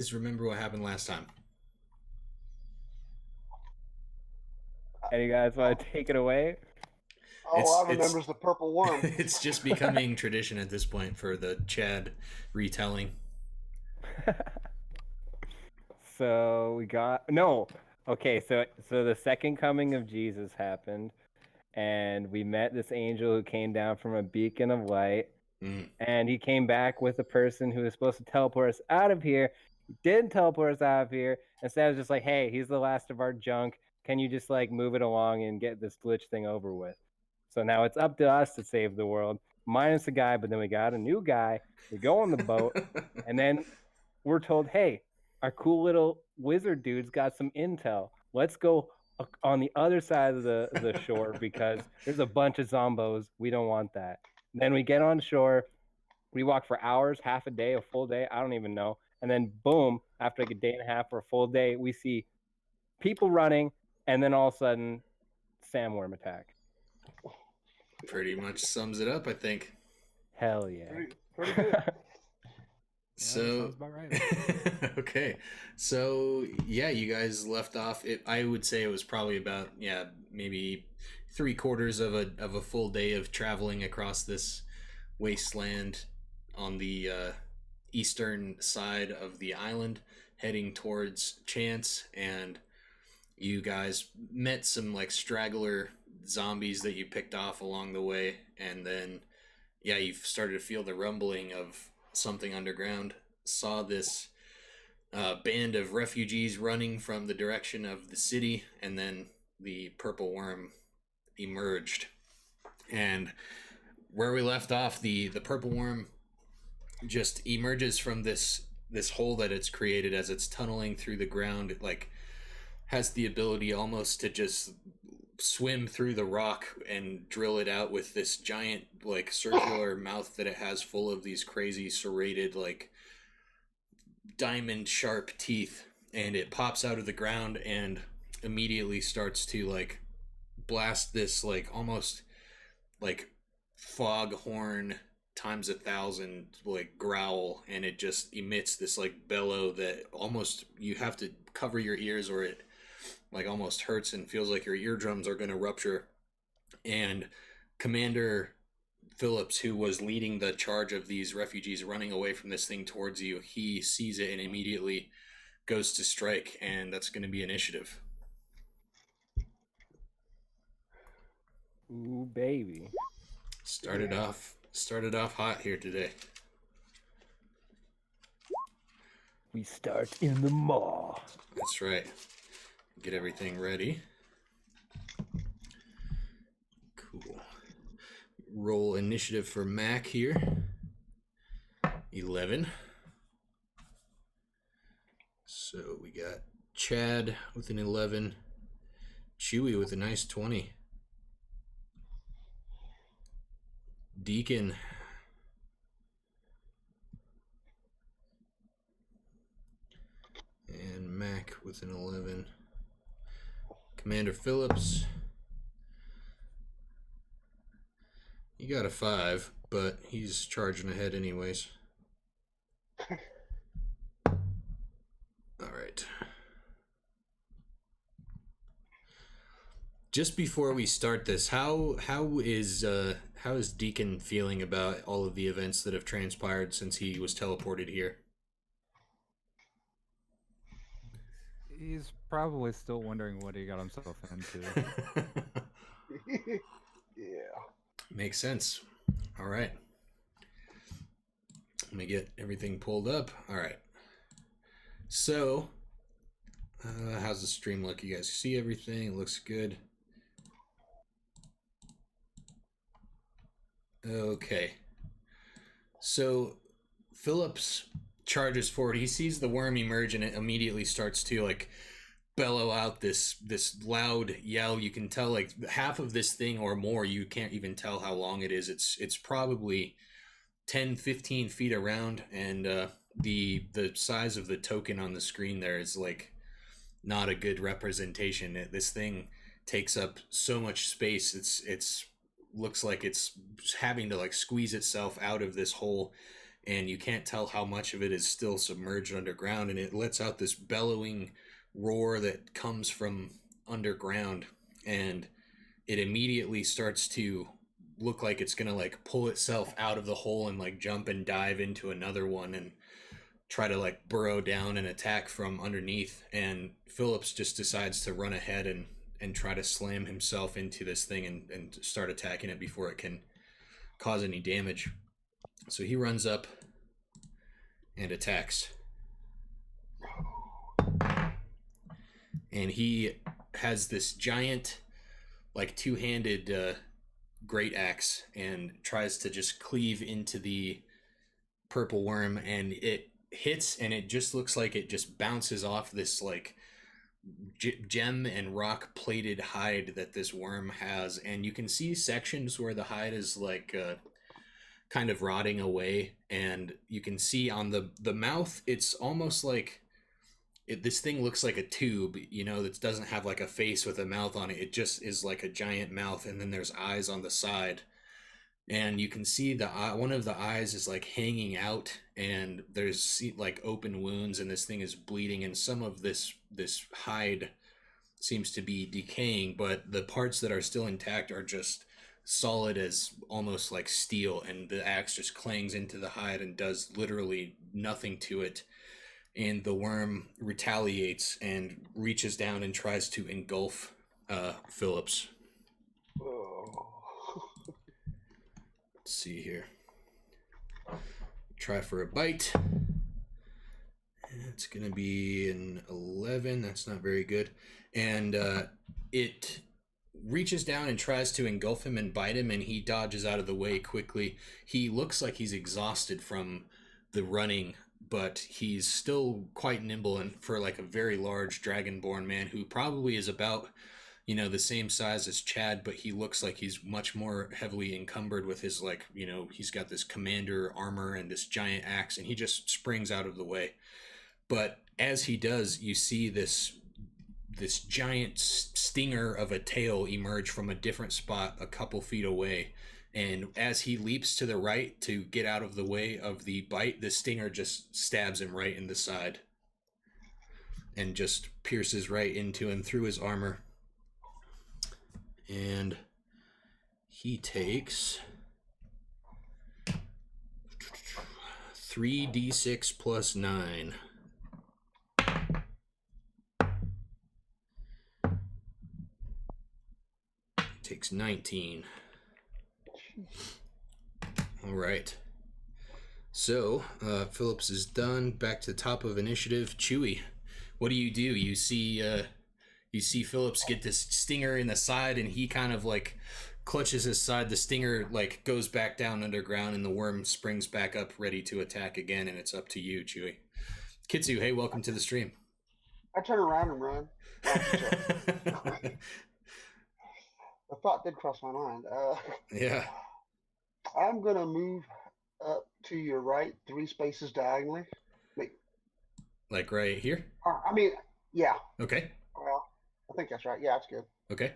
Just remember what happened last time. And you guys want to take it away? All It's I remember it's is the purple worm. it's just becoming tradition at this point for the Chad retelling. So we got no. Okay, so the second coming of Jesus happened, and we met this angel who came down from a beacon of light, Mm. and he came back with a person who was supposed to teleport us out of here. He didn't teleport us out of here. Instead, of just like, hey, he's the last of our junk. Can you just like move it along and get this glitch thing over with? So now it's up to us to save the world, minus a guy. But then we got a new guy. We go on the boat, and then we're told, hey, our cool little wizard dude's got some intel. Let's go on the other side of the shore because there's a bunch of zombos. We don't want that. Then we get on shore. We walk for hours, half a day, a full day. I don't even know. And then boom, after like a day and a half or a full day, we see people running, and then all of a sudden, sandworm attack. Pretty much sums it up, I think. Hell yeah. Pretty good. So that sounds about right. okay, so yeah, you guys left off. I would say it was probably about maybe 3/4 of a full day of traveling across this wasteland on the eastern side of the island, heading towards Chance, and you guys met some like straggler zombies that you picked off along the way, and then yeah, you started to feel the rumbling of something underground. Saw this band of refugees running from the direction of the city, and then the purple worm emerged. And where we left off, the purple worm just emerges from this hole that it's created as it's tunneling through the ground. It like has the ability almost to just swim through the rock and drill it out with this giant like circular mouth that it has full of these crazy serrated like diamond sharp teeth, and it pops out of the ground and immediately starts to like blast this like almost like foghorn times 1,000 like growl, and it just emits this like bellow that almost you have to cover your ears or it like almost hurts and feels like your eardrums are going to rupture. And Commander Phillips, who was leading the charge of these refugees running away from this thing towards you, he sees it and immediately goes to strike, and that's going to be initiative. Ooh, baby. Started off hot here today. We start in the maw. That's right. Get everything ready. Cool. Roll initiative for Mac here. 11. So we got Chad with an 11. Chewy with a nice 20. Deacon. And Mac with an 11. Commander Phillips. He got a 5, but he's charging ahead anyways. All right. Just before we start this, how is Deacon feeling about all of the events that have transpired since he was teleported here? He's probably still wondering what he got himself into. Yeah. Makes sense. All right. Let me get everything pulled up. All right. So, how's the stream look? You guys see everything? It looks good. Okay. So, Phillips charges forward. He sees the worm emerge, and it immediately starts to like bellow out this loud yell. You can tell like half of this thing or more, you can't even tell how long it is. It's probably 10-15 feet around, and the size of the token on the screen there is like not a good representation. This thing takes up so much space. It's looks like it's having to like squeeze itself out of this hole, and you can't tell how much of it is still submerged underground, and it lets out this bellowing roar that comes from underground, and it immediately starts to look like it's gonna like pull itself out of the hole and like jump and dive into another one and try to like burrow down and attack from underneath. And Phillips just decides to run ahead and try to slam himself into this thing and start attacking it before it can cause any damage. So he runs up and attacks. And he has this giant, like, two-handed great axe and tries to just cleave into the purple worm, and it hits, and it just looks like it just bounces off this, like, gem and rock plated hide that this worm has. And you can see sections where the hide is, like, kind of rotting away, and you can see on the mouth, it's almost like this thing looks like a tube, that doesn't have like a face with a mouth on it. It just is like a giant mouth, and then there's eyes on the side, and you can see the eye, one of the eyes is like hanging out, and there's like open wounds, and this thing is bleeding, and some of this hide seems to be decaying, but the parts that are still intact are just solid as almost like steel, and the axe just clangs into the hide and does literally nothing to it. And the worm retaliates and reaches down and tries to engulf Phillips. Oh. Let's see here. Try for a bite. It's going to be an 11. That's not very good. And it reaches down and tries to engulf him and bite him, and he dodges out of the way quickly. He looks like he's exhausted from the running, but he's still quite nimble, and for like a very large dragonborn man who probably is about the same size as Chad, but he looks like he's much more heavily encumbered with his, like, he's got this commander armor and this giant axe, and he just springs out of the way. But as he does, you see this giant stinger of a tail emerge from a different spot a couple feet away. And as he leaps to the right to get out of the way of the bite, the stinger just stabs him right in the side and just pierces right into him through his armor. And he takes 3d6 plus 9. Takes 19. All right. So, Phillips is done. Back to the top of initiative. Chewy, what do? You see Phillips get this stinger in the side, and he kind of like clutches his side. The stinger like goes back down underground, and the worm springs back up ready to attack again, and it's up to you, Chewy. Kitsu, hey, welcome to the stream. I turn around and run. The thought did cross my mind. Yeah. I'm going to move up to your right 3 spaces diagonally. Like right here? Yeah. Okay. Well, I think that's right. Yeah, that's good. Okay.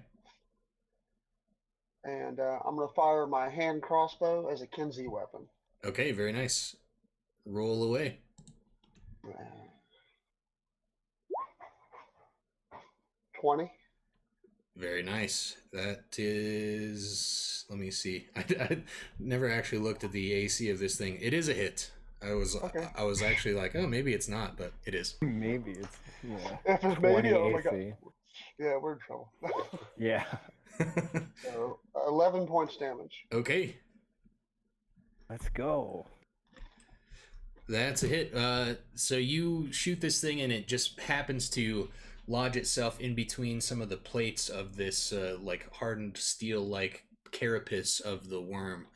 And I'm going to fire my hand crossbow as a Kinsey weapon. Okay, very nice. Roll away. 20. Very nice. That is, let me see. I never actually looked at the AC of this thing. It is a hit. I was actually like, oh, maybe it's not, but it is. Maybe it's If it's 20 maybe, oh my AC. God. Yeah, we're in trouble. Yeah. So 11 points damage. Okay. Let's go. That's a hit. So you shoot this thing, and it just happens to lodge itself in between some of the plates of this like hardened steel like carapace of the worm,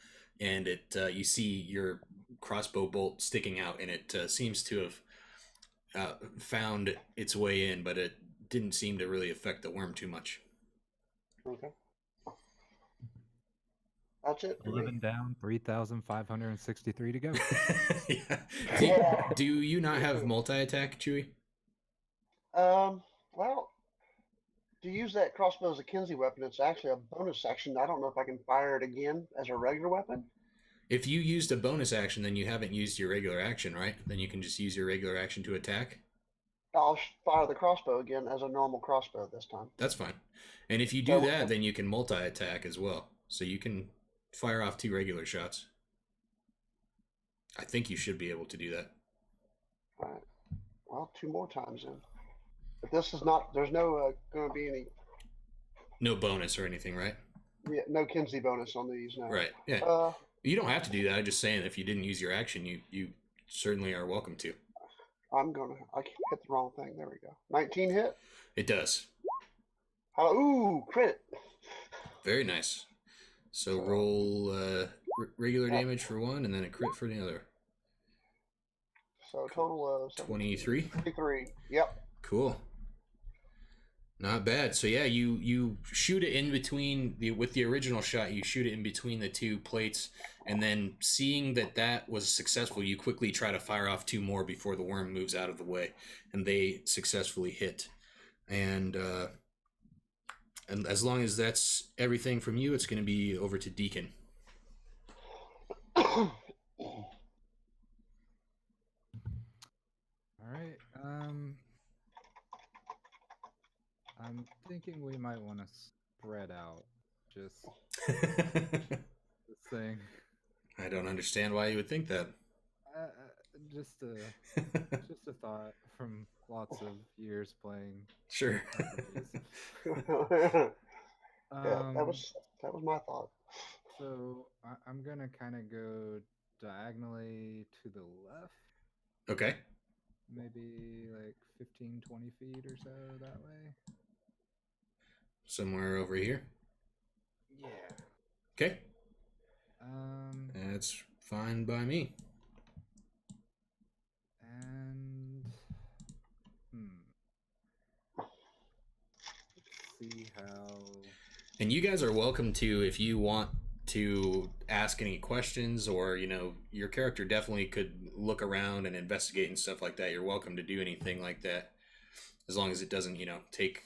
and it you see your crossbow bolt sticking out, and it seems to have found its way in, but it didn't seem to really affect the worm too much. Okay. That's it. 11 down, 3,563 to go. Yeah. Do you not have multi-attack, Chewy? Well, to use that crossbow as a Kinsey weapon, it's actually a bonus action. I don't know if I can fire it again as a regular weapon. If you used a bonus action, then you haven't used your regular action, right? Then you can just use your regular action to attack. I'll fire the crossbow again as a normal crossbow this time. That's fine. And if you do So, that, then you can multi-attack as well. So you can fire off 2 regular shots. I think you should be able to do that. all right. Well, 2 more times then. But this is not. There's no going to be any. No bonus or anything, right? Yeah, no Kinsey bonus on these now. Right. Yeah. You don't have to do that. I'm just saying, if you didn't use your action, you certainly are welcome to. I hit the wrong thing. There we go. 19 hit. It does. Ooh, crit. Very nice. So roll regular damage for one, and then a crit for the other. So a total of 23. 23. Yep. Cool. Not bad. So yeah, you shoot it in between with the original shot. You shoot it in between the 2 plates, and then seeing that was successful, you quickly try to fire off 2 more before the worm moves out of the way, and they successfully hit. And as long as that's everything from you, it's going to be over to Deacon. All right. I'm thinking we might want to spread out. Just this thing. I don't understand why you would think that. Just a thought from lots of years playing. Sure. Yeah, that was my thought. So I'm gonna kind of go diagonally to the left. Okay. Maybe like 15, 20 feet or so that way. Somewhere over here. Yeah. Okay. That's That's fine by me. And let's see how. And you guys are welcome to, if you want to ask any questions, or your character definitely could look around and investigate and stuff like that. You're welcome to do anything like that, as long as it doesn't take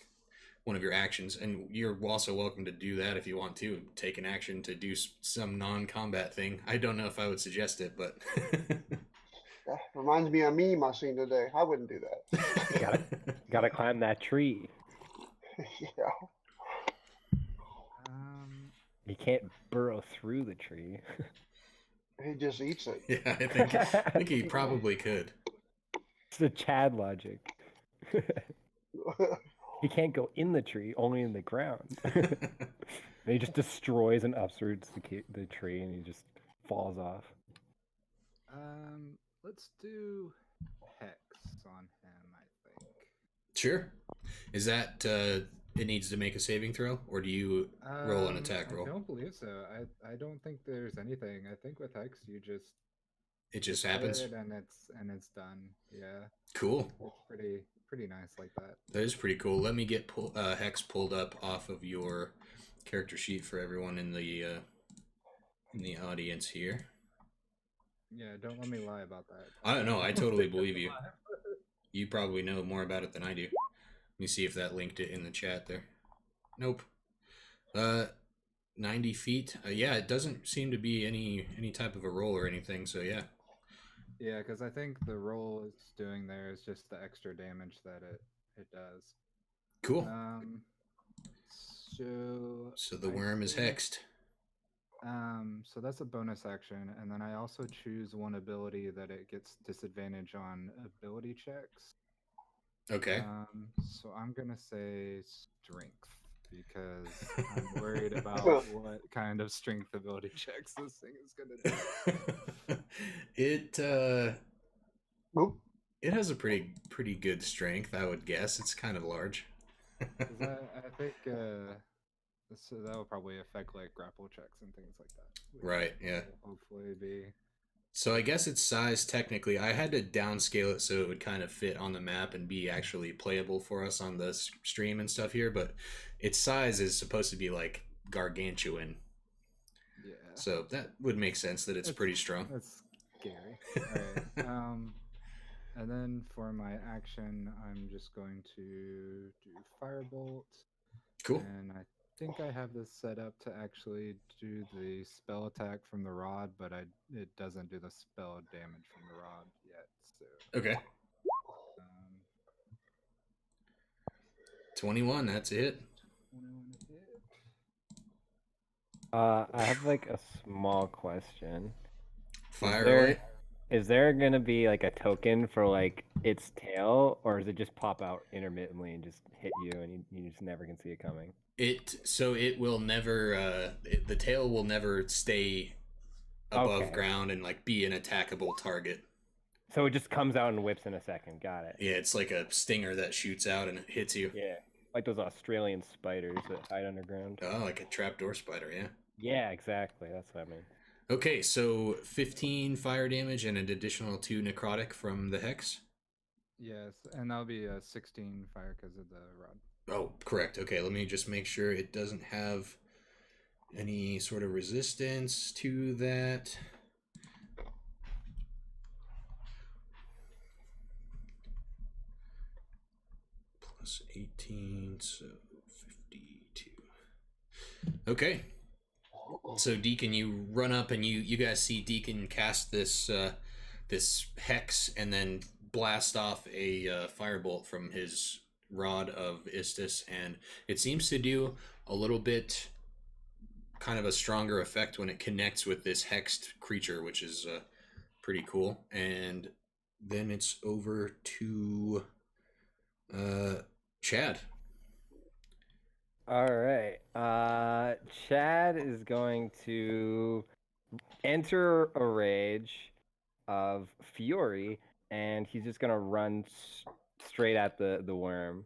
one of your actions. And you're also welcome to do that if you want to take an action to do some non-combat thing. I don't know if I would suggest it, but That reminds me of a meme I seen today. I wouldn't do that. Gotta climb that tree. Yeah. You can't burrow through the tree. He just eats it. Yeah, I think he probably could. It's the Chad logic. He can't go in the tree, only in the ground. And he just destroys and uproots the tree, and he just falls off. Let's do Hex on him, I think. Sure. Is that it needs to make a saving throw, or do you roll an attack roll? I don't believe so. I don't think there's anything. I think with Hex it just happens, and it's done. Yeah. Cool. It's pretty nice like that. That is pretty cool. Let me get Hex pulled up off of your character sheet for everyone in the audience here. Yeah, don't let me lie about that. I don't know. I totally believe you. You probably know more about it than I do. Let me see if that linked it in the chat there. Nope. 90 feet. Yeah, it doesn't seem to be any type of a roll or anything. So yeah. Yeah, because I think the roll it's doing there is just the extra damage that it does. Cool. So the worm is hexed. So that's a bonus action, and then I also choose one ability that it gets disadvantage on ability checks. Okay. So I'm gonna say strength, because I'm worried about what kind of strength ability checks this thing is gonna do. It has a pretty good strength, I would guess. It's kind of large. I think so that will probably affect like grapple checks and things like that. Right, yeah. Hopefully be. So I guess its size, technically, I had to downscale it so it would kind of fit on the map and be actually playable for us on the stream and stuff here, but its size is supposed to be like gargantuan. Yeah. So that would make sense that it's pretty strong. That's scary. All right. And then for my action, I'm just going to do Firebolt. Cool. And I think I have this set up to actually do the spell attack from the rod, but it doesn't do the spell damage from the rod yet. So Okay. um, 21, that's it. 21 hit. I have like a small question. Fire there- away. Is there gonna be like a token for like its tail, or does it just pop out intermittently and just hit you, and you just never can see it coming? It will never the tail will never stay above Okay. ground and like be an attackable target. So it just comes out and whips in a second. Got it. Yeah, it's like a stinger that shoots out and hits you. Yeah, like those Australian spiders that hide underground. Oh, like a trapdoor spider, yeah. Yeah, exactly. That's what I mean. Okay, so 15 fire damage and an additional 2 necrotic from the hex. Yes, and that'll be a 16 fire because of the rod. Oh, correct. Okay, let me just make sure it doesn't have any sort of resistance to that. Plus 18, so 52. Okay. So Deacon, you run up and you guys see Deacon cast this this hex and then blast off a firebolt from his rod of Istis, and it seems to do a little bit kind of a stronger effect when it connects with this hexed creature, which is pretty cool. And then it's over to Chad. All right. Chad is going to enter a rage of fury, and he's just gonna run straight at the worm.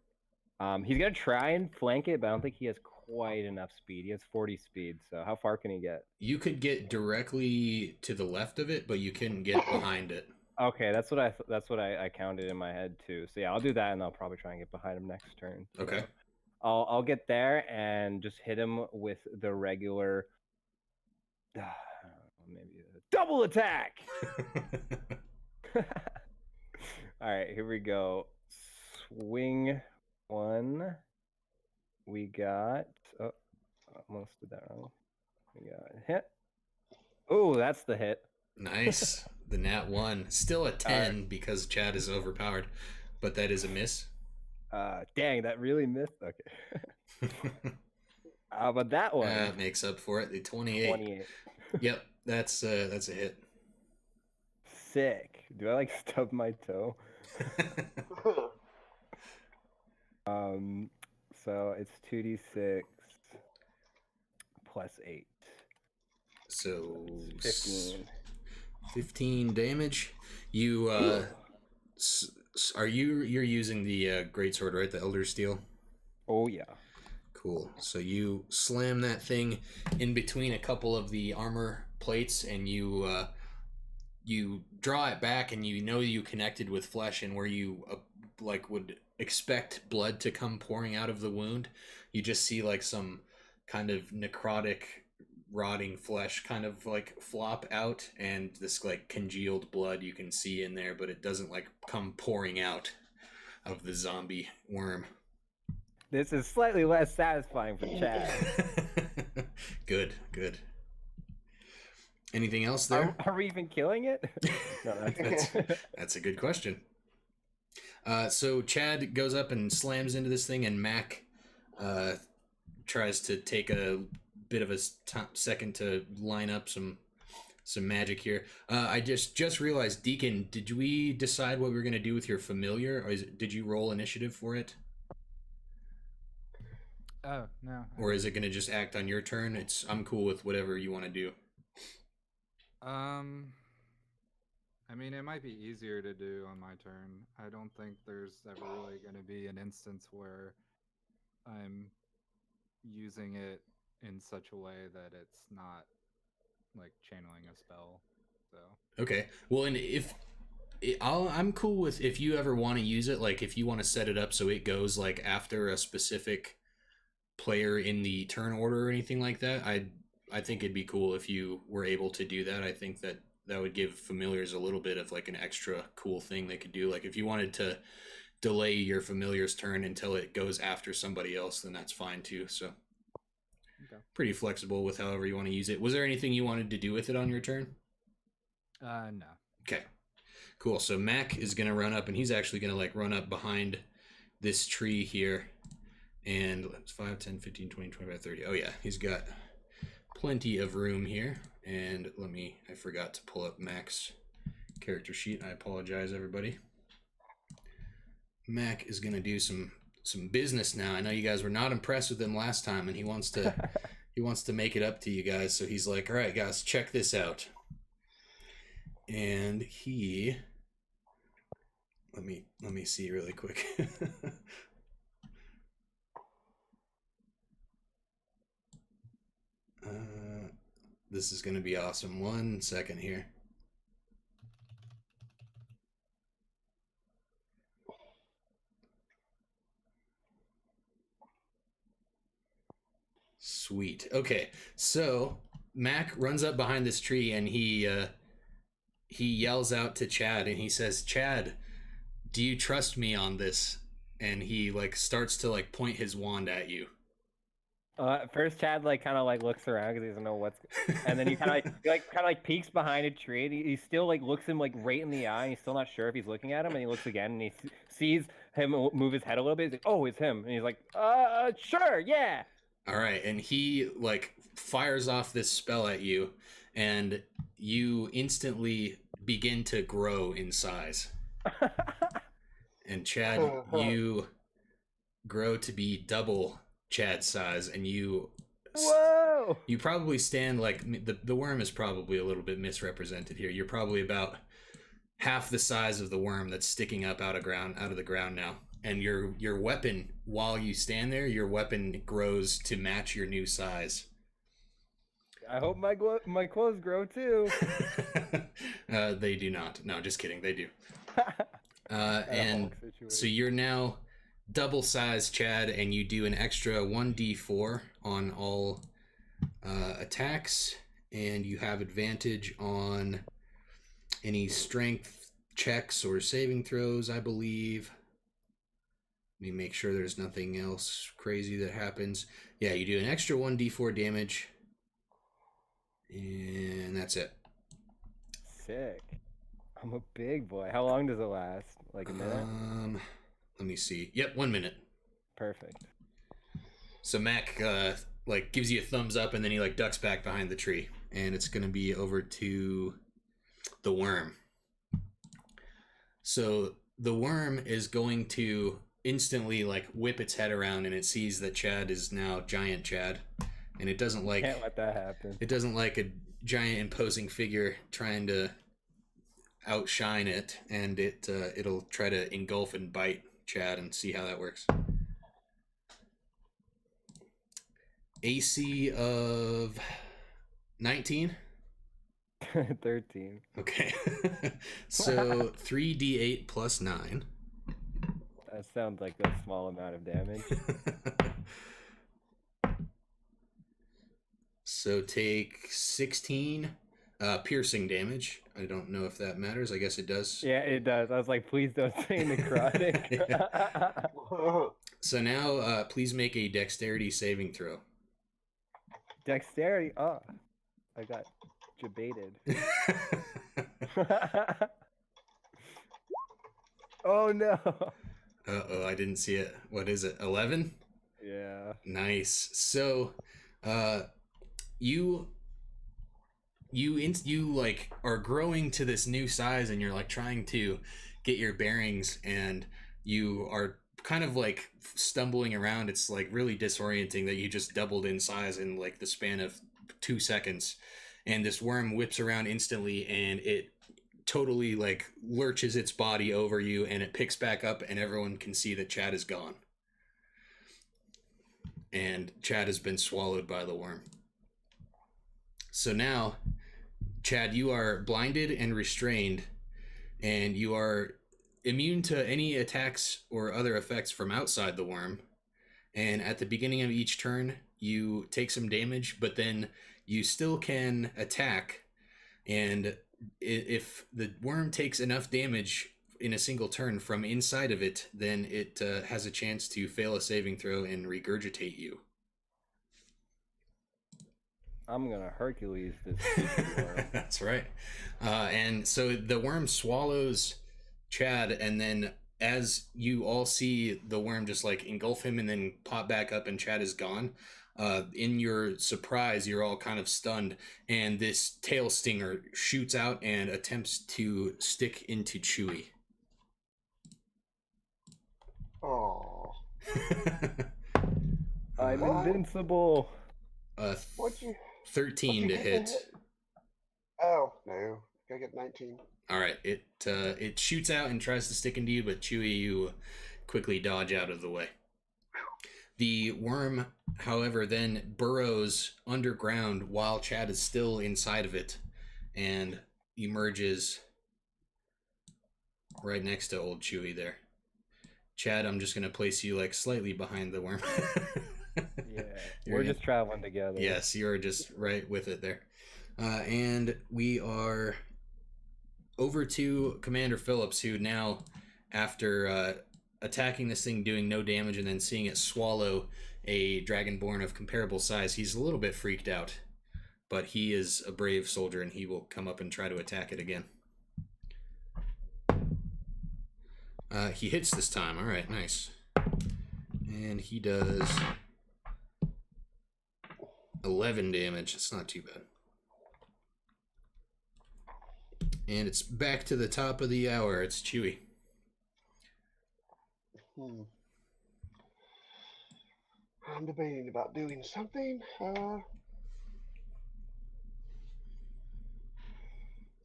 He's gonna try and flank it, but I don't think he has quite enough speed. He has 40 speed, so how far can he get? You could get directly to the left of it, but you couldn't get behind it. Okay, that's what I counted in my head too. So yeah, I'll do that, and I'll probably try and get behind him next turn. Okay. So I'll get there and just hit him with the regular, maybe a double attack. All right, here we go. Swing one. We got. Oh, almost did that wrong. We got a hit. Oh, that's the hit. Nice. The nat 1. Still a 10 because Chad is overpowered, but that is a miss. Dang, that really missed. Okay. But that one. That makes up for it. The 28. 28. Yep, that's a hit. Sick. Do I like stub my toe? So it's 2d6 plus 8. So 15. 15 damage. You you're using the greatsword, right? The Elder Steel. Oh yeah. Cool. So you slam that thing in between a couple of the armor plates, and you draw it back, and you know you connected with flesh, and where you like would expect blood to come pouring out of the wound, you just see like some kind of necrotic, rotting flesh kind of like flop out, and this like congealed blood you can see in there, but it doesn't like come pouring out of the zombie worm. This is slightly less satisfying for Chad. Good. Anything else there? Are we even killing it? No, That's a good question. So Chad goes up and slams into this thing, and Mac tries to take a bit of a second to line up some magic here. I just realized, Deacon, did we decide what we were going to do with your familiar, or did you roll initiative for it? Oh, no. Or is it going to just act on your turn? I'm cool with whatever you want to do. I mean, it might be easier to do on my turn. I don't think there's ever really going to be an instance where I'm using it in such a way that it's not like channeling a spell. So Okay. Well, and I'm cool with if you ever want to use it, like if you want to set it up so it goes like after a specific player in the turn order or anything like that. I think it'd be cool if you were able to do that. I think that would give familiars a little bit of like an extra cool thing they could do. Like if you wanted to delay your familiar's turn until it goes after somebody else, then that's fine too. So pretty flexible with however you want to use it. Was there anything you wanted to do with it on your turn? No. Okay, cool. So Mac is going to run up, and he's actually going to like run up behind this tree here. And 5, 10, 15, 20, 25, 30. Oh yeah, he's got plenty of room here. And I forgot to pull up Mac's character sheet. I apologize, everybody. Mac is going to do some business now. I know you guys were not impressed with him last time, and he wants to make it up to you guys. So he's like, all right, guys, check this out. And he, let me see really quick. This is going to be awesome. 1 second here. Sweet. Okay, so Mac runs up behind this tree, and he yells out to Chad, and he says, "Chad, do you trust me on this?" And he like starts to like point his wand at you. First Chad like kind of like looks around because he doesn't know what's, and then he kind of like peeks behind a tree. And he still like looks him like right in the eye. And he's still not sure if he's looking at him, and he looks again, and he sees him move his head a little bit. He's like, "Oh, it's him," and he's like, sure, yeah." All right, and he like fires off this spell at you, and you instantly begin to grow in size. And Chad, you grow to be double Chad's size, and Whoa! You probably stand like the worm is probably a little bit misrepresented here. You're probably about half the size of the worm that's sticking up out of the ground now. And your weapon, while you stand there, your weapon grows to match your new size. I hope my clothes grow too. They do not. No, just kidding. They do. And so you're now double size Chad, and you do an extra 1d4 on all attacks, and you have advantage on any strength checks or saving throws, I believe. Let me make sure there's nothing else crazy that happens. Yeah, you do an extra 1d4 damage, and that's it. Sick. I'm a big boy. How long does it last? Like a minute? Let me see. Yep, 1 minute. Perfect. So Mac like gives you a thumbs up, and then he like ducks back behind the tree, and it's gonna be over to the worm. So the worm is going to instantly like whip its head around, and it sees that Chad is now giant Chad, and it doesn't like Can't let that happen. It doesn't like a giant imposing figure trying to outshine it, and it'll try to engulf and bite Chad and see how that works. AC of 19. 13. Okay. So 3d8 plus 9. That sounds like a small amount of damage. So take 16 piercing damage. I don't know if that matters. I guess it does. Yeah, it does. I was like, please don't say necrotic. So now please make a dexterity saving throw. Dexterity. Oh, I got debated. Oh no. Uh-oh, I didn't see it. What is it? 11? Yeah. Nice. So you like are growing to this new size, and you're like trying to get your bearings, and you are kind of like stumbling around. It's like really disorienting that you just doubled in size in like the span of 2 seconds, and this worm whips around instantly, and it totally like lurches its body over you, and it picks back up, and everyone can see that Chad is gone, and Chad has been swallowed by the worm. So now, Chad, you are blinded and restrained, and you are immune to any attacks or other effects from outside the worm. And at the beginning of each turn, you take some damage, but then you still can attack. And if the worm takes enough damage in a single turn from inside of it, then it has a chance to fail a saving throw and regurgitate you. I'm gonna Hercules this stupid worm. That's right. And so the worm swallows Chad, and then as you all see the worm just like engulf him and then pop back up, and Chad is gone. In your surprise, you're all kind of stunned, and this tail stinger shoots out and attempts to stick into Chewie. Oh. I'm What? invincible. What'd you? 13 what'd to you get hit. to hit? Oh no, gotta get 19. All right, it shoots out and tries to stick into you, but Chewie, you quickly dodge out of the way. The worm, however, then burrows underground while Chad is still inside of it, and emerges right next to old Chewie there. Chad, I'm just gonna place you like slightly behind the worm. Yeah, You're we're in- just traveling together. Yes, you're just right with it there. And we are over to Commander Phillips, who now, after attacking this thing, doing no damage, and then seeing it swallow a dragonborn of comparable size, he's a little bit freaked out. But he is a brave soldier, and he will come up and try to attack it again. He hits this time. All right, nice. And he does 11 damage. It's not too bad. And it's back to the top of the hour. It's Chewie. I'm debating about doing something. So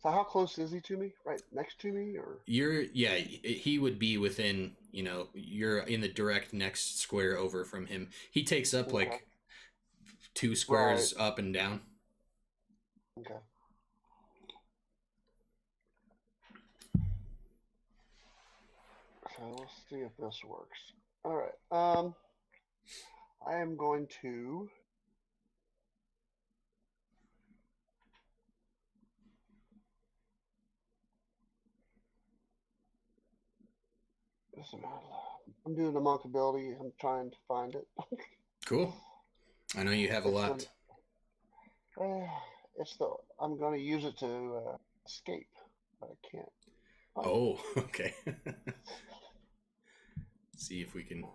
how close is he to me? Right next to me, or? He would be within, you're in the direct next square over from him. He takes up like 2 squares up and down. Okay. So let's see if this works. All right. I am going to. I'm doing the monk ability. I'm trying to find it. Cool. I know you have a lot. I'm going to use it to escape, but I can't. Oh, okay. See if we can.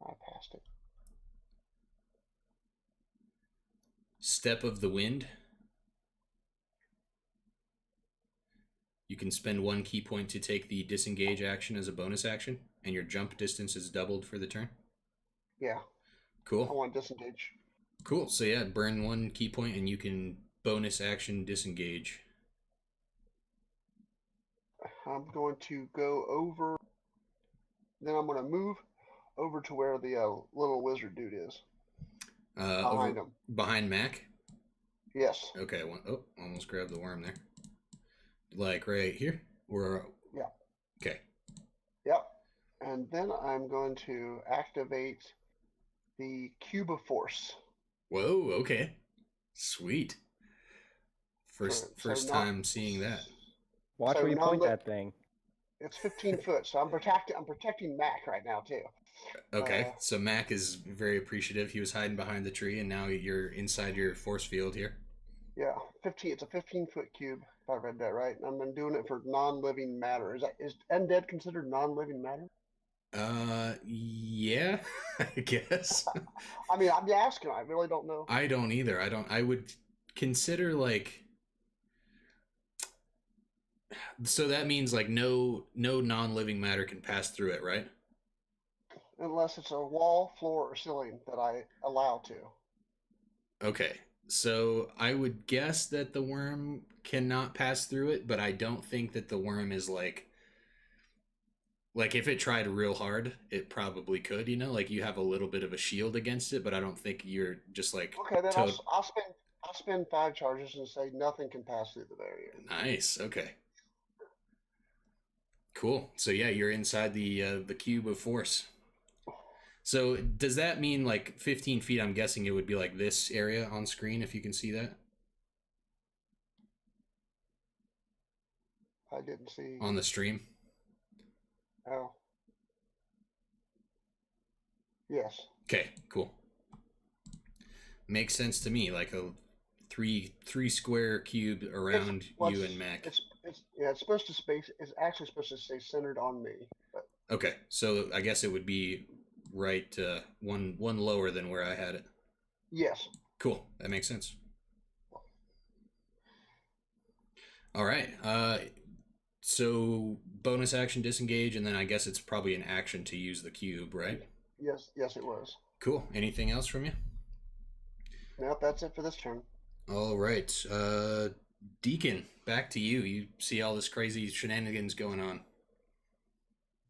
I passed it. Step of the Wind. You can spend 1 key point to take the disengage action as a bonus action, and your jump distance is doubled for the turn. Yeah. Cool. I want disengage. Cool. So yeah, burn 1 key point, and you can bonus action disengage. I'm going to go over. Then I'm going to move over to where the little wizard dude is. Behind him. Behind Mac? Yes. Okay. Almost grabbed the worm there. Like right here? Or yeah. Okay. Yep. And then I'm going to activate the Cube of Force. Whoa, okay. Sweet. First time seeing that. Watch where you point that thing. It's 15 foot, so I'm protecting Mac right now too. Okay, so Mac is very appreciative. He was hiding behind the tree, and now you're inside your force field here. Yeah, 15. It's a 15-foot cube. If I read that right, and I'm doing it for non-living matter. Is undead considered non-living matter? Yeah, I guess. I mean, I'm asking. I really don't know. I don't either. I would consider like. So that means like no non-living matter can pass through it, right? Unless it's a wall, floor, or ceiling that I allow to. Okay, so I would guess that the worm cannot pass through it, but I don't think that the worm is like if it tried real hard, it probably could, like you have a little bit of a shield against it, but I don't think you're just like okay. Then I'll spend 5 charges and say nothing can pass through the barrier. Nice. Okay. Cool. So yeah, you're inside the cube of force. So does that mean like 15 feet? I'm guessing it would be like this area on screen, if you can see that. I didn't see. On the stream. Oh. Yes. Okay, cool. Makes sense to me. Like a three square cube around you and Mac. It's supposed to space. It's actually supposed to stay centered on me. But Okay, so I guess it would be right one lower than where I had it. yes. Cool, that makes sense. All right. So bonus action disengage, and then I guess it's probably an action to use the cube, right? Yes, it was. Cool. Anything else from you? Nope, that's it for this turn. All right. Deacon, back to you. You see all this crazy shenanigans going on.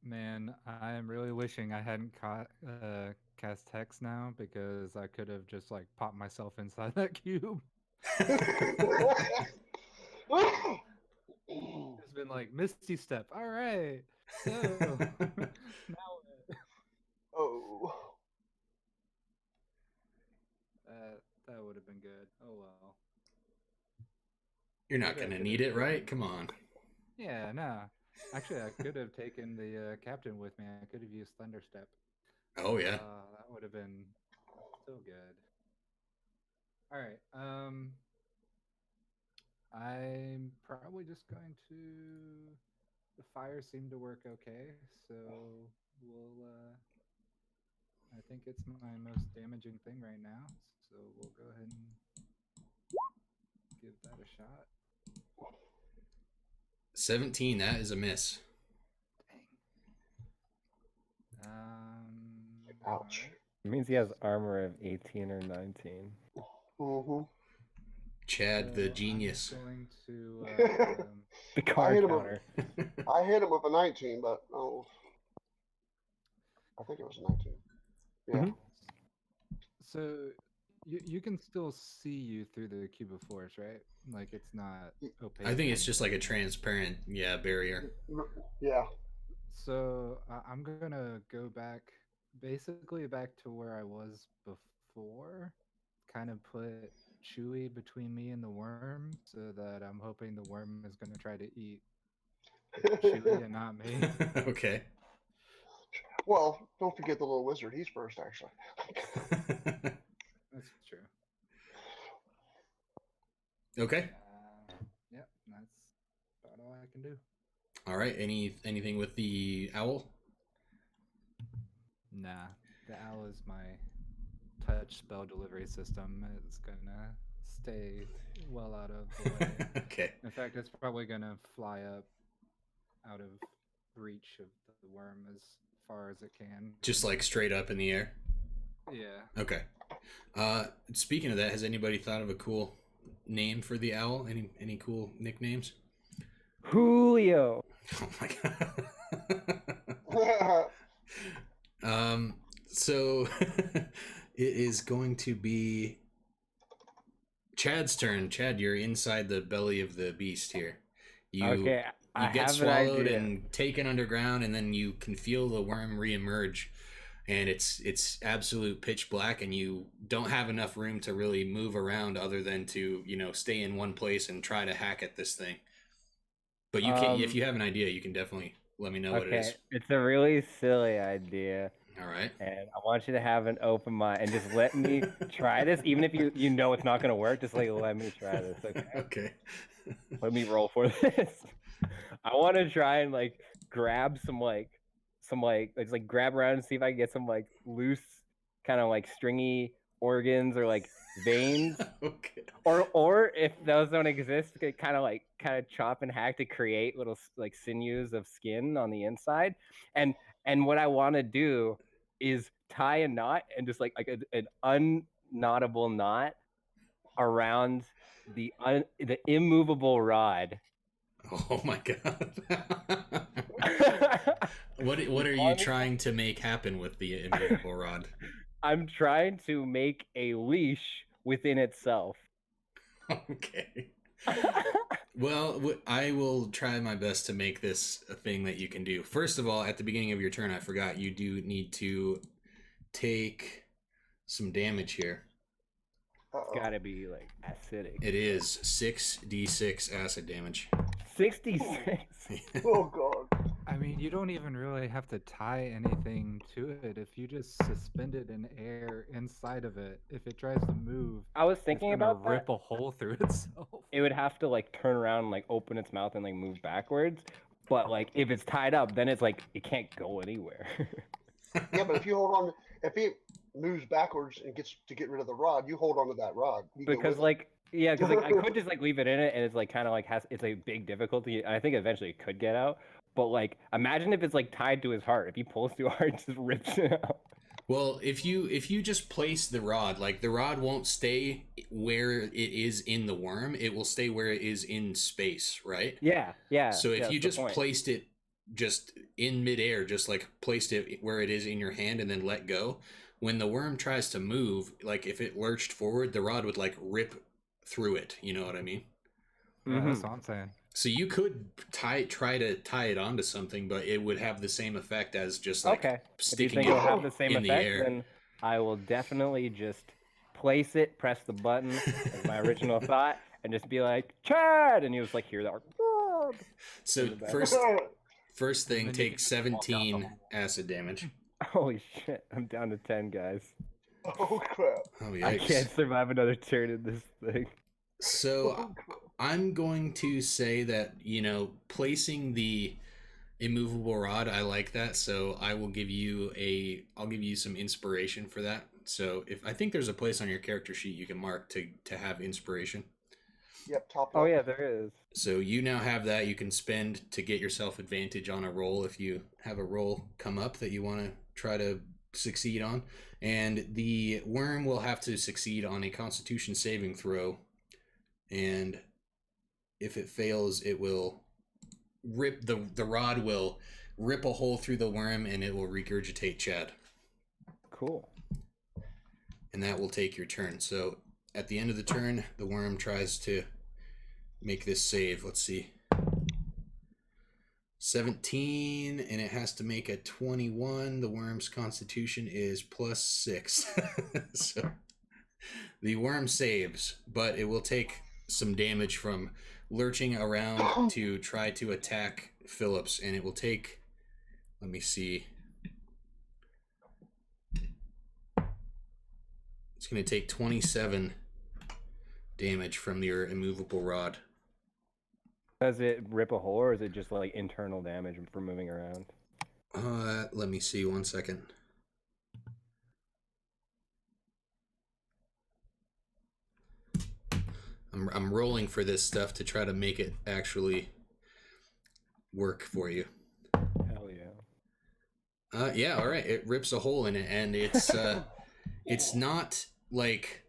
Man, I am really wishing I hadn't cast Hex now, because I could have just like popped myself inside that cube. It's been like Misty Step. All right. So now Oh. that would have been good. Oh well. You're not going to need it, right? Come on. Yeah, nah. Actually, I could have taken the captain with me. I could have used Thunder Step. Oh, yeah. That would have been so good. All right. I'm probably just going to. The fire seemed to work okay, so we'll. I think it's my most damaging thing right now, so we'll go ahead and give that a shot. 17, that is a miss. Dang. Ouch. Right. It means he has armor of 18 or 19. Mm-hmm. Chad, the genius. I'm going to. The card hit him counter. I hit him with a 19, but I think it was a 19. Yeah. Mhm. So you can still see you through the cube of force, right? Like it's not opaque. I think it's just like a transparent, barrier. Yeah. So I'm gonna go back, basically back to where I was before. Kind of put Chewy between me and the worm, so that I'm hoping the worm is gonna try to eat Chewy and not me. Okay. Well, don't forget the little wizard. He's first, actually. That's true. Okay. Yep, that's about all I can do. All right. Anything with the owl? Nah, the owl is my touch spell delivery system. It's gonna stay well out of the way. Okay. In fact, it's probably gonna fly up out of reach of the worm as far as it can. Just like straight up in the air? Yeah. Okay. Speaking of that, has anybody thought of a cool name for the owl? Any cool nicknames? Julio. Oh my god. So it is going to be Chad's turn. Chad, you're inside the belly of the beast here. You get swallowed and taken underground, and then you can feel the worm reemerge, and it's absolute pitch black, and you don't have enough room to really move around other than to stay in one place and try to hack at this thing. But you can, if you have an idea, you can definitely let me know what it is. It's a really silly idea. All right. And I want you to have an open mind and just let me try this, even if you know it's not going to work. Just let me try this, okay? Okay. Let me roll for this. I want to try and grab some grab around and see if I can get some loose, kind of stringy organs or veins. Okay. Or if those don't exist, kind of chop and hack to create little sinews of skin on the inside. And what I want to do is tie a knot and just an unknottable knot around the immovable rod. Oh my god. What are you trying to make happen with the immovable rod? I'm trying to make a leash within itself. Okay. Well, I will try my best to make this a thing that you can do. First of all, at the beginning of your turn, I forgot you do need to take some damage here. It's gotta be acidic. It is 6d6 acid damage. 66. Oh god. I mean, you don't even really have to tie anything to it. If you just suspend it in air inside of it, if it tries to move, I was it's thinking gonna about that. rip a hole through itself. It would have to like turn around and like open its mouth and like move backwards. But like if it's tied up, then it's like it can't go anywhere. Yeah, but if you hold on, if it moves backwards and gets to get rid of the rod, you hold on to that rod. You go Because with it. like yeah, because like I could just like leave it in it and it's like kind of like it's a big difficulty. I think eventually it could get out. But like imagine if it's like tied to his heart. If he pulls too hard, it just rips it out. Well, if you just place the rod, like the rod won't stay where it is in the worm, it will stay where it is in space, right? Yeah, yeah. So if yeah, you that's the just point. placed it just in midair, just like placed it where it is in your hand and then let go, when the worm tries to move, like if it lurched forward, the rod would like rip through it. You know what I mean? Yeah, that's Mhm. what I'm saying. So you could try to tie it onto something, but it would have the same effect as just like Okay. If you sticking think it'll it have the same in the effect, air. then I will definitely just place it, press the button, as my original thought, and just be like, Chad! And you just like hear that. So in the back. first And thing, then you take can just walk out the 17 hole. acid damage. Holy shit, I'm down to 10, guys. Oh crap! Oh I yikes! can't survive another turn in this thing. So Oh, crap. I'm going to say that, you know, placing the immovable rod, I like that. So I'll give you some inspiration for that. So if I think there's a place on your character sheet you can mark to have inspiration. Yep, top Oh left. yeah, there is. So you now have that you can spend to get yourself advantage on a roll if you have a roll come up that you want to try to succeed on. And the worm will have to succeed on a constitution saving throw. And if it fails, it will rip the rod will rip a hole through the worm and it will regurgitate Chad. Cool. And that will take your turn. So at the end of the turn, the worm tries to make this save. Let's see. 17, and it has to make a 21. The worm's constitution is +6. So the worm saves, but it will take some damage from lurching around to try to attack Phillips, and it will take, let me see. It's going to take 27 damage from your immovable rod. Does it rip a hole, or is it just like internal damage from moving around? Let me see 1 second. I'm rolling for this stuff to try to make it actually work for you. Hell yeah. Yeah, all right. It rips a hole in it, and it's not like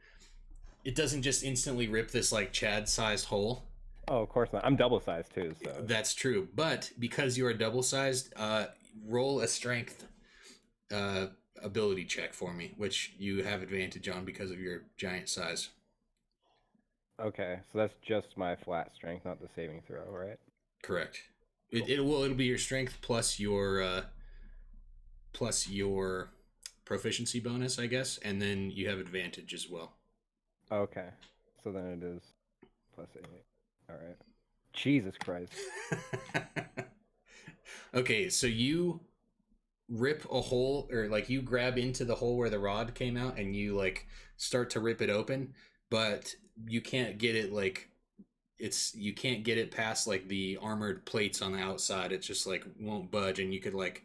it doesn't just instantly rip this like Chad-sized hole. Oh, of course not. I'm double sized too, so That's true, but because you are double-sized, roll a strength ability check for me, which you have advantage on because of your giant size. okay. So that's just my flat strength, not the saving throw, right? Correct. It'll be your strength plus your proficiency bonus, I guess, and then you have advantage as well. Okay. So then it is +8. All right. Jesus Christ. Okay, so you rip a hole, or like you grab into the hole where the rod came out and you like start to rip it open, but you can't get it you can't get it past like the armored plates on the outside. It just like won't budge, and you could like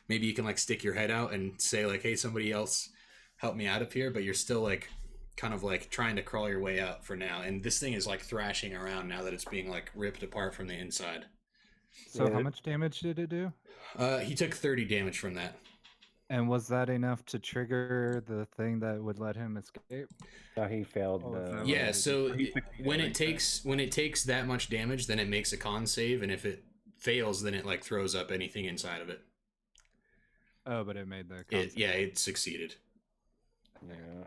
maybe you can like stick your head out and say like, hey, somebody else help me out of here, but you're still like kind of like trying to crawl your way out for now, and this thing is like thrashing around now that it's being like ripped apart from the inside. So Yeah. how much damage did it do? He took 30 damage from that. And was that enough to trigger the thing that would let him escape? No, he failed. Oh, is that Yeah, right? so He succeeded, when like it takes that much damage, then it makes a con save, and if it fails, then it like throws up anything inside of it. Oh, but it made the It succeeded. Yeah.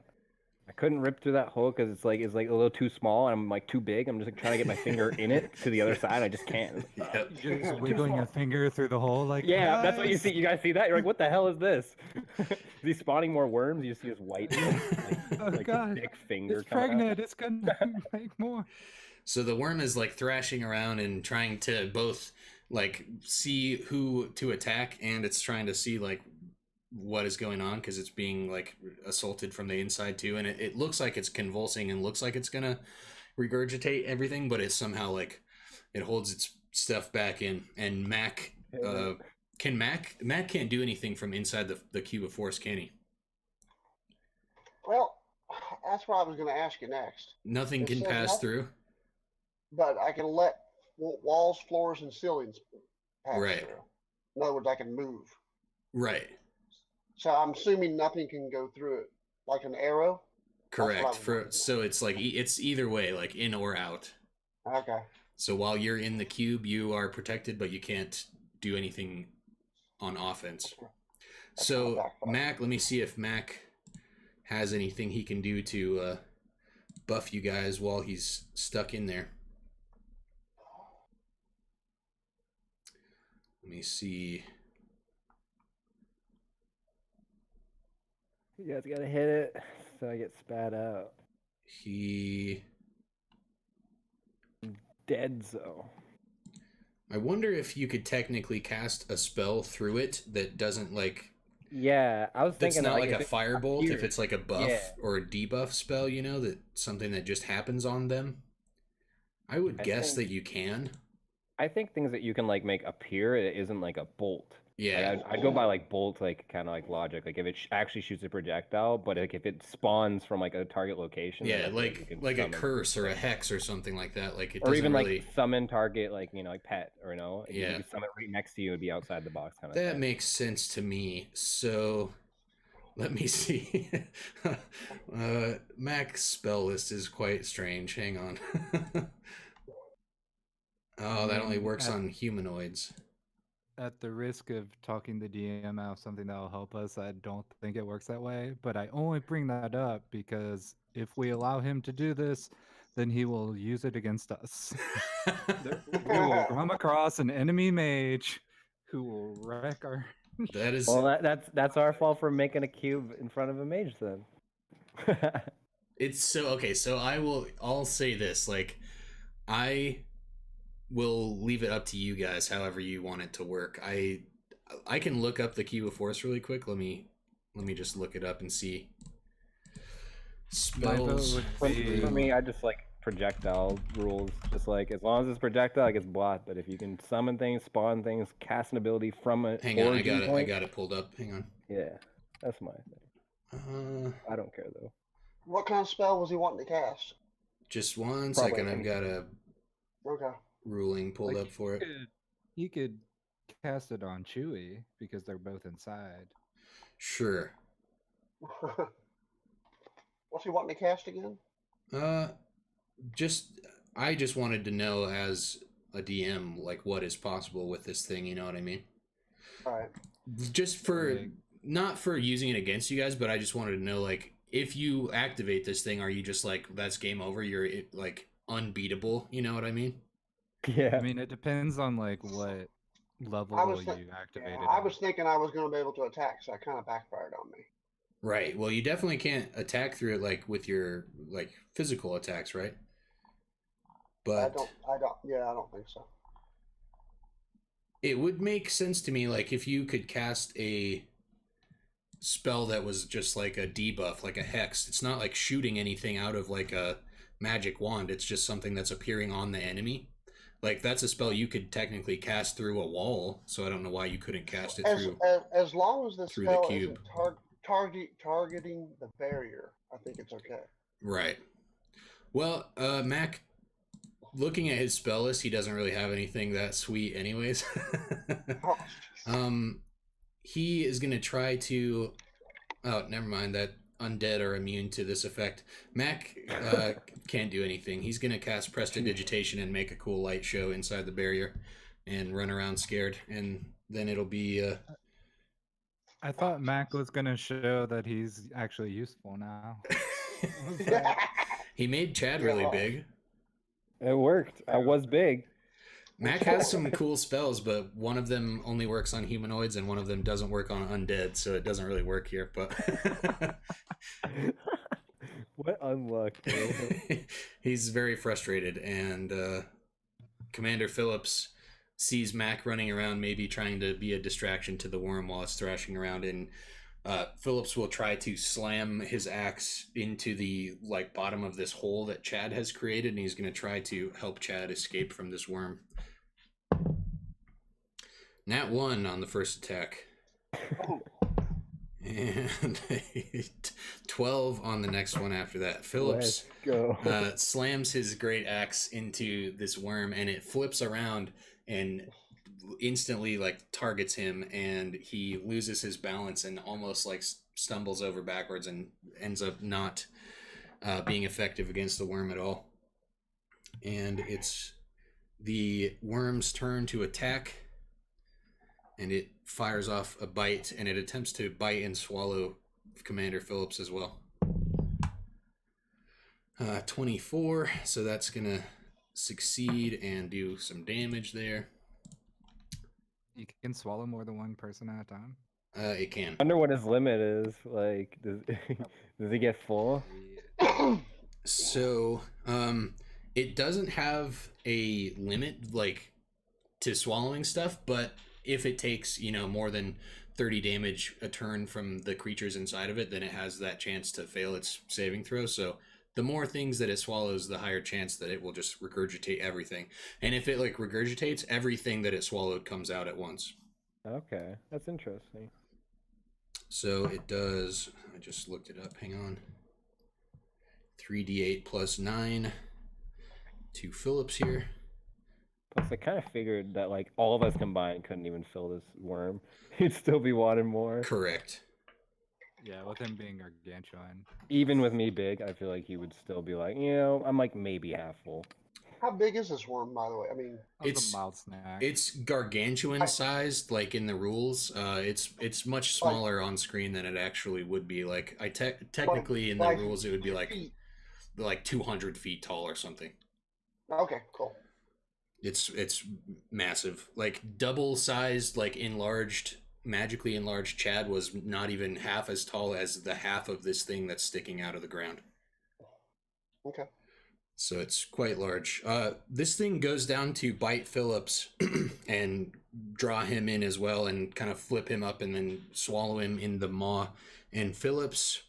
I couldn't rip through that hole because it's like a little too small, and I'm like too big. I'm just like trying to get my finger in it to the other side. I just can't. Yep. You're just wiggling your finger through the hole like Yeah, that's what you guys. see. You guys see that? You're like, what the hell is this? Is he spawning more worms? You see his white, Oh like god, thick finger. it's coming out. pregnant. It's gonna make more. So the worm is like thrashing around and trying to both like see who to attack, and it's trying to see like what is going on because it's being like assaulted from the inside too, and it looks like it's convulsing and looks like it's gonna regurgitate everything, but it's somehow like it holds its stuff back in. And Mac Mac can't do anything from inside the cube of force, can he? Well, that's what I was going to ask you next. Nothing can pass through. But I can let walls, floors, and ceilings pass right through. In other words, I can move. Right. So I'm assuming nothing can go through it, like an arrow. Correct. So it's like it's either way, like in or out. Okay. So while you're in the cube, you are protected, but you can't do anything on offense. So Mac, let me see if Mac has anything he can do to buff you guys while he's stuck in there. Let me see. You guys gotta hit it so I get spat out. He dead so. I wonder if you could technically cast a spell through it that doesn't like. Yeah, I was thinking. It's not like a firebolt. If it's like a buff yeah. or a debuff spell, you know, that something that just happens on them. I would guess that you can. I think things that you can like make appear, it isn't like a bolt. Yeah, like, I'd go by like bolt, like kind of like logic. Like if it actually shoots a projectile, but like if it spawns from like a target location. Yeah, like a curse or a hex or something like that. Like it or even really... like summon target, like like pet or Yeah, you can summon right next to you, it'd be outside the box kind of. That makes sense to me. So let me see. Mac's spell list is quite strange. Hang on. Oh, that only works on humanoids. At the risk of talking the DM out of something that will help us, I don't think it works that way. But I only bring that up because if we allow him to do this, then he will use it against us. We will come across an enemy mage who will wreck our... That is... Well, that's our fault for making a cube in front of a mage then. It's so... Okay, so I'll say this. Like, I will leave it up to you guys however you want it to work. I can look up the Cube of Force really quick. Let me just look it up and see. Spells. For me, I just like projectile rules. Just like as long as it's projectile, it gets blocked. But if you can summon things, spawn things, cast an ability from it. Hang on, I got it pulled up. Hang on. Yeah, that's my thing. I don't care though. What kind of spell was he wanting to cast? Just one second. I've got a ruling pulled up for it. He could cast it on Chewie because they're both inside. Sure. What's he wanting to cast again? I just wanted to know as a DM, like, what is possible with this thing, you know what I mean? Alright. Just for, not for using it against you guys, but I just wanted to know, like, if you activate this thing, are you just like, that's game over, you're, like, unbeatable, you know what I mean? Yeah. I mean, it depends on, like, what level you activated. I was thinking I was going to be able to attack, so it kind of backfired on me. Right. Well, you definitely can't attack through it like with your like physical attacks, right? But I don't think so. It would make sense to me, like if you could cast a spell that was just like a debuff, like a hex. It's not like shooting anything out of like a magic wand. It's just something that's appearing on the enemy. Like that's a spell you could technically cast through a wall. So I don't know why you couldn't cast it through. As long as the spell the cube. Isn't targeting the barrier, I think it's okay. Right. Well, Mac, looking at his spell list, he doesn't really have anything that sweet anyways. He is going to try to... Oh, never mind. That undead are immune to this effect. Mac can't do anything. He's going to cast Prestidigitation and make a cool light show inside the barrier and run around scared. And then it'll be... I thought Mac was going to show that he's actually useful now. He made Chad really big. It worked. I was big. Mac has some cool spells, but one of them only works on humanoids and one of them doesn't work on undead, so it doesn't really work here. But what unluck, He's very frustrated, and Commander Phillips sees Mac running around, maybe trying to be a distraction to the worm while it's thrashing around, and Phillips will try to slam his axe into the like bottom of this hole that Chad has created, and he's going to try to help Chad escape from this worm. Nat 1 on the first attack. And 12 on the next one after that. Phillips slams his great axe into this worm, and it flips around and instantly like targets him, and he loses his balance and almost like stumbles over backwards and ends up not being effective against the worm at all. And it's the worm's turn to attack, and it fires off a bite, and it attempts to bite and swallow Commander Phillips as well. 24, so that's gonna succeed and do some damage there. You can swallow more than one person at a time? It can. I wonder what his limit is. Like, does he get full? So, it doesn't have a limit, like, to swallowing stuff, but if it takes, more than 30 damage a turn from the creatures inside of it, then it has that chance to fail its saving throw. So the more things that it swallows, the higher chance that it will just regurgitate everything. And if it like regurgitates, everything that it swallowed comes out at once. Okay, that's interesting. So it does, I just looked it up, hang on. 3d8 plus 9 to Phillips here. Plus, I kind of figured that like all of us combined couldn't even fill this worm. He'd still be wanting more. Correct. Yeah, with him being gargantuan. Even with me big, I feel like he would still be like, I'm like maybe half full. How big is this worm, by the way? I mean, it's a mild snack. It's gargantuan sized, like in the rules. It's much smaller on screen than it actually would be. Like technically in the rules, it would be like 200 feet tall or something. Okay, cool. It's massive, like double sized, like magically enlarged Chad was not even half as tall as the half of this thing that's sticking out of the ground. Okay. So it's quite large. This thing goes down to bite Phillips and draw him in as well, and kind of flip him up and then swallow him in the maw. And Phillips,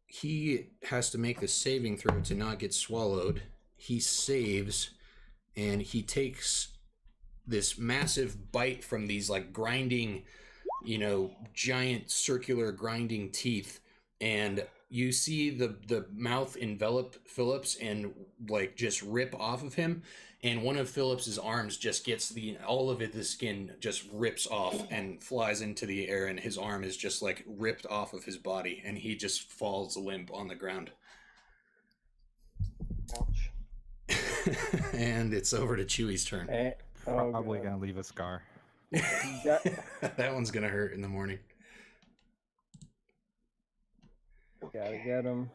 he has to make the saving throw to not get swallowed. He saves, and he takes this massive bite from these like grinding, giant circular grinding teeth, and you see the mouth envelop Phillips and like just rip off of him, and one of Phillips's arms just gets all of it, the skin just rips off and flies into the air, and his arm is just like ripped off of his body, and he just falls limp on the ground. Ouch. And it's over to Chewie's turn. Probably gonna leave a scar. That one's gonna hurt in the morning. Gotta get him.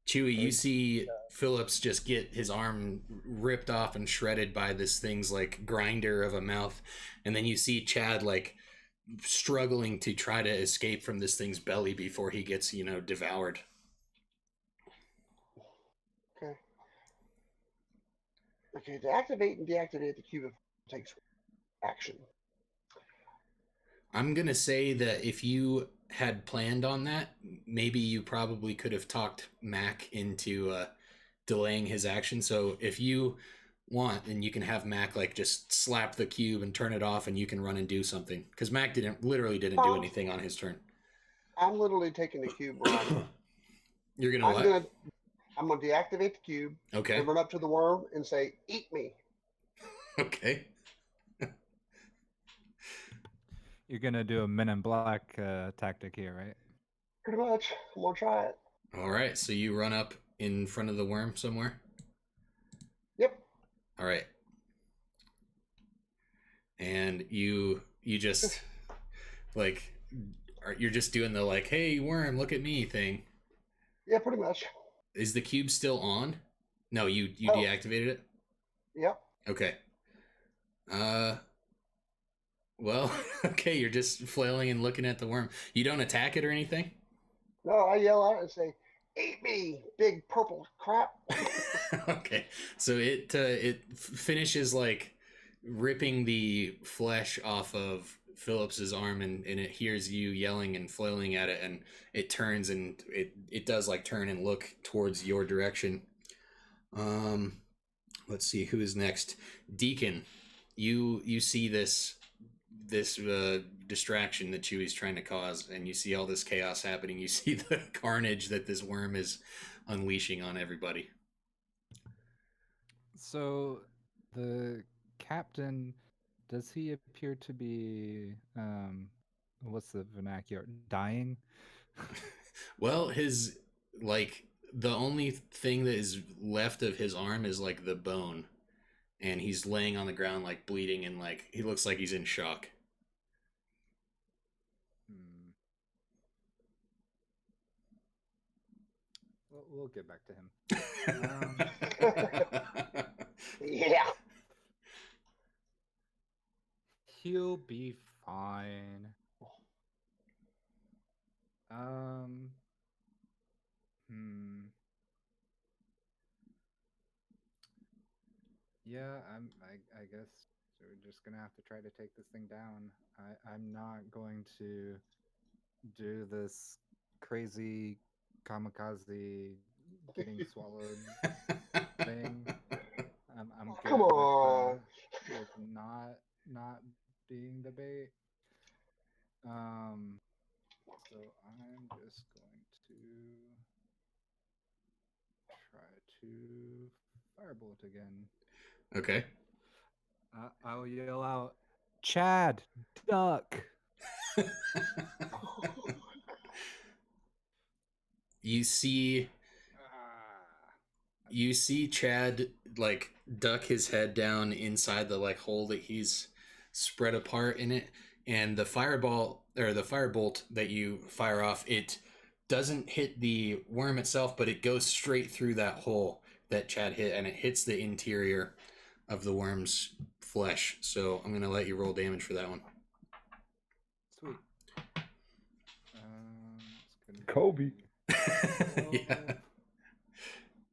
Chewie, you see Phillips just get his arm ripped off and shredded by this thing's like grinder of a mouth, and then you see Chad like struggling to try to escape from this thing's belly before he gets devoured. Okay, to activate and deactivate the cube takes action. I'm going to say that if you had planned on that, maybe you probably could have talked Mac into delaying his action. So if you want, then you can have Mac like just slap the cube and turn it off, and you can run and do something. Because Mac literally didn't do anything on his turn. I'm literally taking the cube around. You're going to what? I'm going to deactivate the cube. Okay. And run up to the worm and say, "Eat me." Okay. You're gonna do a Men in Black tactic here, right? Pretty much. I'm going to try it. All right. So you run up in front of the worm somewhere? Yep. All right. And you just like you're just doing the like, "Hey worm, look at me" thing. Yeah, pretty much. Is the cube still on? No, you deactivated it? Yep. Okay. Well, okay, you're just flailing and looking at the worm. You don't attack it or anything? No, I yell out and say, "Eat me, big purple crap." Okay. So it finishes like ripping the flesh off of Phillips's arm, and it hears you yelling and flailing at it, and it turns, and it does like turn and look towards your direction. Let's see who is next. Deacon, you see this distraction that Chewie's trying to cause, and you see all this chaos happening. You see the carnage that this worm is unleashing on everybody. So the captain, does he appear to be what's the vernacular? Dying? Well, his like the only thing that is left of his arm is like the bone, and he's laying on the ground like bleeding, and like he looks like he's in shock. We'll get back to him. Yeah. He'll be fine. Yeah, I guess we're just gonna have to try to take this thing down. I'm not going to do this crazy kamikaze getting swallowed thing. I'm good Come on. with not being the bait. So I'm just going to try to firebolt again. Okay. I'll yell out, Chad, duck. You see Chad like duck his head down inside the like hole that he's spread apart in it, and the fireball or the firebolt that you fire off, it doesn't hit the worm itself, but it goes straight through that hole that Chad hit, and it hits the interior of the worm's flesh. So I'm gonna let you roll damage for that one. Sweet. Kobe. Yeah.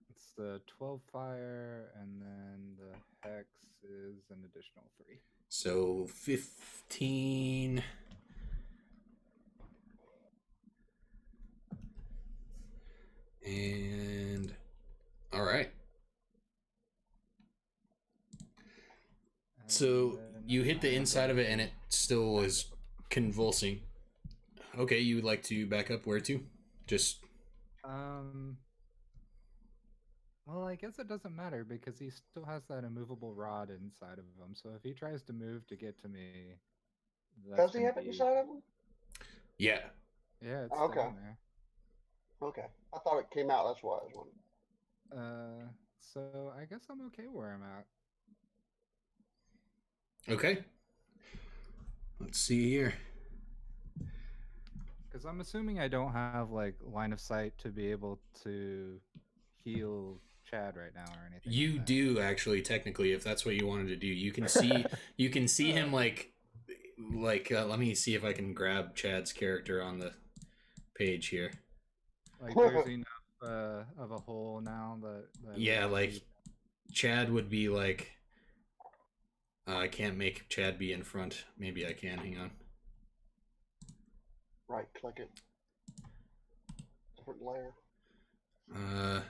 It's the 12 fire, and then the hex is an additional 3. So 15. And all right. So you hit the inside of it, and it still is convulsing. Okay, you would like to back up where to? Just well, I guess it doesn't matter because he still has that immovable rod inside of him. So if he tries to move to get to me, Does he have it inside of him? yeah. Yeah, it's still in there. Okay. I thought it came out. That's why I was wondering. So I guess I'm okay where I'm at. Okay. Let's see here. Because I'm assuming I don't have like line of sight to be able to heal Chad right now or anything. You like do actually, technically, if that's what you wanted to do. You can see him like let me see if I can grab Chad's character on the page here. Like there's enough of a hole now that yeah, like Chad would be like I can't make Chad be in front. Maybe I can. Hang on. Right click it. Different layer. I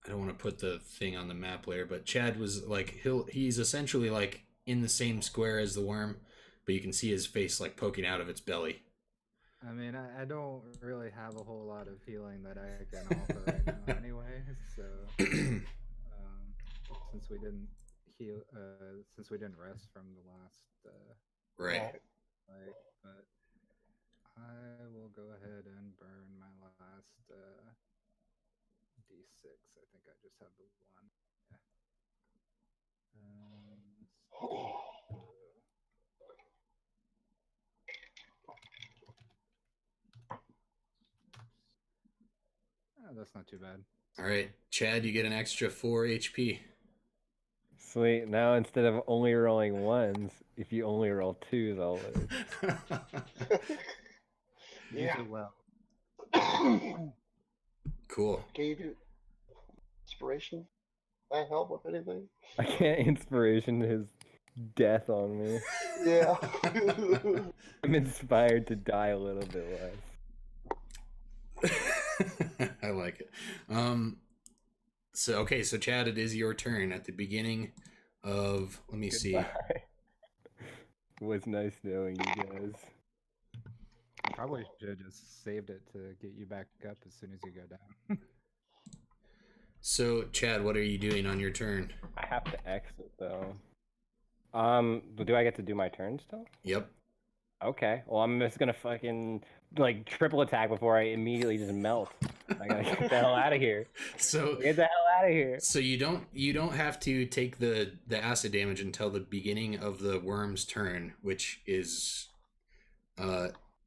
don't want to put the thing on the map layer, but Chad was like he's essentially like in the same square as the worm, but you can see his face like poking out of its belly. I mean, I don't really have a whole lot of healing that I can offer right now anyway, so since we didn't heal since we didn't rest from the last right. Like, but I will go ahead and burn my last D6. I think I just have the one. Yeah. That's not too bad. All right, Chad, you get an extra 4 HP. Sweet. Now instead of only rolling ones, if you only roll twos always. Yeah. You do well. Cool. Can you do inspiration? that help with anything? I can't inspiration his death on me. Yeah. I'm inspired to die a little bit less. I like it. So Chad, it is your turn at the beginning of. Let me see. It was nice knowing you guys. Probably should have just saved it to get you back up as soon as you go down. So, Chad, what are you doing on your turn? I have to exit though. But do I get to do my turn still? Yep. Okay. Well, I'm just gonna fucking like triple attack before I immediately just melt. I gotta get the hell out of here. So Get the hell out of here. So you don't have to take the acid damage until the beginning of the worm's turn, which is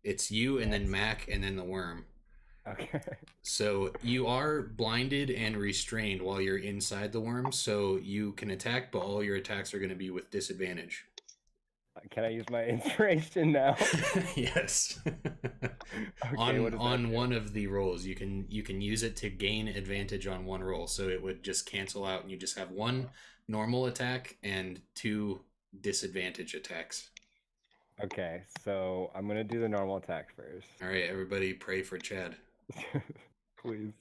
it's you and then Mac and then the worm. Okay. So you are blinded and restrained while you're inside the worm, so you can attack, but all your attacks are going to be with disadvantage. Can I use my inspiration now? Yes. Okay, on one of the rolls, you can use it to gain advantage on one roll, so it would just cancel out, and you just have one normal attack and 2 disadvantage attacks. Okay, so I'm gonna do the normal attack first. All right, everybody, pray for Chad. Please.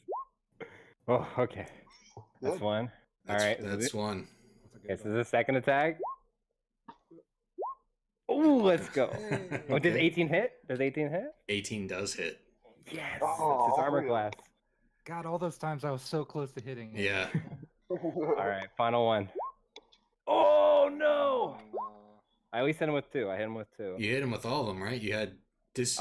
Oh, okay. That's one. All right. That's one. Okay, so this is the second attack. Oh, let's go. Oh, does 18 hit? Does 18 hit? 18 does hit. Yes. Oh, That's its armor class. God, all those times I was so close to hitting it. Yeah. All right, final one. Oh no! I at least hit him with 2. I hit him with 2. You hit him with all of them, right? You had it's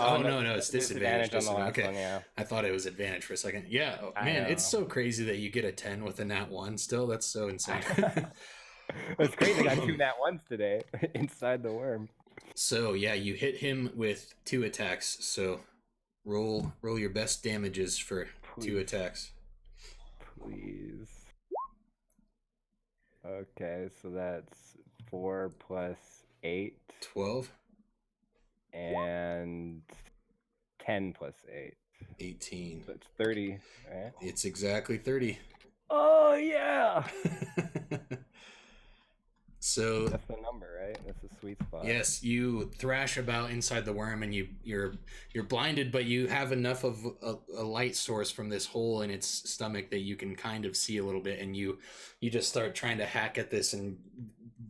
disadvantage on the last okay. one, yeah. I thought it was advantage for a second. Yeah, I man, know. it's so crazy that you get a 10 with a nat 1 still. That's so insane. It's crazy. I got 2 nat 1s today inside the worm. So, yeah, you hit him with 2 attacks. So, roll your best damages for Please. 2 attacks. Please. Okay, so that's 4 plus 8. 12, And 10 plus 8. 18. So it's 30, right? It's exactly 30. Oh, yeah! So That's the number, right? That's a sweet spot. yes, you thrash about inside the worm, and you're blinded, but you have enough of a light source from this hole in its stomach that you can kind of see a little bit, and you just start trying to hack at this and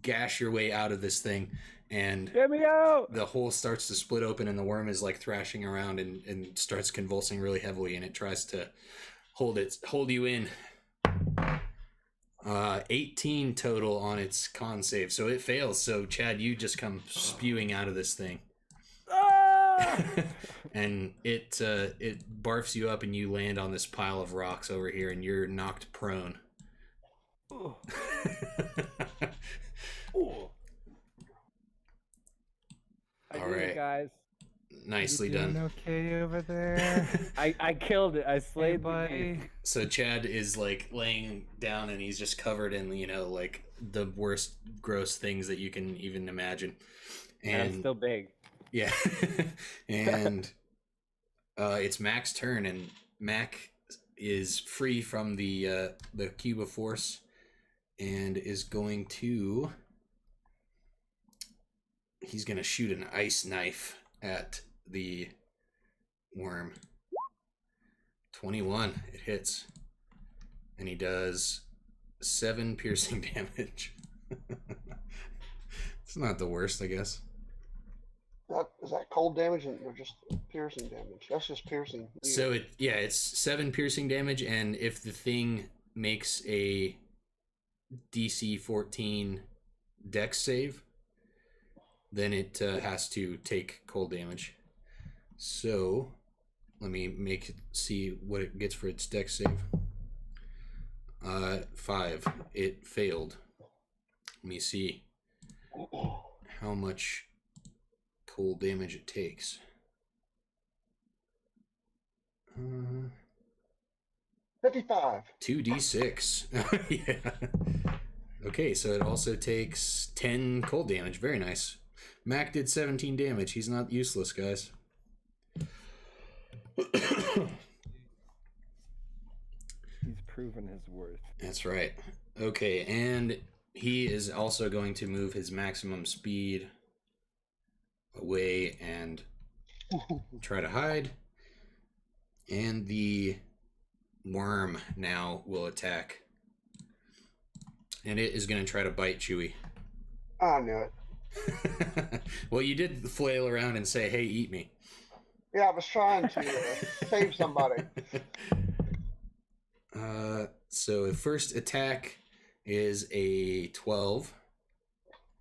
gash your way out of this thing, and Get me out! the hole starts to split open, and the worm is like thrashing around and starts convulsing really heavily, and it tries to hold you in. 18 total on its con save, so it fails. So Chad, you just come spewing out of this thing. Ah! And it barfs you up, and you land on this pile of rocks over here, and you're knocked prone. Ooh. Ooh. I All did right. it, guys. Nicely You doing done. okay over there? I killed it. I Hey, slayed the buddy. beast. So Chad is like laying down, and he's just covered in, like the worst gross things that you can even imagine. And I'm still big. Yeah. And it's Mac's turn, and Mac is free from the cube of force and is going to shoot an ice knife at the worm. 21, it hits. And he does 7 piercing damage. It's not the worst, I guess. Is that cold damage or just piercing damage? That's just piercing. So it's 7 piercing damage, and if the thing makes a DC 14 Dex save, then it has to take cold damage. So let me see what it gets for its Dex save. 5. It failed. Let me see how much cold damage it takes. 55. 2d6. Yeah. Okay, so it also takes 10 cold damage. Very nice. Mac did 17 damage. He's not useless, guys. He's proven his worth. That's right. Okay, and he is also going to move his maximum speed away and try to hide. And the worm now will attack. And it is going to try to bite Chewie. I knew it. Well, you did flail around and say, hey, eat me. Yeah, I was trying to save somebody. So the first attack is a 12.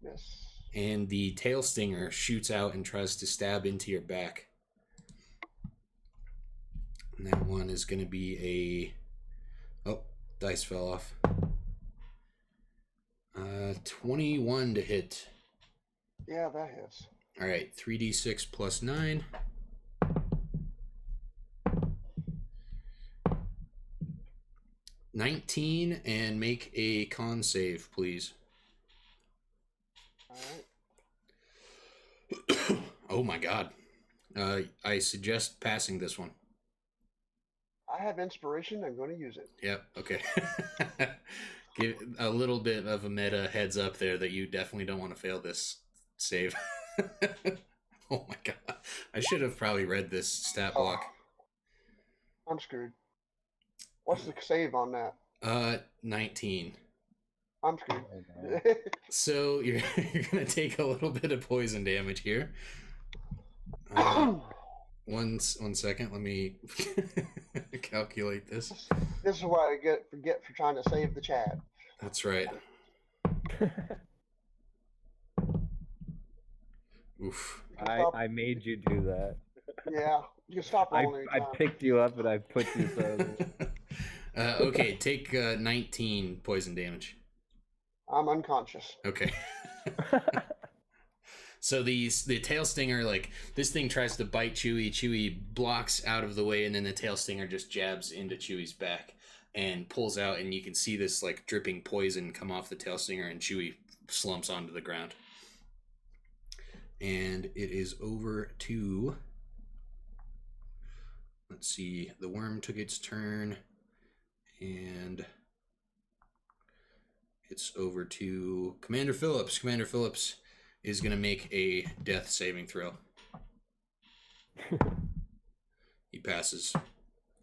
Yes. And the tail stinger shoots out and tries to stab into your back. And that one is going to be a... Oh, dice fell off. 21 to hit. Yeah, that hits. All right, 3d6 plus 9. 19, and make a con save, please. All right. Oh my god. I suggest passing this one. I have inspiration. I'm going to use it. Yep, okay. Give a little bit of a meta heads up there that you definitely don't want to fail this save. Oh my god. I should have probably read this stat block. I'm screwed. What's the save on that? 19. I'm screwed. So you're gonna take a little bit of poison damage here. One second, let me calculate this. This is what I forget for trying to save the Chad. That's right. Oof. I made you do that. Yeah, you can stop rolling. I picked you up and I put you further. Okay, take 19 poison damage. I'm unconscious. Okay. So the tail stinger, like, this thing tries to bite Chewie. Chewie blocks out of the way, and then the tail stinger just jabs into Chewie's back and pulls out, and you can see this, like, dripping poison come off the tail stinger, and Chewie slumps onto the ground. And it is over to... Let's see. The worm took its turn, and it's over to Commander Phillips. Commander Phillips is going to make a death saving throw. He passes.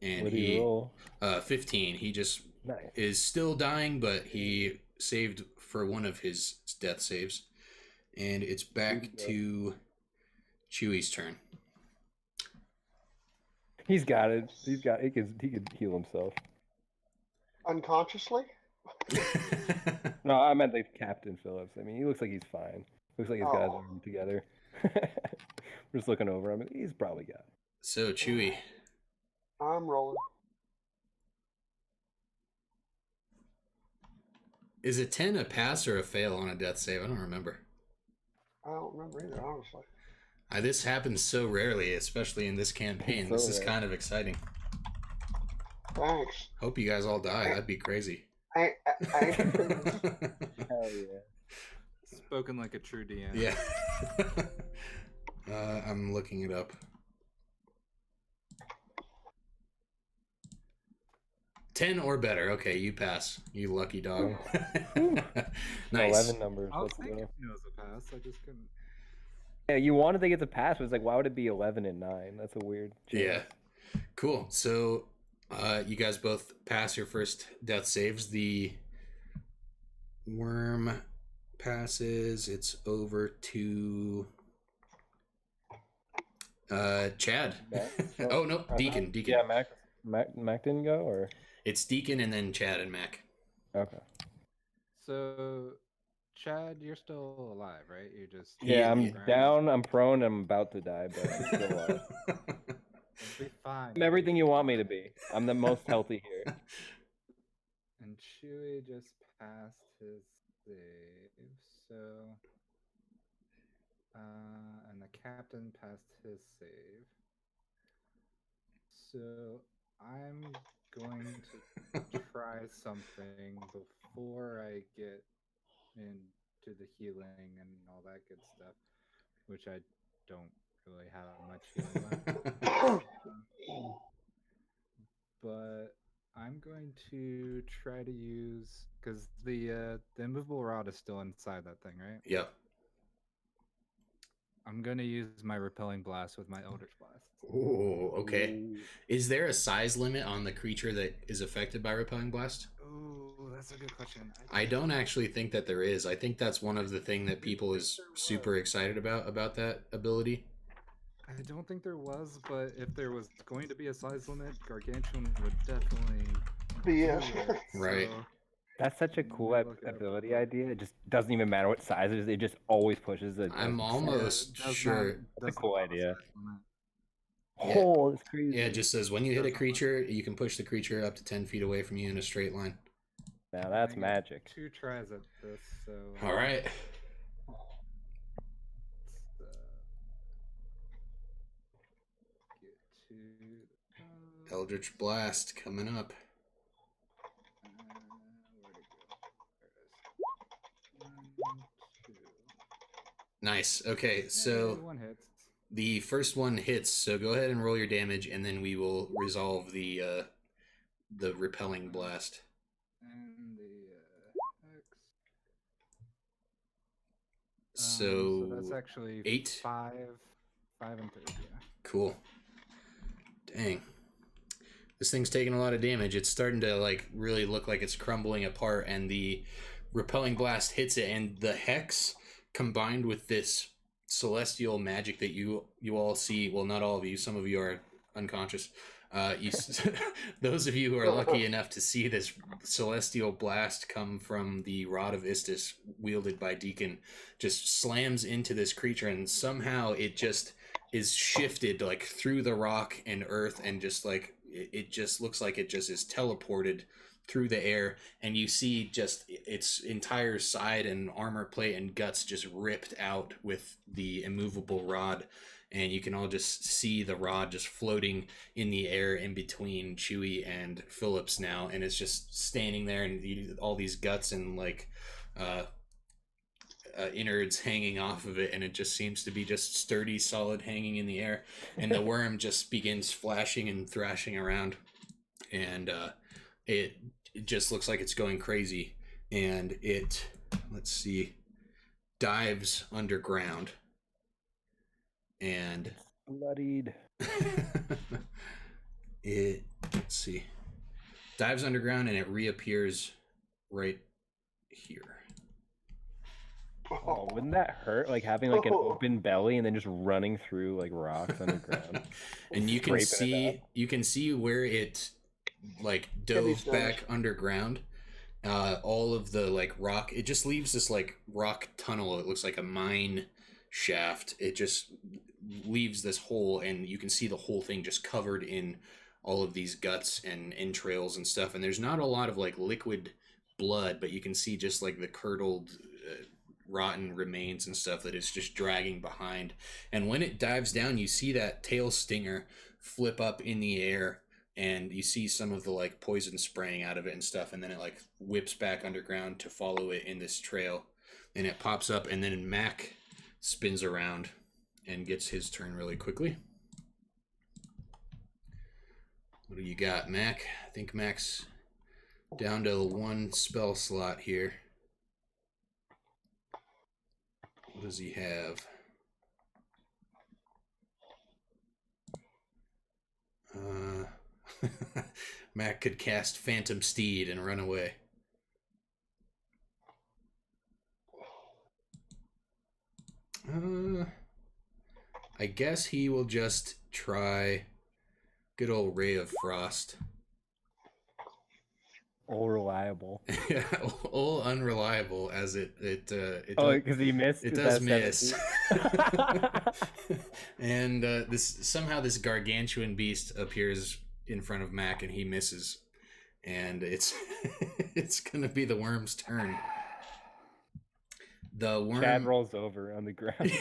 And what did he roll? 15. He just is still dying, but he saved for one of his death saves. And it's back to Chewie's turn. He's got it. He could heal himself. Unconsciously? No, I meant the Captain Phillips. I mean, he looks like he's fine. Looks like his guys are together. We're just looking over him. He's probably got it. So, Chewie. I'm rolling. Is a 10 a pass or a fail on a death save? I don't remember. I don't remember either, honestly. This happens so rarely, especially in this campaign. So this is kind of exciting. Thanks. Hope you guys all die. That'd be crazy. Hell yeah. Spoken like a true DM. Yeah. I'm looking it up. 10 or better. Okay, you pass. You lucky dog. Nice. 11 numbers. I was thinking it was a pass. I just couldn't. Yeah, you wanted to get the pass, but it's like, why would it be 11 and 9? That's a weird change. Yeah. Cool. So, you guys both pass your first death saves. The worm passes. It's over to Chad. Oh no, Deacon. Yeah, Mac didn't go, or it's Deacon and then Chad and Mac. okay. So, Chad, you're still alive, right? You're just I'm down. I'm prone. I'm about to die, but I'm still alive. It'll be fine. I'm everything you want me to be. I'm the most healthy here. And Chewie just passed his save, so and the captain passed his save. So I'm going to try something before I get into the healing and all that good stuff, which I don't really have much healing left. But I'm going to try to use because the immovable rod is still inside that thing, right? Yep. I'm gonna use my repelling blast with my Eldritch Blast. Ooh, okay. Is there a size limit on the creature that is affected by repelling blast? Oh, that's a good question. I don't actually think that there is. I think that's one of the thing that people is super excited about that ability. I don't think there was, but if there was going to be a size limit, Gargantuan would definitely Be do it. it. Right. So That's such a cool let me look it up ability real quick. idea. It just doesn't even matter what size it is. It just always pushes it. I'm almost does sure. That's a cool not have a idea. size limit. Yeah. Oh, that's crazy. Yeah, it just says when you hit a creature, you can push the creature up to 10 feet away from you in a straight line. Now that's I get magic. 2 tries at this, so All right. let's, get to the Eldritch Blast coming up. where'd it go? There it is. 1, 2. Nice. Okay, Hey, so 1 hits. the first one hits. So go ahead and roll your damage, and then we will resolve the repelling blast. And the X. So that's actually 8. 5 and 3. Yeah. Cool. Dang. This thing's taking a lot of damage. It's starting to like really look like it's crumbling apart, and the repelling blast hits it, and the hex combined with this celestial magic that you all see. Well, not all of you. Some of you are unconscious. Those of you who are lucky enough to see this celestial blast come from the Rod of Istis wielded by Deacon just slams into this creature, and somehow it just is shifted like through the rock and earth, and just like it just looks like it just is teleported through the air, and you see just its entire side and armor plate and guts just ripped out with the immovable rod, and you can all just see the rod just floating in the air in between Chewie and Phillips now, and it's just standing there, and all these guts and like innards hanging off of it, and it just seems to be just sturdy, solid, hanging in the air, and the worm just begins flashing and thrashing around, and it just looks like it's going crazy, and it, let's see, dives underground, and Bloodied. it, let's see, dives underground, and it reappears right here. Oh, wouldn't that hurt? Like having like an open belly and then just running through like rocks underground. And you can Scraping it see where it like Kidney dove stones. back underground. All of the like rock, it just leaves this like rock tunnel. It looks like a mine shaft. It just leaves this hole, and you can see the whole thing just covered in all of these guts and entrails and stuff. And there's not a lot of like liquid blood, but you can see just like the curdled rotten remains and stuff that it's just dragging behind. And when it dives down, you see that tail stinger flip up in the air, and you see some of the like poison spraying out of it and stuff, and then it like whips back underground to follow it in this trail, and it pops up, and then Mac spins around and gets his turn really quickly. What do you got, Mac? I think Mac's down to 1 spell slot here. What does he have? Mac could cast Phantom Steed and run away. I guess he will just try good old Ray of Frost. All reliable. Yeah, all unreliable as it Oh, because he missed. it Is does that miss. 17? And this gargantuan beast appears in front of Mac, and he misses, and it's it's gonna be the worm's turn. The worm. Chad rolls over on the ground.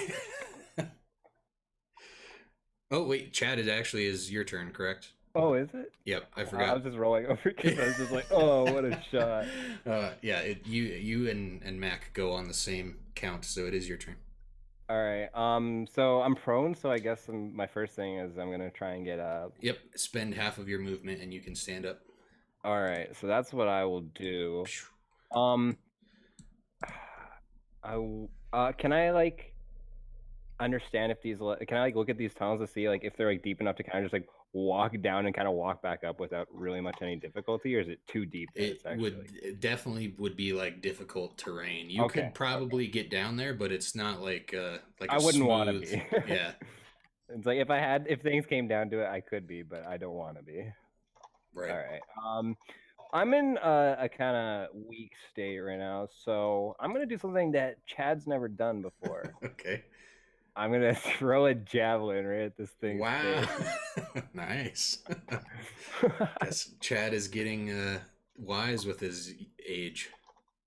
Oh wait, Chad, it actually is your turn, correct? Oh, is it? Yep, I I forgot. was just rolling over because I was just like, oh, what a shot. Yeah, you and Mac go on the same count, so it is your turn. All right. So I'm prone, so I guess my first thing is I'm gonna try and get up. Yep, spend half of your movement, and you can stand up. All right, so that's what I will do. Um, can I like understand if these can I like look at these tunnels to see like if they're like deep enough to kind of just like walk down and kind of walk back up without really much any difficulty, or is it too deep that it's actually like... It definitely would be like difficult terrain. You could probably get down there, but it's not like like I wouldn't want to smooth... be. Yeah. It's like if things came down to it, I could be, but I don't want to be. Right. All right. I'm in a kind of weak state right now, so I'm gonna do something that Chad's never done before. Okay. I'm gonna throw a javelin right at this thing's face. Nice. Guess Chad is getting wise with his age.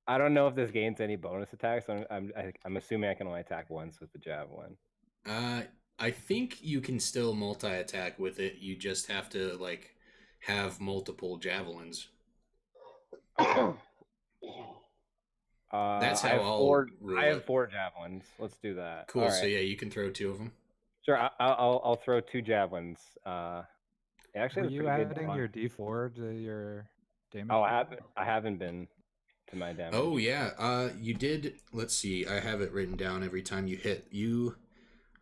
I don't know if this gains any bonus attacks. So I'm assuming I can only attack once with the javelin. I think you can still multi-attack with it. You just have to like have multiple javelins. That's how I have 4 javelins. Let's do that. Cool. Right. So yeah, you can throw 2 of them. Sure. I'll throw 2 javelins. Actually, were you adding your D4 to your damage? Oh, I haven't been to my damage. Oh yeah. You did. Let's see. I have it written down. Every time you hit,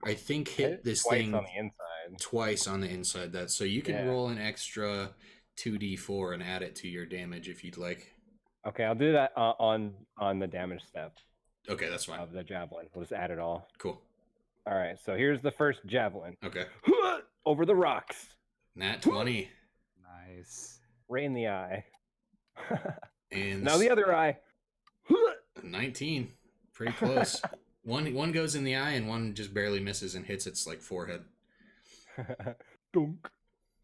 I think hit this thing on the inside. Twice on the inside. That so you can roll an extra 2d4 and add it to your damage if you'd like. Okay, I'll do that on the damage step. Okay, that's fine. Of the javelin, we'll just add it all. Cool. All right, so here's the first javelin. Okay. Over the rocks. Nat 20. Nice. Right in the eye. And now the other eye. 19. Pretty close. One goes in the eye and one just barely misses and hits its like forehead. Dunk.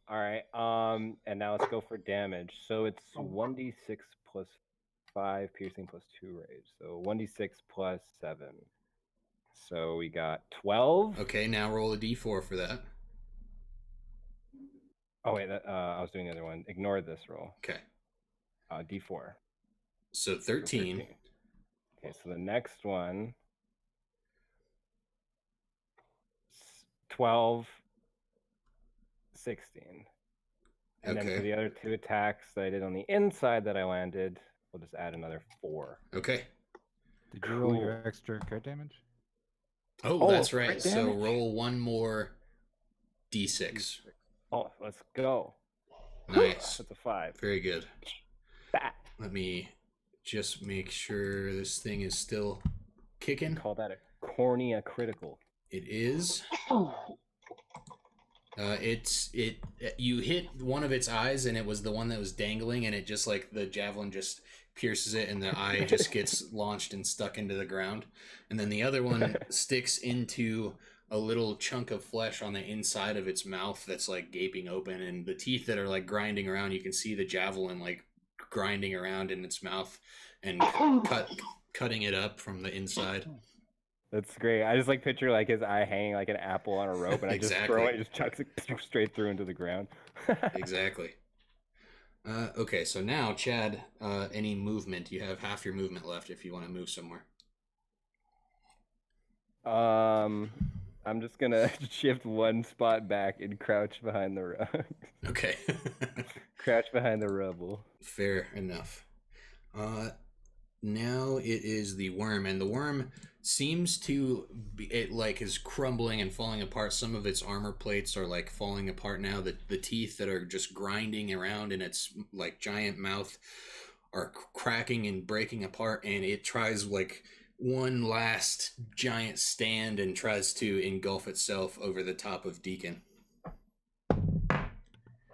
All right. And now let's go for damage. So it's 1d6 plus 5 piercing plus 2 rage. So 1d6 plus 7. So we got 12. Okay, now roll a d4 for that. Oh wait, I was doing the other one. Ignore this roll. Okay. D4. So 13. Okay, so the next one 12, 16. And then for the other 2 attacks that I did on the inside that I landed, we'll just add another 4. Okay. Did you roll your extra crit damage? Oh, that's right. So roll one more d6. Oh, let's go. Nice. That's a 5. Very good. Bat. Let me just make sure this thing is still kicking. Call that a cornea critical. It is. You hit one of its eyes and it was the one that was dangling, and it just like the javelin just pierces it and the eye just gets launched and stuck into the ground, and then the other one sticks into a little chunk of flesh on the inside of its mouth that's like gaping open, and the teeth that are like grinding around, you can see the javelin like grinding around in its mouth and cutting it up from the inside. That's great. I just like picture like his eye hanging like an apple on a rope, and I just throw it, and just chucks it straight through into the ground. Exactly. Okay, so now Chad, any movement? You have half your movement left if you want to move somewhere. I'm just gonna shift one spot back and crouch behind the rock. Okay. Crouch behind the rubble. Fair enough. Now it is the worm, and the worm seems to be, it like is crumbling and falling apart. Some of its armor plates are like falling apart now. The teeth that are just grinding around in its like giant mouth are cracking and breaking apart, and it tries like one last giant stand and tries to engulf itself over the top of Deacon.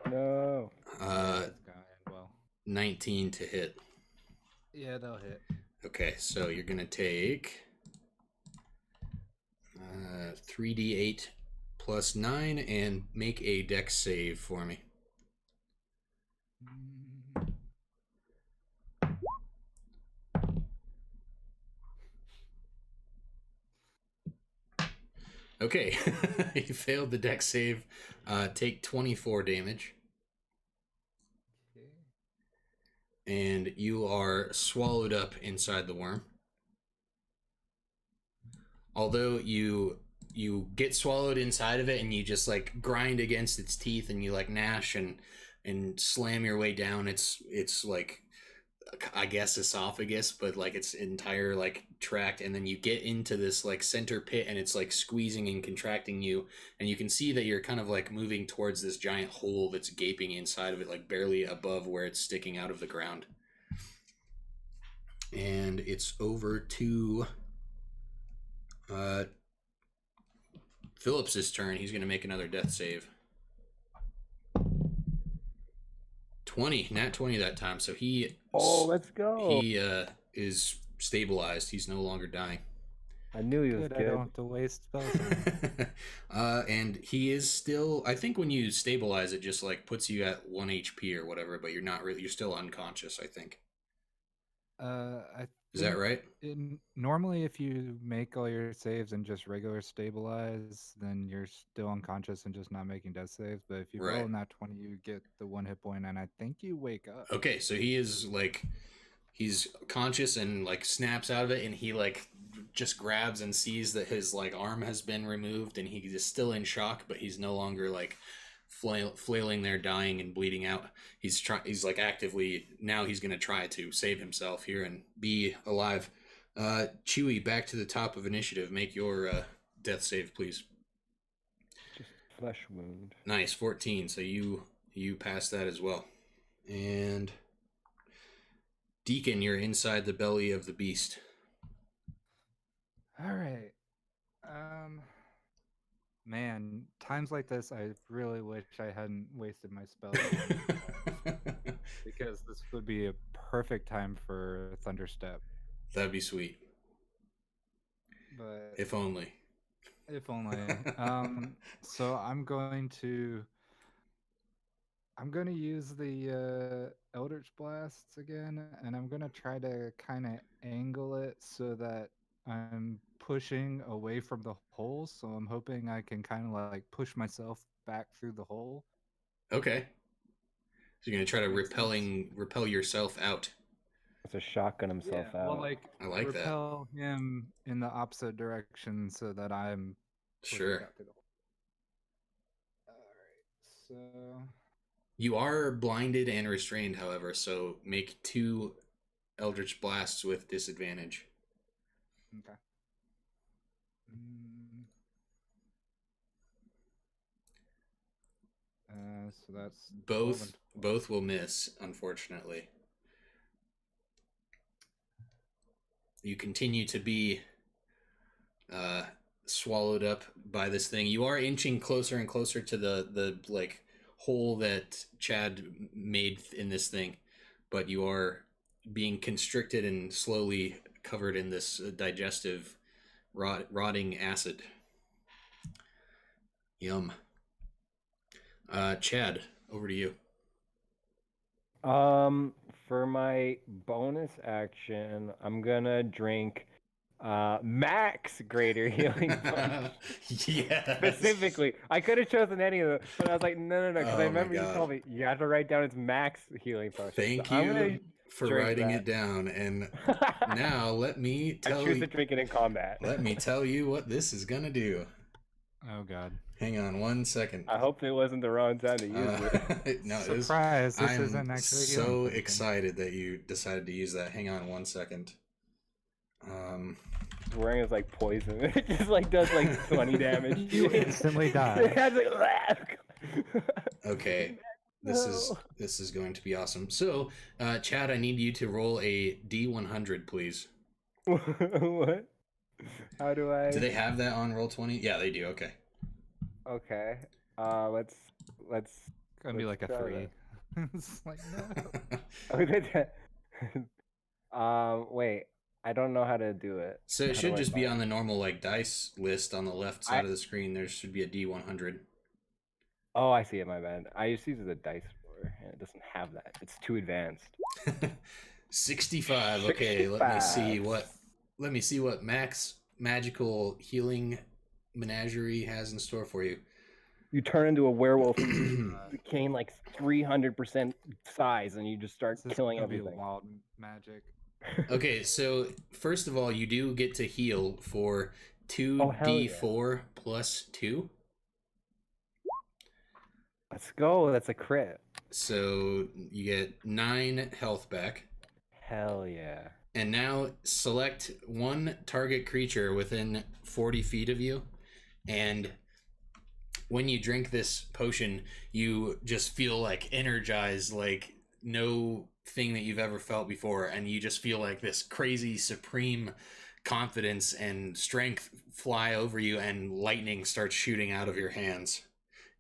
No. 19 to hit. Yeah, they'll hit. Okay, so you're gonna take 3d8 plus 9 and make a dex save for me. Okay, you failed the dex save. Take 24 damage. And you are swallowed up inside the worm. Although you get swallowed inside of it and you just like grind against its teeth and you like gnash and and slam your way down. It's like, I guess, esophagus, but like its entire like tract, and then you get into this like center pit, and it's like squeezing and contracting you, and you can see that you're kind of like moving towards this giant hole that's gaping inside of it, like barely above where it's sticking out of the ground. And it's over to Phillips's turn. He's going to make another death save. 20, nat 20 that time. So he. Oh, let's go. He is stabilized. He's no longer dying. I knew he was good. I don't have to waste spells. And he is still. I think when you stabilize, it just like puts you at 1 HP or whatever, but you're not really. You're still unconscious, I think. Is that right? Normally, if you make all your saves and just regular stabilize, then you're still unconscious and just not making death saves. But if you roll in that 20, you get the 1 hit point, and I think you wake up. Okay, so he is like, he's conscious and like snaps out of it, and he like just grabs and sees that his like arm has been removed, and he is still in shock, but he's no longer like flailing there, dying and bleeding out. He's like actively now. He's gonna try to save himself here and be alive. Chewie, back to the top of initiative. Make your death save, please. Just flesh wound. Nice, 14. So you pass that as well. And Deacon, you're inside the belly of the beast. All right. Man, times like this, I really wish I hadn't wasted my spell. Because this would be a perfect time for Thunderstep. That'd be sweet. But if only. If only. So I'm going to use the Eldritch Blasts again, and I'm going to try to kind of angle it so that I'm pushing away from the hole, so I'm hoping I can kind of like push myself back through the hole. Okay. So you're going to try to repel yourself out. It's a shotgun himself out. Well, like, I like repel him in the opposite direction so that I'm sure. Back through the hole. All right, so you are blinded and restrained, however, so make 2 Eldritch Blasts with disadvantage. Okay. So that's both will miss, unfortunately. You continue to be swallowed up by this thing. You are inching closer and closer to the like hole that Chad made in this thing, but you are being constricted and slowly covered in this digestive rotting acid. Yum. Chad, over to you. For my bonus action, I'm gonna drink max greater healing punch. Yes. Specifically, I could have chosen any of them, but I was like, no, because I remember you told me you have to write down its max healing punch. Thank you for writing it down, and now let me tell you. I choose to drink it in combat. Let me tell you what this is gonna do. Oh God. Hang on 1 second. I hope it wasn't the wrong time to use it. No, surprise! This I'm isn't actually so excited that you decided to use that. Hang on 1 second. Wearing is like poison. It just like does like 20 damage. You instantly die. Okay. This is going to be awesome. So, Chad, I need you to roll a D100, please. What? How do I? Do they have that on Roll20? Yeah, they do. Okay. Okay. Let's. Gonna be like a 3. It's like no. Wait. I don't know how to do it. So it should just be on the normal like dice list on the left side of the screen. There should be a D100. Oh, I see it. My bad. I used to use the dice roller, and it doesn't have that. It's too advanced. 65. Okay, let me see what max magical healing menagerie has in store for you. You turn into a werewolf, you gain like 300% size, and you just start killing everything. Wild magic. Okay, so first of all, you do get to heal for 2d4 plus 2. Let's go. That's a crit. So you get 9 health back. Hell yeah. And now select one target creature within 40 feet of you. And when you drink this potion, you just feel like energized, like no thing that you've ever felt before. And you just feel like this crazy, supreme confidence and strength fly over you, and lightning starts shooting out of your hands.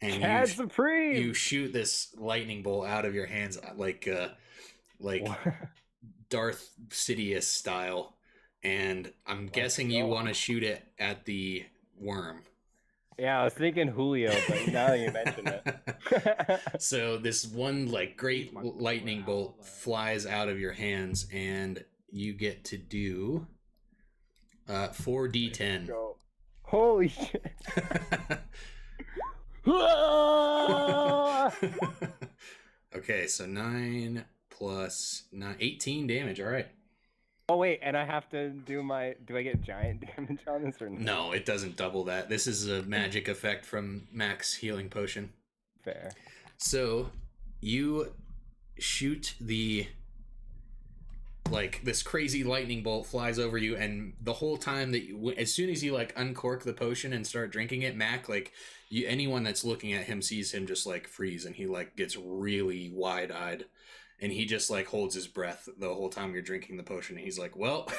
And Chad Supreme! You shoot this lightning bolt out of your hands like Darth Sidious style, and I'm guessing you want to shoot it at the worm. Yeah, I was thinking Julio, but now that you mention it. So this one like great lightning bolt flies out of your hands, and you get to do 4d10. Holy shit. Okay, so 9 plus 9, 18 damage. All right. Oh wait, and I have to do do I get giant damage on this or no? No, it doesn't double that. This is a magic effect from Mac's healing potion. Fair. So you shoot this crazy lightning bolt flies over you, and the whole time that as soon as you like uncork the potion and start drinking it, Mac, like anyone that's looking at him sees him just like freeze, and he like gets really wide-eyed, and he just like holds his breath the whole time you're drinking the potion. And he's like, well,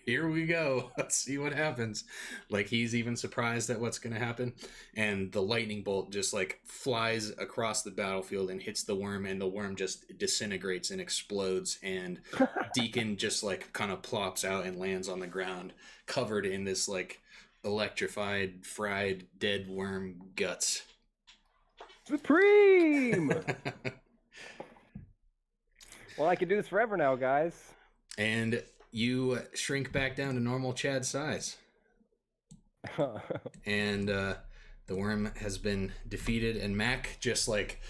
here we go. Let's see what happens. Like he's even surprised at what's going to happen. And the lightning bolt just like flies across the battlefield and hits the worm, and the worm just disintegrates and explodes. And Deacon just like kind of plops out and lands on the ground covered in this like electrified, fried, dead worm guts. Supreme! Well, I can do this forever now, guys. And you shrink back down to normal Chad size. And the worm has been defeated, and Mac just like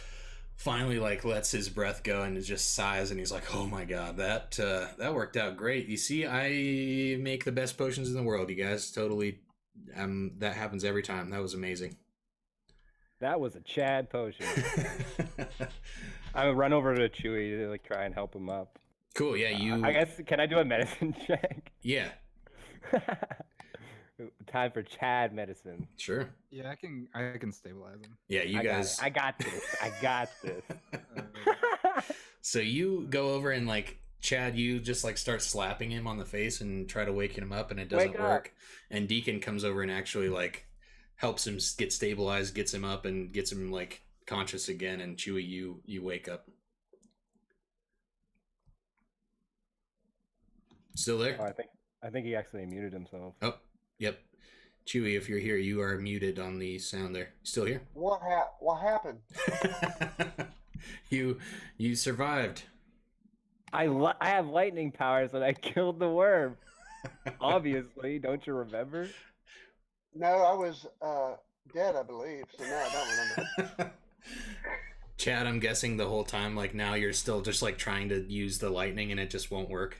finally like lets his breath go and just sighs, and he's like, oh my god, that worked out great. You see, I make the best potions in the world, you guys. Totally. That happens every time. That was amazing. That was a Chad potion. I would run over to Chewy to like try and help him up. Cool. Yeah, you. I guess, can I do a medicine check? Yeah. Time for Chad medicine. Sure. Yeah, I can stabilize him. Yeah, you guys. I got this. So you go over and like Chad, you just like start slapping him on the face and try to wake him up, and it doesn't work. And Deacon comes over and actually like helps him get stabilized, gets him up, and gets him like conscious again. And Chewy, you wake up. Still there? Oh, I think he actually muted himself. Oh, yep. Chewy, if you're here, you are muted on the sound there. Still here? What happened? You survived. I have lightning powers and I killed the worm. Obviously, don't you remember? No, I was dead, I believe. So no, I don't remember. Chad, I'm guessing the whole time, like now you're still just like trying to use the lightning and it just won't work.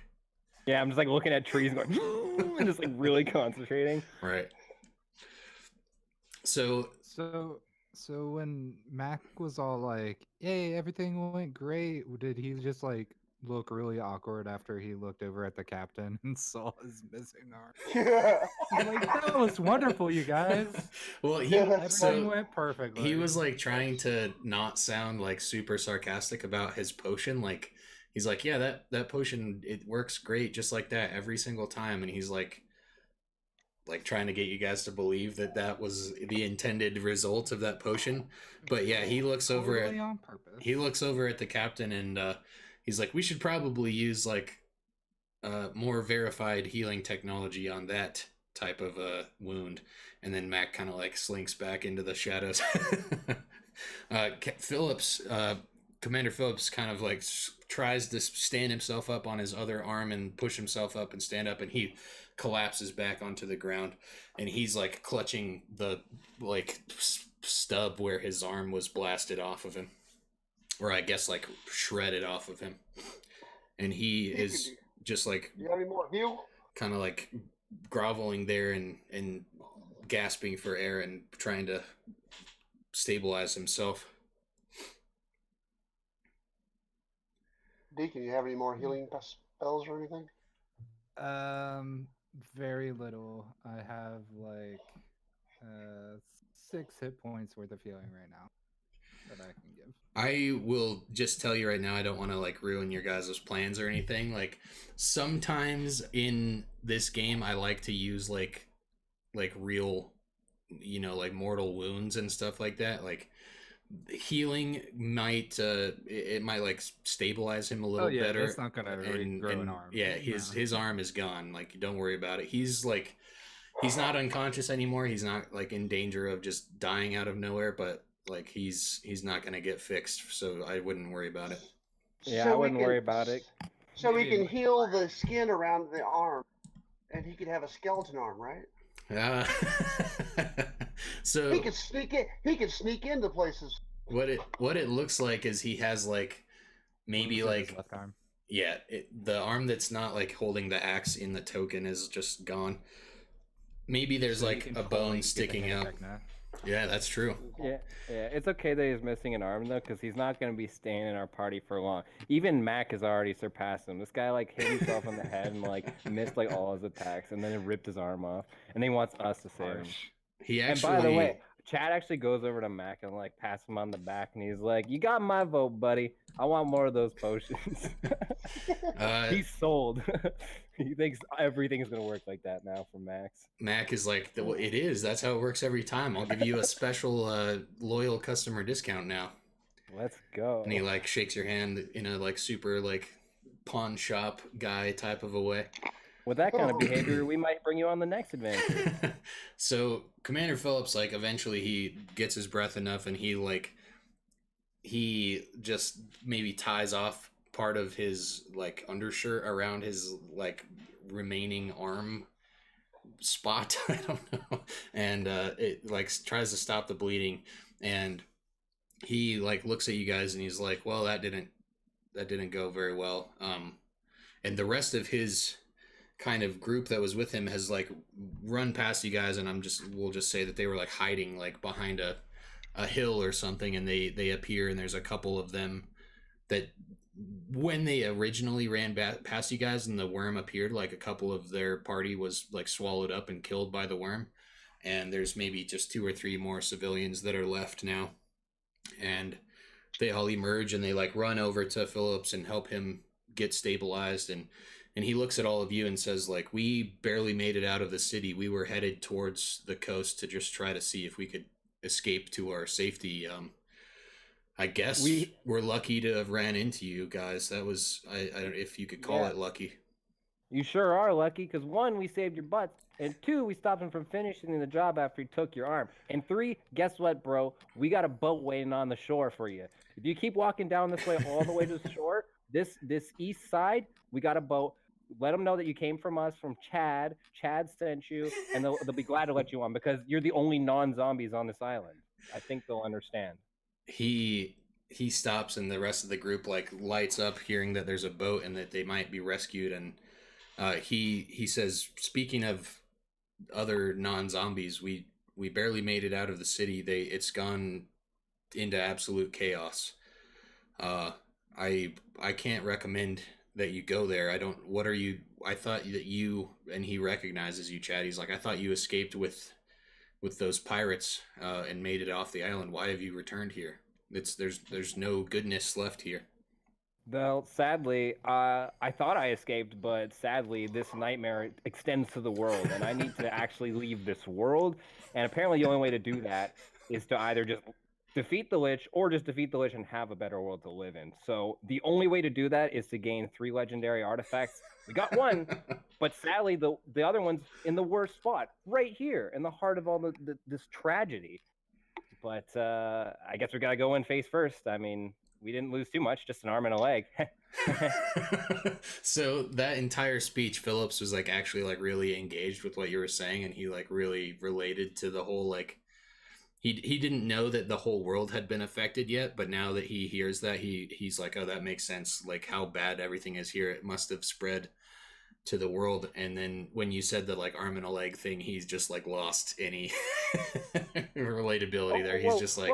Yeah, I'm just like looking at trees and going, and just like really concentrating. Right. So when Mac was all like, "Hey, everything went great," did he just like look really awkward after he looked over at the captain and saw his missing arm? Yeah. I'm like, that was wonderful, you guys. Well, Everything went perfectly. He was like trying to not sound like super sarcastic about his potion. Like he's like, yeah, that potion, it works great just like that every single time. And he's like trying to get you guys to believe that was the intended result of that potion. But yeah, he looks over totally on purpose. He looks over at the captain and he's like, we should probably use like more verified healing technology on that type of wound. And then Mac kind of like slinks back into the shadows. Commander Phillips kind of like tries to stand himself up on his other arm and push himself up and stand up, and he collapses back onto the ground, and he's like clutching the like stub where his arm was blasted off of him, or I guess like shredded off of him, and he is just like, you got any more heal? Kind of like groveling there and gasping for air and trying to stabilize himself. Deacon, you have any more healing spells or anything? Very little. I have like 6 hit points worth of healing right now that I can give. I will just tell you right now, I don't want to like ruin your guys' plans or anything. Like sometimes in this game, I like to use like real, like mortal wounds and stuff like that. Like healing might it might like stabilize him a little better. That's not gonna regrow an arm. Yeah, his arm is gone. Like don't worry about it. He's not unconscious anymore. He's not like in danger of just dying out of nowhere, but like he's not gonna get fixed, so I wouldn't worry about it. Yeah, I wouldn't worry about it. So we can heal the skin around the arm, and he could have a skeleton arm, right? So he could sneak in. He could sneak into places. What it looks like is he has like maybe like left arm. Yeah, the arm that's not like holding the axe in the token is just gone. Maybe there's so like a bone sticking out. Yeah, that's true. Yeah, it's okay that he's missing an arm though, because he's not going to be staying in our party for long. Even Mac has already surpassed him. This guy like hit himself on the head and like missed like all his attacks, and then it ripped his arm off. And he wants us to save him. He actually. And by the way, Chad actually goes over to Mac and like passes him on the back, and he's like, "You got my vote, buddy. I want more of those potions." He's sold. He thinks everything's gonna work like that now for Max. Mac is like, it is. That's how it works every time. I'll give you a special loyal customer discount now. Let's go. And he like shakes your hand in a like super like pawn shop guy type of a way. With that kind of behavior, we might bring you on the next adventure. So Commander Phillips, like, eventually he gets his breath enough, and he just maybe ties off part of his like undershirt around his like remaining arm spot. I don't know, and it like tries to stop the bleeding, and he like looks at you guys, and he's like, "Well, that didn't go very well." And the rest of his kind of group that was with him has like run past you guys, and we'll just say that they were like hiding like behind a hill or something, and they appear, and there's a couple of them that when they originally ran past you guys and the worm appeared, like a couple of their party was like swallowed up and killed by the worm, and there's maybe just 2 or 3 more civilians that are left now, and they all emerge and they like run over to Phillips and help him get stabilized, and he looks at all of you and says, like, "We barely made it out of the city. We were headed towards the coast to just try to see if we could escape to our safety. I guess we're lucky to have ran into you guys. That was, I don't know if you could call it lucky." You sure are lucky, because 1, we saved your butts, and 2, we stopped him from finishing the job after he took your arm. And 3, guess what, bro? We got a boat waiting on the shore for you. If you keep walking down this way all the way to the shore, this east side, we got a boat. Let them know that you came from us, from Chad. Chad sent you, and they'll be glad to let you on, because you're the only non-zombies on this island. I think they'll understand. He stops, and the rest of the group like lights up hearing that there's a boat and that they might be rescued, and he says, "Speaking of other non-zombies, we barely made it out of the city. It's gone into absolute chaos. I can't recommend that you go there. I thought that you," and he recognizes you, Chad. He's like, "I thought you escaped with those pirates and made it off the island. Why have you returned here? There's no goodness left here." Well, sadly, I thought I escaped, but sadly, this nightmare extends to the world, and I need to actually leave this world. And apparently, the only way to do that is to either just defeat the Lich, or just defeat the Lich and have a better world to live in. So the only way to do that is to gain 3 legendary artifacts. We got 1, but sadly, the other one's in the worst spot, right here, in the heart of all this tragedy. But I guess we gotta go in face first. I mean, we didn't lose too much, just an arm and a leg. So that entire speech, Phillips was like actually like really engaged with what you were saying, and he like really related to the whole like he didn't know that the whole world had been affected yet, but now that he hears that, he's like, "Oh, that makes sense. Like how bad everything is here, it must have spread to the world. And then when you said the like arm and a leg thing, he's just like lost any relatability there. He's just like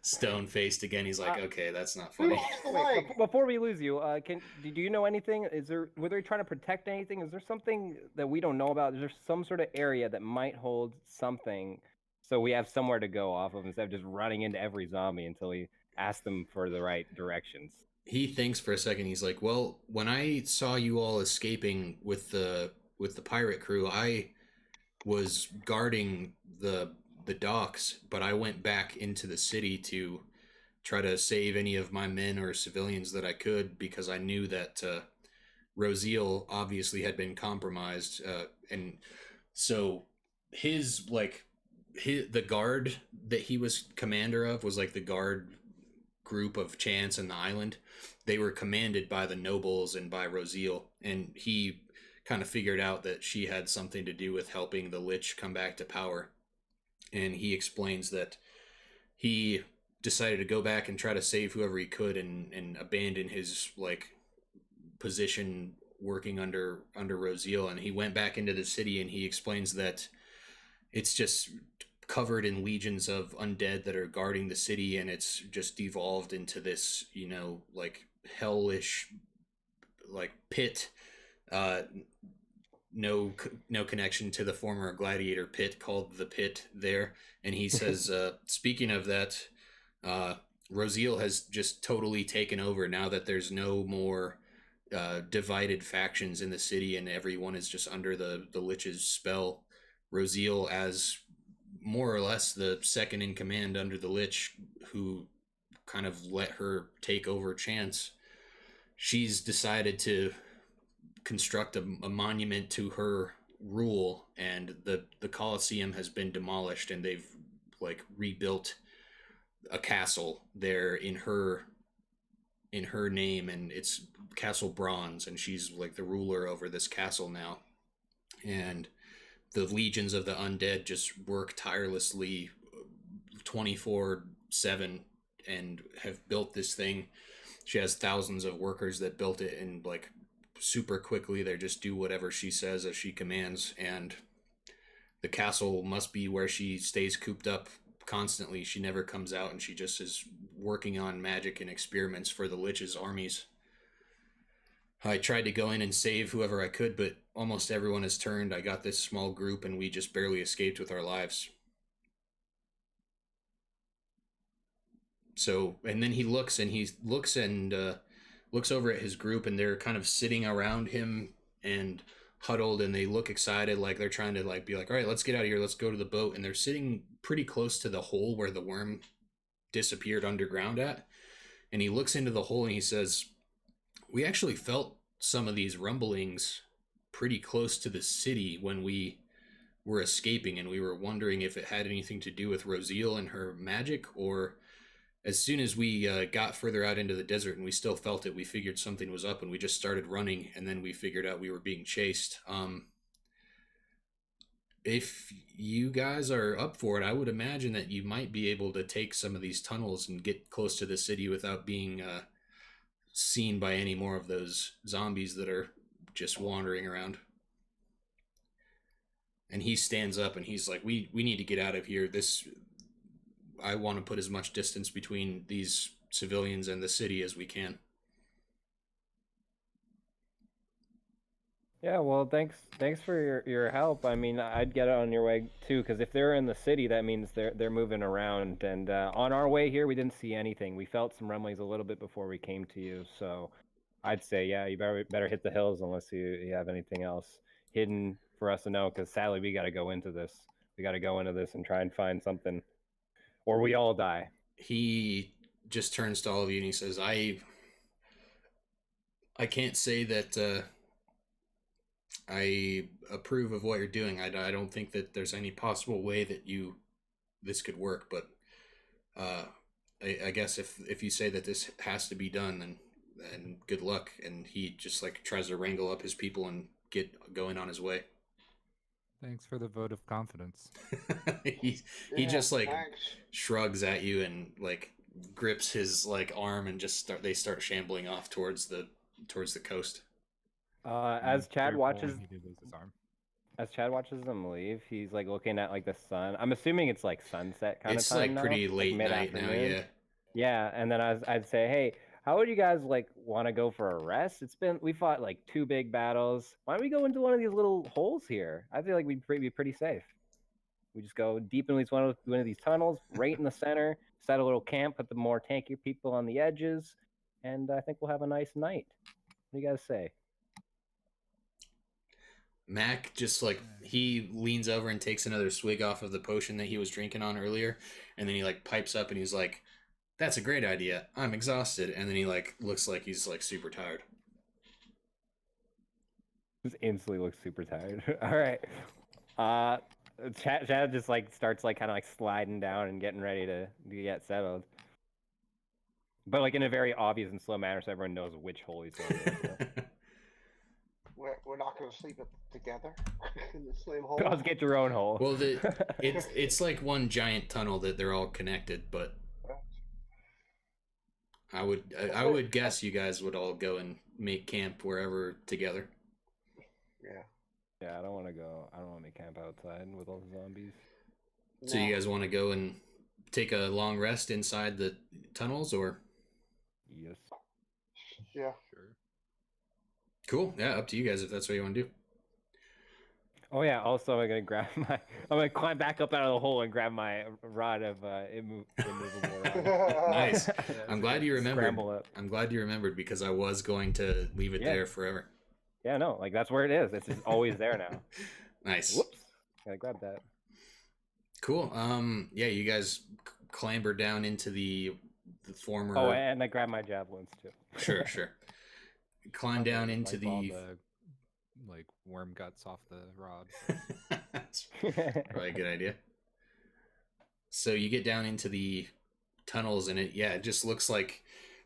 stone faced again. He's like, okay, that's not funny. Wait, before we lose you, do you know anything? Were they trying to protect anything? Is there something that we don't know about? Is there some sort of area that might hold something, so we have somewhere to go off of instead of just running into every zombie until we ask them for the right directions? He thinks for a second. He's like, well, when I saw you all escaping with the pirate crew, I was guarding the docks, but I went back into the city to try to save any of my men or civilians that I could, because I knew that Rosiel obviously had been compromised, and so the guard that he was commander of was like the guard group of Chance and the island. They were commanded by the nobles and by Rosiel, and he kind of figured out that she had something to do with helping the Lich come back to power. And he explains that he decided to go back and try to save whoever he could, and abandon his like position working under Rosiel. And he went back into the city, and he explains that it's just covered in legions of undead that are guarding the city, and it's just devolved into this, like hellish like pit. No connection to the former gladiator pit called the Pit there. And he says, speaking of that, Rosiel has just totally taken over now that there's no more divided factions in the city, and everyone is just under the Lich's spell. Rosiel, as more or less the second in command under the Lich, who kind of let her take over Chance, she's decided to construct a monument to her rule, and the Colosseum has been demolished, and they've like rebuilt a castle there in her name, and it's Castle Bronze, and she's like the ruler over this castle now. And the legions of the undead just work tirelessly 24/7 and have built this thing. She has thousands of workers that built it, and like super quickly they just do whatever she says as she commands. And the castle must be where she stays cooped up constantly. She never comes out, and she just is working on magic and experiments for the Lich's armies. I tried to go in and save whoever I could, but almost everyone has turned. I got this small group, and we just barely escaped with our lives. So, and then he looks over at his group, and they're kind of sitting around him and huddled, and they look excited, like they're trying to like be like, all right, let's get out of here, let's go to the boat. And they're sitting pretty close to the hole where the worm disappeared underground at. And he looks into the hole, and he says, we actually felt some of these rumblings pretty close to the city when we were escaping, and we were wondering if it had anything to do with Rosiel and her magic, or as soon as we got further out into the desert and we still felt it, we figured something was up, and we just started running, and then we figured out we were being chased. If you guys are up for it, I would imagine that you might be able to take some of these tunnels and get close to the city without being seen by any more of those zombies that are just wandering around. And he stands up, and he's like, we need to get out of here. I want to put as much distance between these civilians and the city as we can. Yeah, well, thanks for your help. I mean, I'd get on your way too, because if they're in the city, that means they're moving around. And on our way here, we didn't see anything. We felt some rumblings a little bit before we came to you. So I'd say, yeah, you better hit the hills unless you have anything else hidden for us to know. Because sadly, we got to go into this. We got to go into this and try and find something, or we all die. He just turns to all of you and he says, I can't say that I approve of what you're doing. I don't think that there's any possible way that this could work, but I guess if you say that this has to be done, then good luck. And he just like tries to wrangle up his people and get going on his way. Thanks for the vote of confidence. he just like shrugs at you and like grips his like arm, and just they start shambling off towards the coast. As Chad Third watches, point, he did lose his arm. as Chad watches them leave, he's like looking at like the sun. I'm assuming it's like sunset kind of It's time like now, pretty late night now, mid-afternoon. yeah. Yeah, and then I'd say, hey, how would you guys like want to go for a rest? We fought like 2 big battles. Why don't we go into one of these little holes here? I feel like we'd be pretty safe. We just go deep into one of these tunnels, right in the center, set a little camp, put the more tankier people on the edges, and I think we'll have a nice night. What do you guys say? Mac just like he leans over and takes another swig off of the potion that he was drinking on earlier, and then he like pipes up and he's like, "That's a great idea. I'm exhausted." And then he like looks like he's like super tired. Just instantly looks super tired. All right. Chad just like starts like kind of like sliding down and getting ready to get settled. But like in a very obvious and slow manner so everyone knows which hole he's going into. We're not going to sleep together in the same hole. Let's get your own hole. Well, it's like one giant tunnel that they're all connected, but I would guess you guys would all go and make camp wherever together. Yeah. Yeah, I don't want to make camp outside with all the zombies. So you guys want to go and take a long rest inside the tunnels, or? Yes. Yeah. Sure. Cool. Yeah, up to you guys if that's what you want to do. Oh yeah. Also, I'm gonna climb back up out of the hole and grab my rod of immovable rod. Nice. I'm glad you remembered. Scramble up. I'm glad you remembered because I was going to leave it there forever. Yeah, no, like that's where it is. It's just always there now. Nice. Whoops. Gotta grab that. Cool. Yeah, you guys clamber down into the former. Oh, and I grabbed my javelins too. Sure. Climb down into All the like worm guts off the rod. That's probably a good idea. So you get down into the tunnels, and it just looks like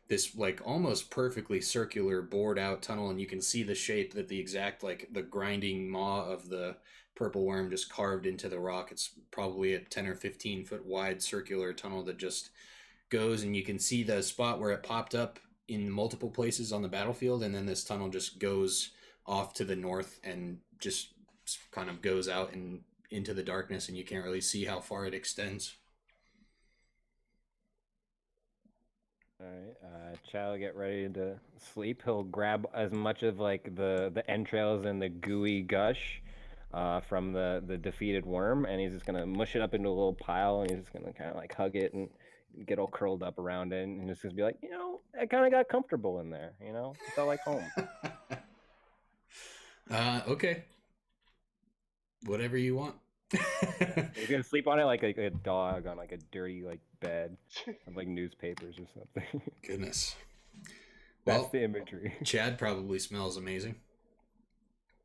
this like almost perfectly circular bored out tunnel, and you can see the shape that the exact like the grinding maw of the purple worm just carved into the rock. It's probably a 10 or 15 foot wide circular tunnel that just goes, and you can see the spot where it popped up in multiple places on the battlefield, and then this tunnel just goes off to the north and just kind of goes out and into the darkness, and you can't really see how far it extends. All right, Chad will get ready to sleep. He'll grab as much of like the entrails and the gooey gush from the defeated worm, and he's just gonna mush it up into a little pile, and he's just gonna kind of like hug it and get all curled up around it, and just gonna be like, I kind of got comfortable in there, it felt like home. Okay. Whatever you want. He's gonna sleep on it like a dog on like a dirty like bed of like newspapers or something. Goodness. That's the imagery. Chad probably smells amazing.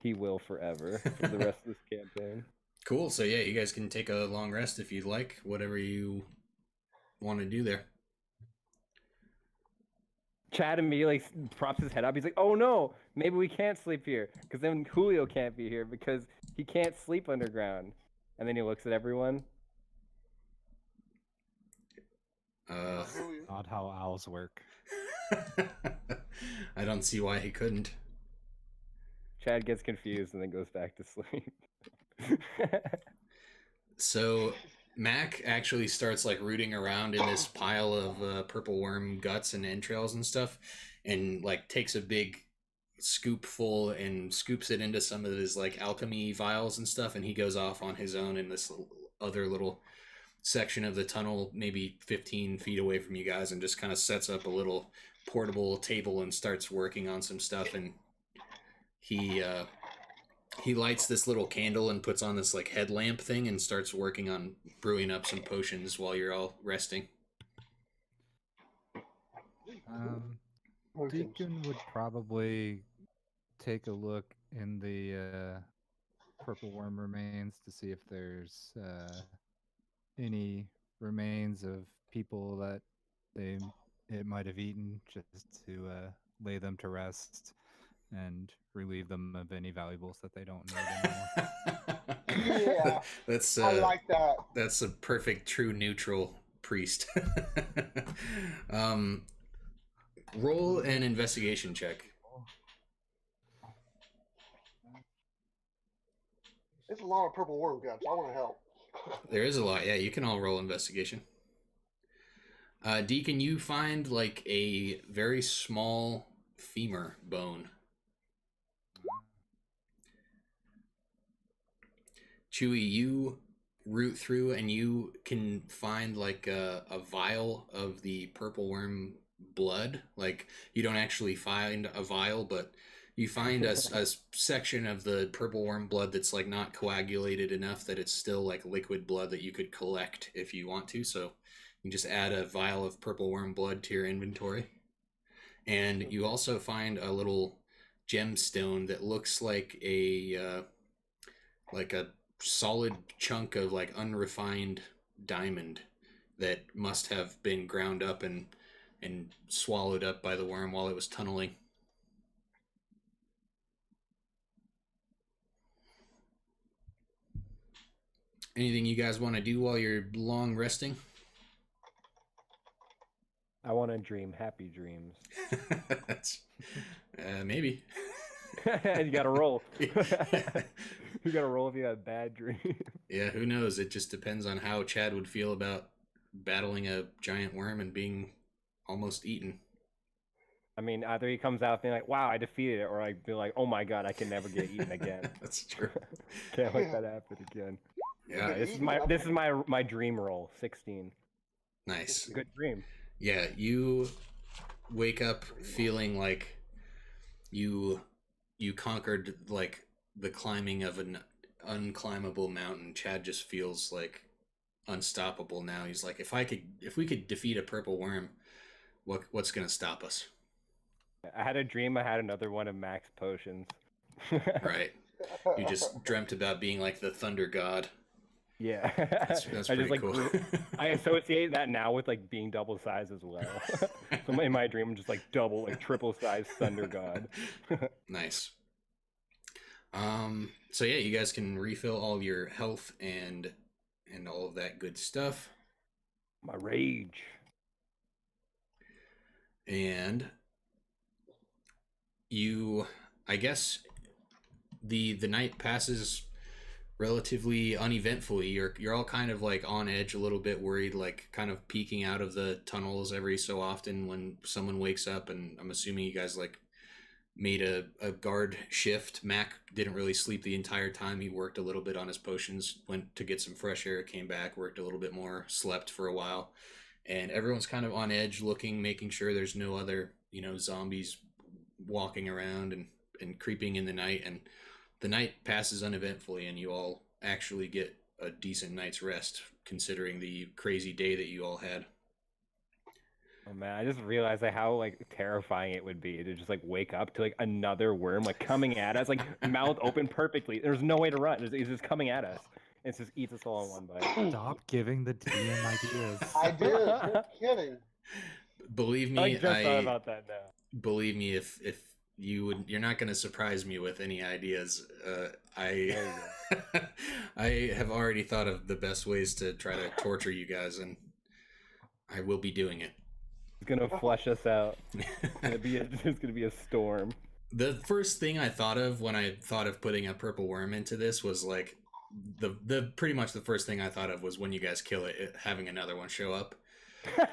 He will forever for the rest of this campaign. Cool. So yeah, you guys can take a long rest if you'd like. Whatever you want to do there. Chad immediately props his head up. He's like, "Oh no, maybe we can't sleep here because then Julio can't be here because he can't sleep underground." And then he looks at everyone. Not how owls work. I don't see why he couldn't. Chad gets confused and then goes back to sleep. So Mac actually starts like rooting around in this pile of purple worm guts and entrails and stuff, and like takes a big scoop full and scoops it into some of his like alchemy vials and stuff, and he goes off on his own in this other little section of the tunnel, maybe 15 feet away from you guys, and just kind of sets up a little portable table and starts working on some stuff. And he lights this little candle and puts on this like headlamp thing and starts working on brewing up some potions while you're all resting. Deacon would probably take a look in the purple worm remains to see if there's any remains of people that it might have eaten, just to lay them to rest and relieve them of any valuables that they don't need anymore. Yeah, I like that. That's a perfect true neutral priest. Roll an investigation check. It's a lot of purple worm guts. I want to help. There is a lot. Yeah, you can all roll investigation. Deacon, you find like a very small femur bone. Chewy, you root through and you can find like a vial of the purple worm blood. Like, you don't actually find a vial, but you find a section of the purple worm blood that's like not coagulated enough that it's still like liquid blood that you could collect if you want to. So you just add a vial of purple worm blood to your inventory. And you also find a little gemstone that looks like a solid chunk of like unrefined diamond that must have been ground up and swallowed up by the worm while it was tunneling. Anything you guys want to do while you're long resting? I want to dream happy dreams. That's maybe. You gotta roll. You gotta roll if you have bad dreams. Yeah, who knows? It just depends on how Chad would feel about battling a giant worm and being almost eaten. I mean, either he comes out being like, "Wow, I defeated it," or I'd be like, "Oh my god, I can never get eaten again." That's true. Can't let that happen again. Yeah, This is my dream roll. 16. Nice. Good dream. Yeah, you wake up feeling like you conquered like the climbing of an unclimbable mountain. Chad just feels like unstoppable now. He's like, if we could defeat a purple worm, what's gonna stop us? I had a dream. I had another one of max potions. Right. You just dreamt about being like the thunder god. Yeah. That's pretty cool. I associate that now with like being double size as well. So in my dream, I'm just like double, like triple size thunder god. Nice. So yeah, you guys can refill all your health and all of that good stuff. My rage. And you, I guess, the night passes relatively uneventfully. You're all kind of like on edge, a little bit worried, like kind of peeking out of the tunnels every so often when someone wakes up. And I'm assuming you guys like made a guard shift. Mac didn't really sleep the entire time. He worked a little bit on his potions, went to get some fresh air, came back, worked a little bit more, slept for a while. And everyone's kind of on edge looking, making sure there's no other, zombies walking around and creeping in the night. And the night passes uneventfully, and you all actually get a decent night's rest, considering the crazy day that you all had. Oh man, I just realized like how like terrifying it would be to just like wake up to like another worm like coming at us, like mouth open perfectly. There's no way to run. It's just coming at us. It just eats us all in one bite. Stop giving the DM ideas. I did. You're kidding. Believe me, I just thought about that now. Believe me, if you're not going to surprise me with any ideas. I have already thought of the best ways to try to torture you guys, and I will be doing it. It's gonna flush us out. It's gonna be a storm. The first thing I thought of when I thought of putting a purple worm into this was like the pretty much the first thing I thought of was when you guys kill it having another one show up.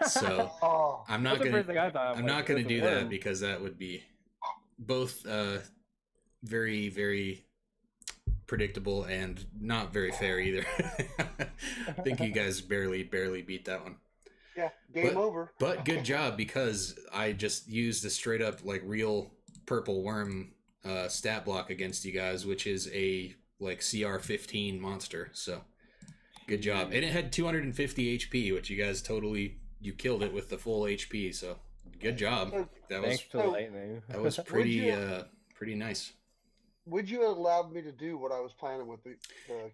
So I'm not gonna do that because that would be both very, very predictable and not very fair either. I think you guys barely beat that one. Yeah, game over. But good job, because I just used a straight up like real purple worm stat block against you guys, which is a like CR 15 monster. So good job. And it had 250 HP, which you guys you killed it with the full HP. So good job. Thanks for the lightning. That was pretty nice. Would you have allowed me to do what I was planning with the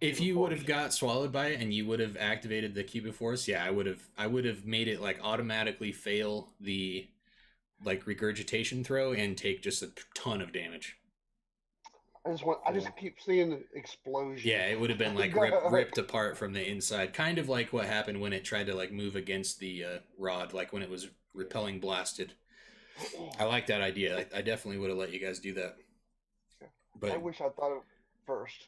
if you would have got swallowed by it and you would have activated the Cuba Force, yeah, I would have made it like automatically fail the like regurgitation throw and take just a ton of damage. I just keep seeing the explosion. Yeah, it would have been like ripped apart from the inside, kind of like what happened when it tried to like move against the rod, like when it was repelling blasted. I like that idea. I definitely would have let you guys do that. But I wish I thought of it first.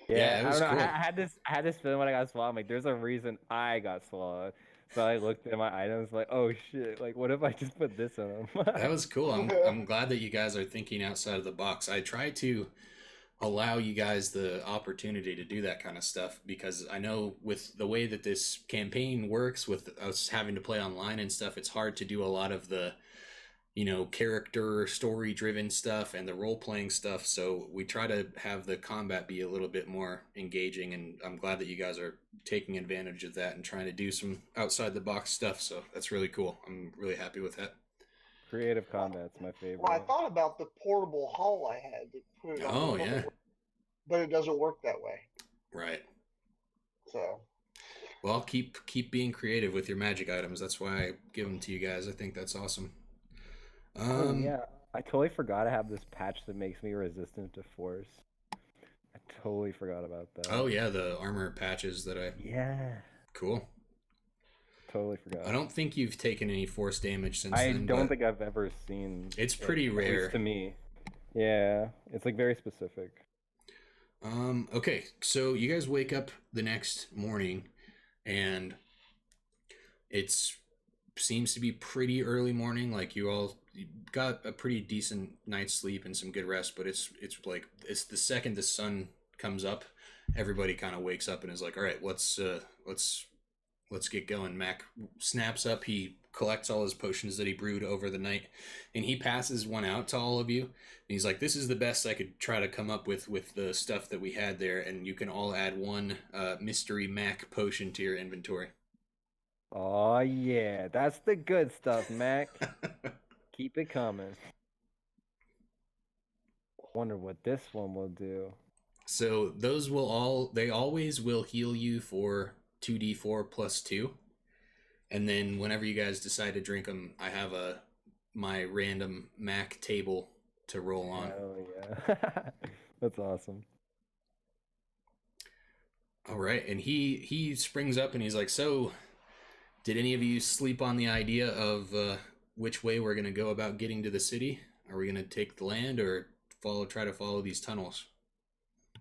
Yeah, it I was don't know. cool. I had this feeling when I got swallowed. I'm like, there's a reason I got swallowed. So I looked at my items, like, oh shit, like what if I just put this in them? That was cool. I'm glad that you guys are thinking outside of the box. I try to allow you guys the opportunity to do that kind of stuff because I know with the way that this campaign works with us having to play online and stuff, it's hard to do a lot of the character story driven stuff and the role playing stuff. So we try to have the combat be a little bit more engaging, and I'm glad that you guys are taking advantage of that and trying to do some outside the box stuff. So that's really cool. I'm really happy with that. Creative combat's my favorite. Well, I thought about the portable hull I had to put it on. Oh yeah, but it doesn't work that way. right. So. Well, keep being creative with your magic items. That's why I give them to you guys. I think that's awesome. Oh yeah, I totally forgot I have this patch that makes me resistant to force. I totally forgot about that. Oh yeah, the armor patches that I. Yeah. Cool. Totally forgot. I don't think you've taken any force damage since I then. don't think I've ever seen. It's pretty rare, at least to me. Yeah, it's like very specific. Okay, so you guys wake up the next morning, and it's seems to be pretty early morning. Like you all got a pretty decent night's sleep and some good rest, but it's the second the sun comes up, everybody kind of wakes up and is like, all right, let's get going. Mac snaps up. He collects all his potions that he brewed over the night, and he passes one out to all of you. And he's like, this is the best I could try to come up with the stuff that we had there, and you can all add one mystery Mac potion to your inventory. Oh yeah, that's the good stuff, Mac. Keep it coming. Wonder what this one will do. So those they always will heal you for 2d4 plus 2. And then whenever you guys decide to drink them, I have my random Mac table to roll on. Oh yeah. That's awesome. All right, and he springs up and he's like, so did any of you sleep on the idea of which way we're going to go about getting to the city? Are we going to take the land or try to follow these tunnels?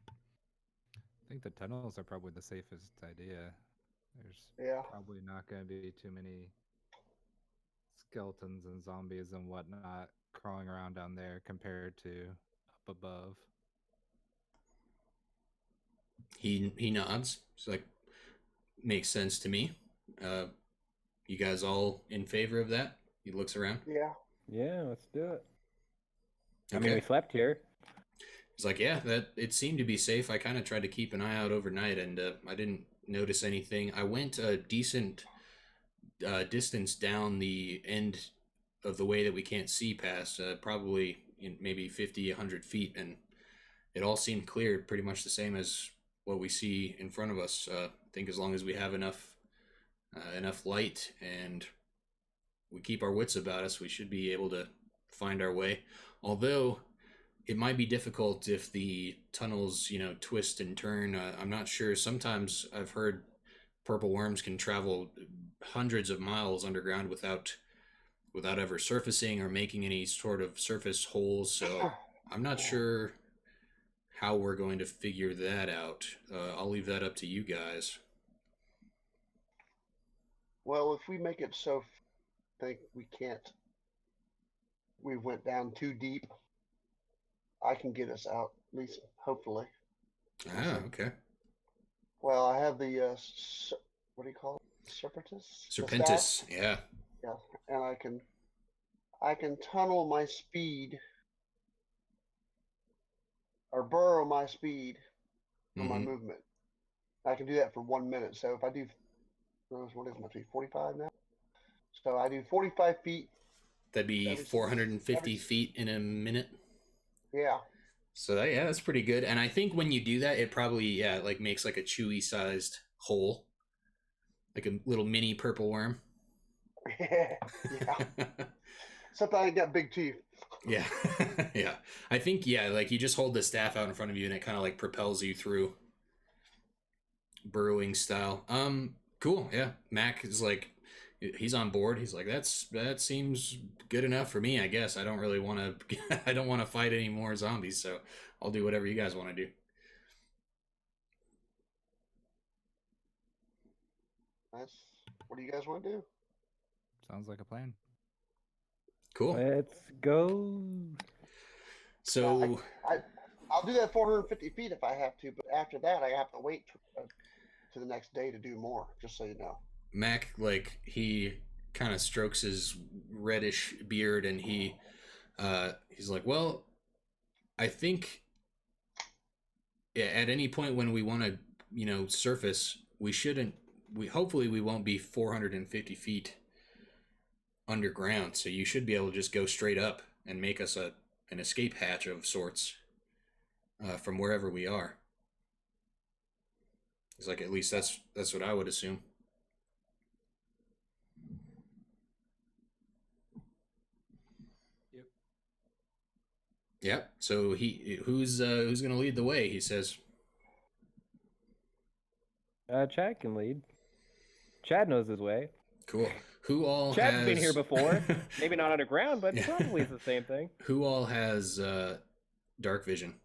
I think the tunnels are probably the safest idea. There's probably not going to be too many skeletons and zombies and whatnot crawling around down there compared to up above. He nods. It's like, makes sense to me. You guys all in favor of that? He looks around. Yeah. Yeah, let's do it. Okay. I mean, we slept here. He's like, yeah, that it seemed to be safe. I kind of tried to keep an eye out overnight, and I didn't notice anything. I went a decent distance down the end of the way that we can't see past, probably maybe 50, 100 feet, and it all seemed clear, pretty much the same as what we see in front of us. I think as long as we have enough light and we keep our wits about us, we should be able to find our way. Although it might be difficult if the tunnels, twist and turn. I'm not sure. Sometimes I've heard purple worms can travel hundreds of miles underground without ever surfacing or making any sort of surface holes. So I'm not sure how we're going to figure that out. I'll leave that up to you guys. Well, if we make it so think we went down too deep, I can get us out, at least hopefully. Okay. Well, I have the what do you call it? Serpentis, yeah. Yeah, and I can tunnel my speed or burrow my speed for my movement. I can do that for 1 minute. So if I do, what is my speed? 45 now. So I do 45 feet. That'd be 450 feet in a minute. Yeah. So that's pretty good. And I think when you do that, it probably makes like a chewy sized hole, like a little mini purple worm. Yeah. Except I got big teeth. Yeah. Yeah. I think like you just hold the staff out in front of you and it kind of like propels you through, burrowing style. Cool. Yeah. Mac is like, he's on board. He's like, that seems good enough for me, I guess. I don't really want to I don't want to fight any more zombies, so I'll do whatever you guys want to do. That's what do you guys want to do? Sounds like a plan. Cool. Let's go. So I'll do that 450 feet if I have to, but after that I have to wait to the next day to do more. Just so you know. Mac, like, he kind of strokes his reddish beard, and he's like, well, I think at any point when we want to, surface, hopefully we won't be 450 feet underground, so you should be able to just go straight up and make us an escape hatch of sorts from wherever we are. It's like, at least that's what I would assume. Yep. So who's gonna lead the way? He says. Chad can lead. Chad knows his way. Cool. Who all Chad's has... been here before. Maybe not underground, but Yeah. probably it's the same thing. Who all has dark vision?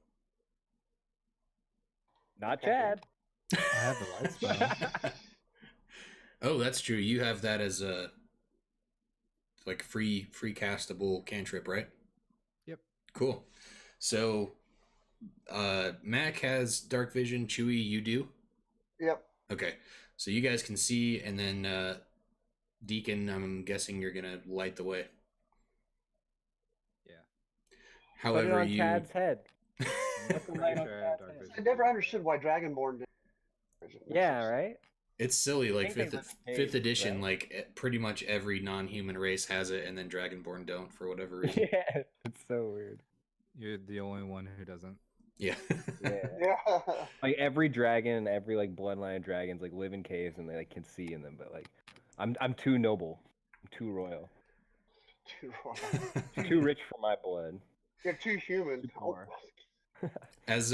Not Chad. I have the light spell. Oh, that's true. You have that as a like free castable cantrip, right? Yep. Cool. So Mac has dark vision. Chewy, you do? Yep. Okay. So you guys can see, and then Deacon, I'm guessing you're gonna light the way. Yeah. Put it However, on Chad's head. Pretty the light on sure I have Chad's dark head. vision. I never understood why Dragonborn did. Yeah, right? It's silly, like think they fifth live in edition, caves, like pretty much every non-human race has it, and then Dragonborn don't for whatever reason. Yeah, it's so weird. You're the only one who doesn't. Yeah. Yeah. Yeah. Like every dragon, every like bloodline of dragons like live in caves and they like can see in them, but like I'm too noble. I'm too royal. Too rich for my blood. You're too human. Too poor. As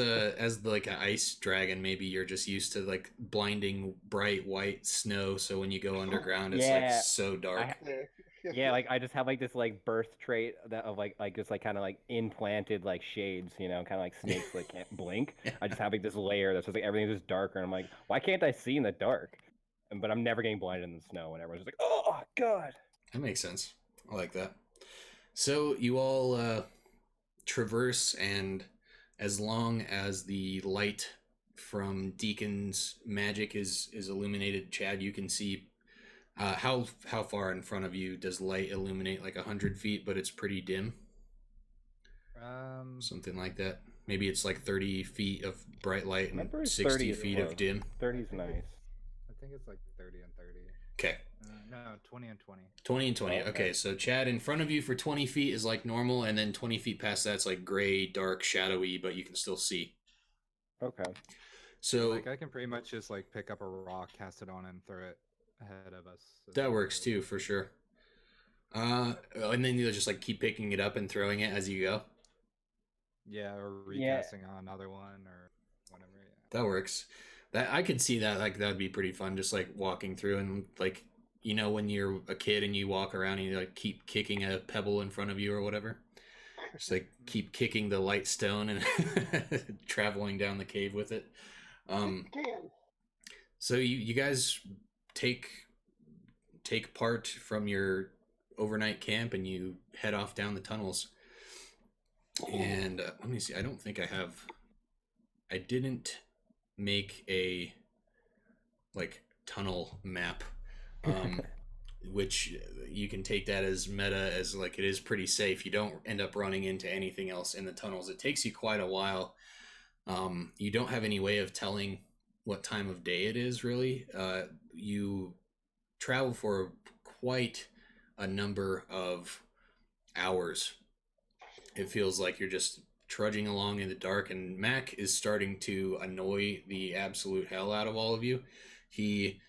like an ice dragon, maybe you're just used to like blinding bright white snow, so when you go underground it's like Yeah. so dark. Yeah, like I just have like this like birth trait that of like just like kind of like implanted like shades, kind of like snakes like can't blink. I just have like this layer that's just like everything's just darker, and I'm like, why can't I see in the dark? But I'm never getting blinded in the snow, and everyone's just like, oh god. That makes sense. I like that. So you all traverse, and as long as the light from Deacon's magic is illuminated, Chad, you can see how far in front of you does light illuminate? Like 100 feet, but it's pretty dim. Something like that. Maybe it's like 30 feet of bright light and 60 feet of dim. 30's nice. I think it's like 30 and 30. Okay. No, 20 and 20. 20 and 20. Oh, okay, so Chad, in front of you for 20 feet is like normal, and then 20 feet past that's like gray, dark, shadowy, but you can still see. Okay. So like I can pretty much just like pick up a rock, cast it on, and throw it ahead of us. that works too, for sure. And then you'll just like keep picking it up and throwing it as you go. Yeah, or recasting on another one or whatever. Yeah. That works. That I could see that, like, that would be pretty fun, just like walking through and like, when you're a kid and you walk around and you like keep kicking a pebble in front of you or whatever. Just like keep kicking the light stone and traveling down the cave with it. So you guys take part from your overnight camp and you head off down the tunnels. And let me see. I don't think I didn't make a like tunnel map, which you can take that as meta, as like it is pretty safe. You don't end up running into anything else in the tunnels. It takes you quite a while. You don't have any way of telling what time of day it is, really. You travel for quite a number of hours. It feels like you're just trudging along in the dark, and Mac is starting to annoy the absolute hell out of all of you. He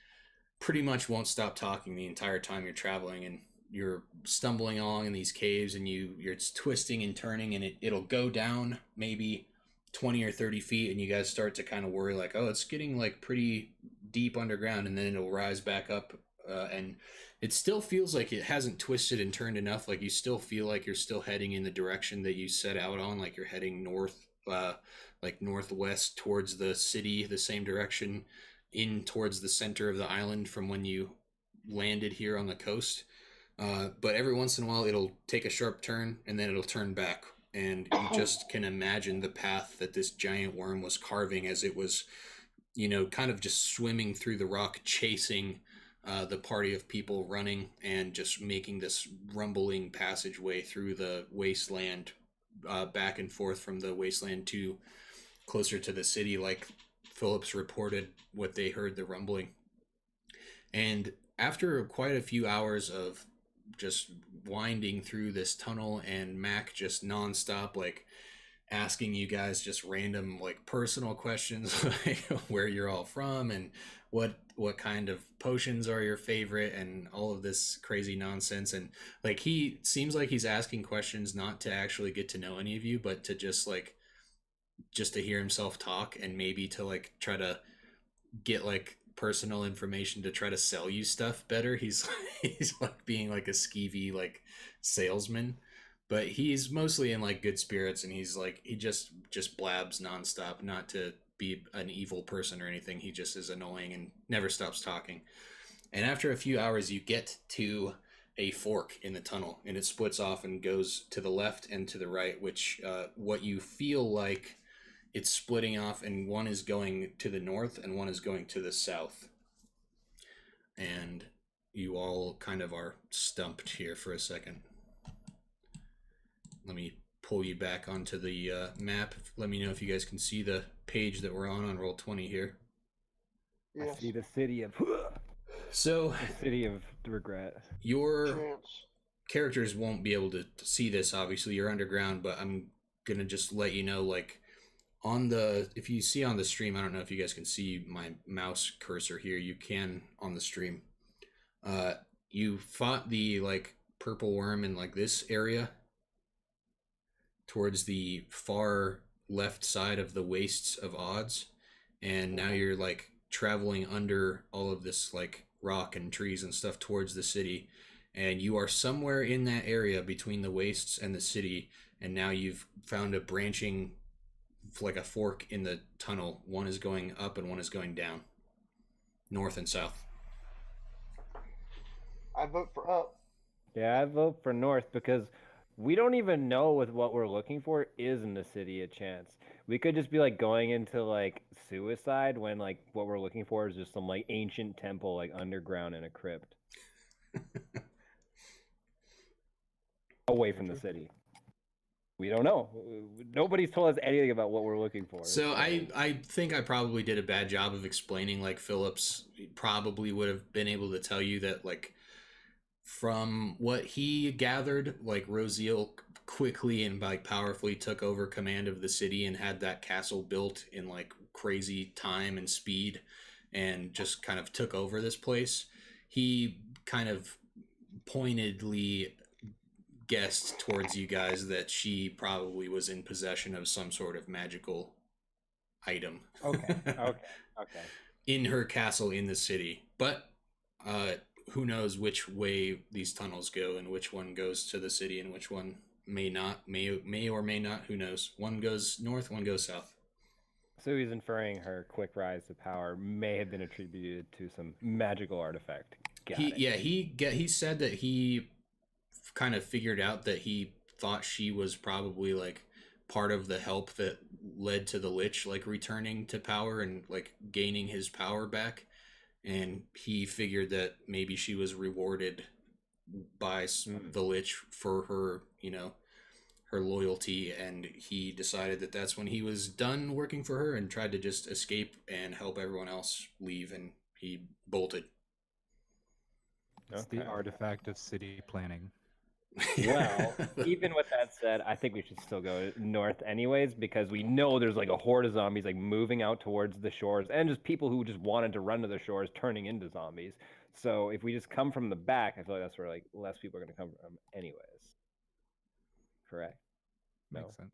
pretty much won't stop talking the entire time you're traveling, and you're stumbling along in these caves, and you're twisting and turning, and it'll go down maybe 20 or 30 feet, and you guys start to kind of worry, like, oh, it's getting like pretty deep underground, and then it'll rise back up, and it still feels like it hasn't twisted and turned enough. Like you still feel like you're still heading in the direction that you set out on, like you're heading north, like northwest towards the city, the same direction in towards the center of the island from when you landed here on the coast. But every once in a while, it'll take a sharp turn and then it'll turn back. And you just can imagine the path that this giant worm was carving as it was, kind of just swimming through the rock, chasing the party of people running and just making this rumbling passageway through the wasteland, back and forth from the wasteland to closer to the city, like Phillips reported what they heard, the rumbling. And after quite a few hours of just winding through this tunnel and Mac just nonstop, like asking you guys just random like personal questions, like where you're all from and what kind of potions are your favorite and all of this crazy nonsense. And like he seems like he's asking questions not to actually get to know any of you, but to just to hear himself talk and maybe to like try to get like personal information to try to sell you stuff better. He's like being like a skeevy like salesman, but he's mostly in like good spirits, and he's like he just blabs nonstop, not to be an evil person or anything. He just is annoying and never stops talking. And after a few hours, you get to a fork in the tunnel, and it splits off and goes to the left and to the right, which what you feel like it's splitting off, and one is going to the north and one is going to the south. And you all kind of are stumped here for a second. Let me pull you back onto the map. Let me know if you guys can see the page that we're on Roll20 here. Yes. I see the city of So the city of regret. your Chance. characters won't be able to see this, obviously. You're underground, but I'm gonna just let you know, like, if you see on the stream, I don't know if you guys can see my mouse cursor here. You can on the stream. You fought the like purple worm in like this area towards the far left side of the Wastes of Odds, and now you're like traveling under all of this like rock and trees and stuff towards the city, and you are somewhere in that area between the Wastes and the city, and now you've found a branching, like a fork in the tunnel. One is going up and one is going down, north and south. I vote for up. Yeah, I vote for north because we don't even know with what we're looking for is in the city a chance. We could just be like going into like suicide when like what we're looking for is just some like ancient temple like underground in a crypt. Away from the city. We don't know. Nobody's told us anything about what we're looking for. So I think I probably did a bad job of explaining. Like Phillips probably would have been able to tell you that, like, from what he gathered, like Rosiel quickly and like powerfully took over command of the city and had that castle built in like crazy time and speed and just kind of took over this place. He kind of pointedly guessed towards you guys that she probably was in possession of some sort of magical item. Okay. In her castle in the city. But who knows which way these tunnels go and which one goes to the city and which one may not, may or may not, who knows. One goes north, one goes south. So he's inferring her quick rise to power may have been attributed to some magical artifact. He said that he kind of figured out that he thought she was probably like part of the help that led to the Lich like returning to power and like gaining his power back, and he figured that maybe she was rewarded by the Lich for her, her loyalty, and he decided that that's when he was done working for her and tried to just escape and help everyone else leave, and he bolted. It's the artifact of city planning. Well, even with that said, I think we should still go north anyways, because we know there's like a horde of zombies like moving out towards the shores, and just people who just wanted to run to the shores turning into zombies. So if we just come from the back, I feel like that's where like less people are going to come from anyways. Correct? Makes sense.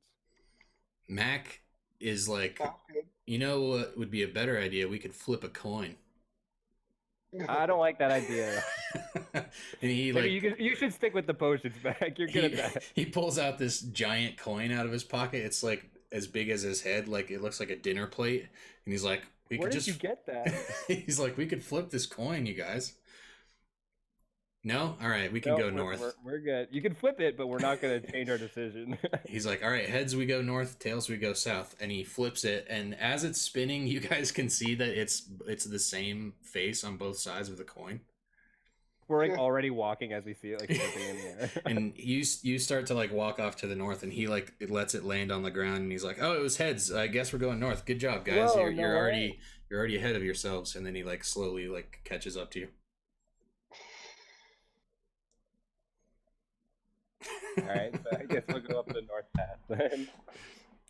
Mac is like, what would be a better idea? We could flip a coin. I don't like that idea. And he like, you should stick with the potions back. You're good at that. He pulls out this giant coin out of his pocket. It's like as big as his head, like it looks like a dinner plate. And he's like, Where did you get that? He's like, we could flip this coin, you guys. No? All right, we can go north. We're good. You can flip it, but we're not going to change our decision. He's like, all right, heads we go north, tails we go south. And he flips it, and as it's spinning, you guys can see that it's the same face on both sides of the coin. We're like already walking as we see it, like flipping in the air. And you start to like walk off to the north, and he like lets it land on the ground, and he's like, "Oh, it was heads. I guess we're going north. Good job, guys. Whoa, you're already ahead of yourselves." And then he like slowly like catches up to you. All right, so I guess we'll go up the north path then.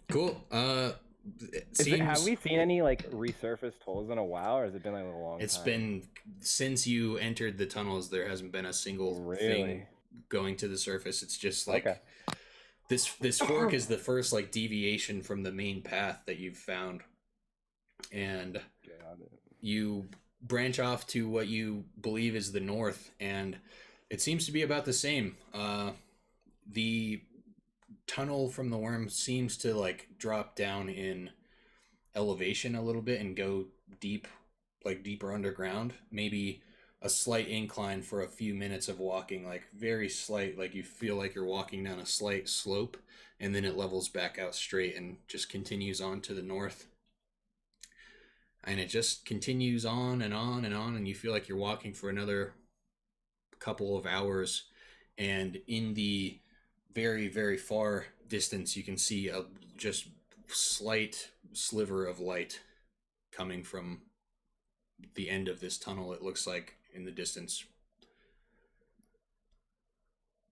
Cool. Have we seen any like resurfaced holes in a while, or has it been like a long time? It's been since you entered the tunnels. There hasn't been a single thing going to the surface. It's just like this fork is the first like deviation from the main path that you've found, and you branch off to what you believe is the north, and it seems to be about the same. The tunnel from the worm seems to like drop down in elevation a little bit and go deeper underground, maybe a slight incline for a few minutes of walking, like very slight, like you feel like you're walking down a slight slope, and then it levels back out straight and just continues on to the north, and it just continues on and on and on, and you feel like you're walking for another couple of hours, and in the very, very far distance, you can see a just slight sliver of light coming from the end of this tunnel. It looks like in the distance.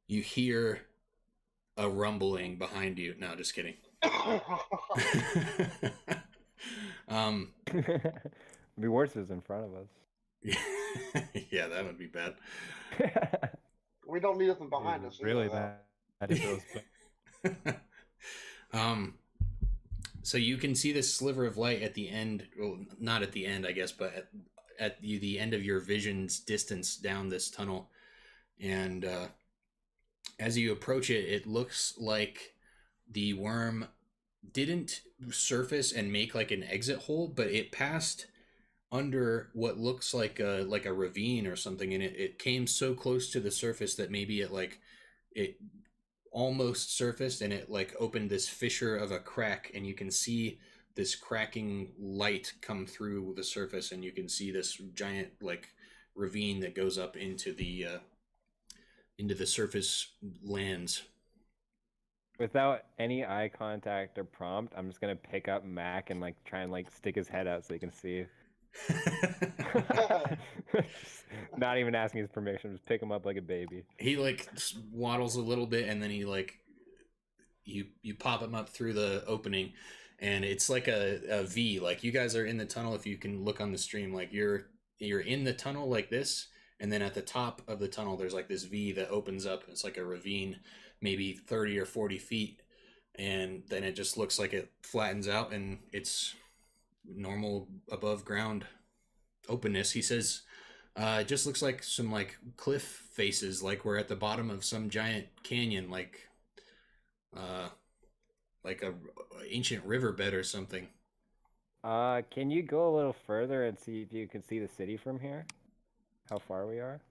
You hear a rumbling behind you. No, just kidding. It'd be worse if it's in front of us. Yeah, that would be bad. We don't need nothing behind us. Really bad. So you can see this sliver of light at the end. Well, not at the end, I guess, but at the end of your vision's distance down this tunnel. And as you approach it, it looks like the worm didn't surface and make like an exit hole, but it passed under what looks like a ravine or something, and it came so close to the surface that maybe it almost surfaced, and it like opened this fissure of a crack, and you can see this cracking light come through the surface, and you can see this giant like ravine that goes up into the surface lands. Without any eye contact or prompt, I'm just gonna pick up Mac and like try and like stick his head out so he can see. Not even asking his permission, just pick him up like a baby. He like waddles a little bit, and then he like you pop him up through the opening, and it's like a V. Like you guys are in the tunnel. If you can look on the stream, like you're in the tunnel like this, and then at the top of the tunnel there's like this V that opens up. It's like a ravine, maybe 30 or 40 feet, and then it just looks like it flattens out, and it's normal above ground openness. He says it just looks like some like cliff faces, like we're at the bottom of some giant canyon, like a ancient riverbed or something. Can you go a little further and see if you can see the city from here? How far we are?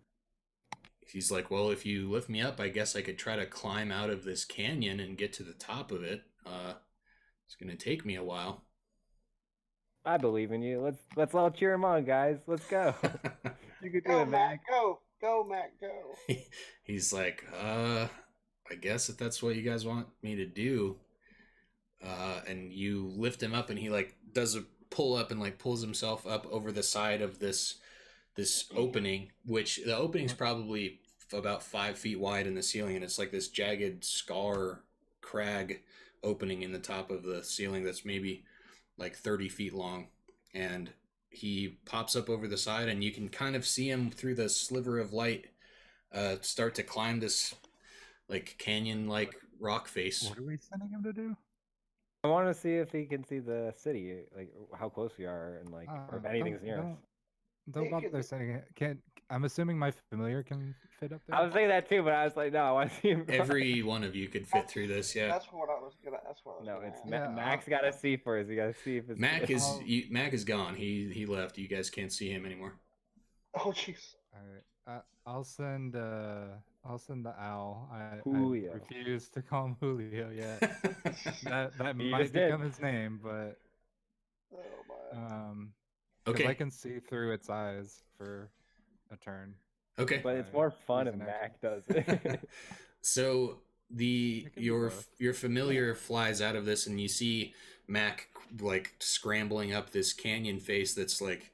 He's like, well, if you lift me up, I guess I could try to climb out of this canyon and get to the top of it. It's gonna take me a while. I believe in you. Let's all cheer him on, guys. Let's go. You can do it, Mac. Go, Mac, go. He's like, I guess if that's what you guys want me to do. And you lift him up, and he like does a pull up and like pulls himself up over the side of this opening, which the opening's probably about 5 feet wide in the ceiling, and it's like this jagged crag opening in the top of the ceiling that's maybe like 30 feet long, and he pops up over the side, and you can kind of see him through the sliver of light start to climb this like canyon like rock face. What are we sending him to do? I want to see if he can see the city, like how close we are, and like or if anything's near us. Don't bother sending it. I'm assuming my familiar can fit up there. I was thinking that too, but I was like, no, I want to see him. Every one of you could fit through this. Yeah. That's what I was gonna. That's what I was No, gonna it's ask. Yeah, Max got to see first. You got to see if it's Mac good. is Mac is gone. He left. You guys can't see him anymore. Oh jeez. All right. I'll send the owl. I Julio. refuse to call him Julio yet. That You might just did. become his name, but Oh my. because Okay. I can see through its eyes for a turn. Okay. But it's I more fun use if an Mac does it. So It can be both. your familiar flies out of this, and you see Mac like scrambling up this canyon face that's like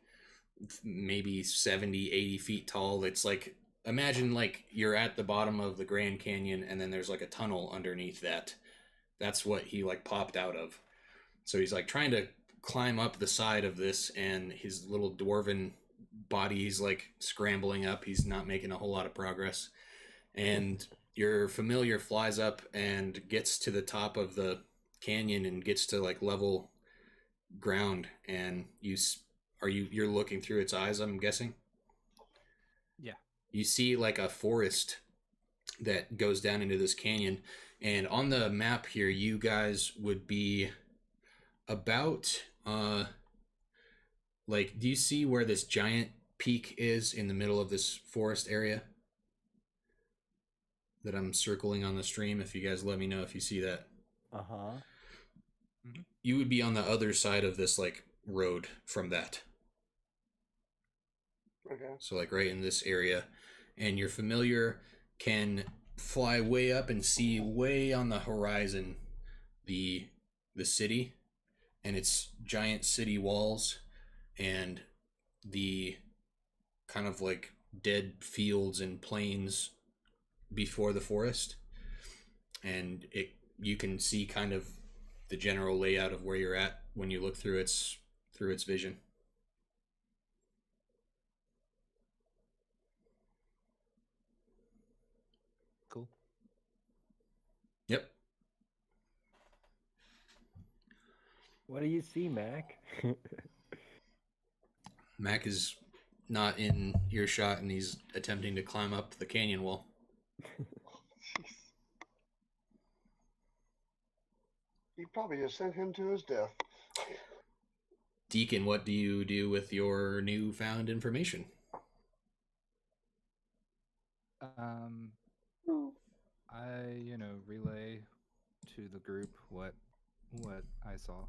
maybe 70, 80 feet tall. It's like, imagine like you're at the bottom of the Grand Canyon, and then there's like a tunnel underneath that. That's what he like popped out of. So he's like trying to climb up the side of this, and his little dwarven body, he's like scrambling up. He's not making a whole lot of progress. And your familiar flies up and gets to the top of the canyon and gets to like level ground, and you're looking through its eyes, I'm guessing. Yeah. You see like a forest that goes down into this canyon, and on the map here you guys would be about like, do you see where this giant peak is in the middle of this forest area that I'm circling on the stream? If you guys let me know if you see that. Uh-huh. You would be on the other side of this like road from that. Okay. So like right in this area, and your familiar can fly way up and see way on the horizon the city and its giant city walls and the kind of like dead fields and plains before the forest, and you can see kind of the general layout of where you're at when you look through its vision. Cool. Yep. What do you see, Mac? Mac is not in earshot, and he's attempting to climb up the canyon wall. Jeez. You probably just sent him to his death. Deacon, what do you do with your newfound information? I relay to the group what I saw,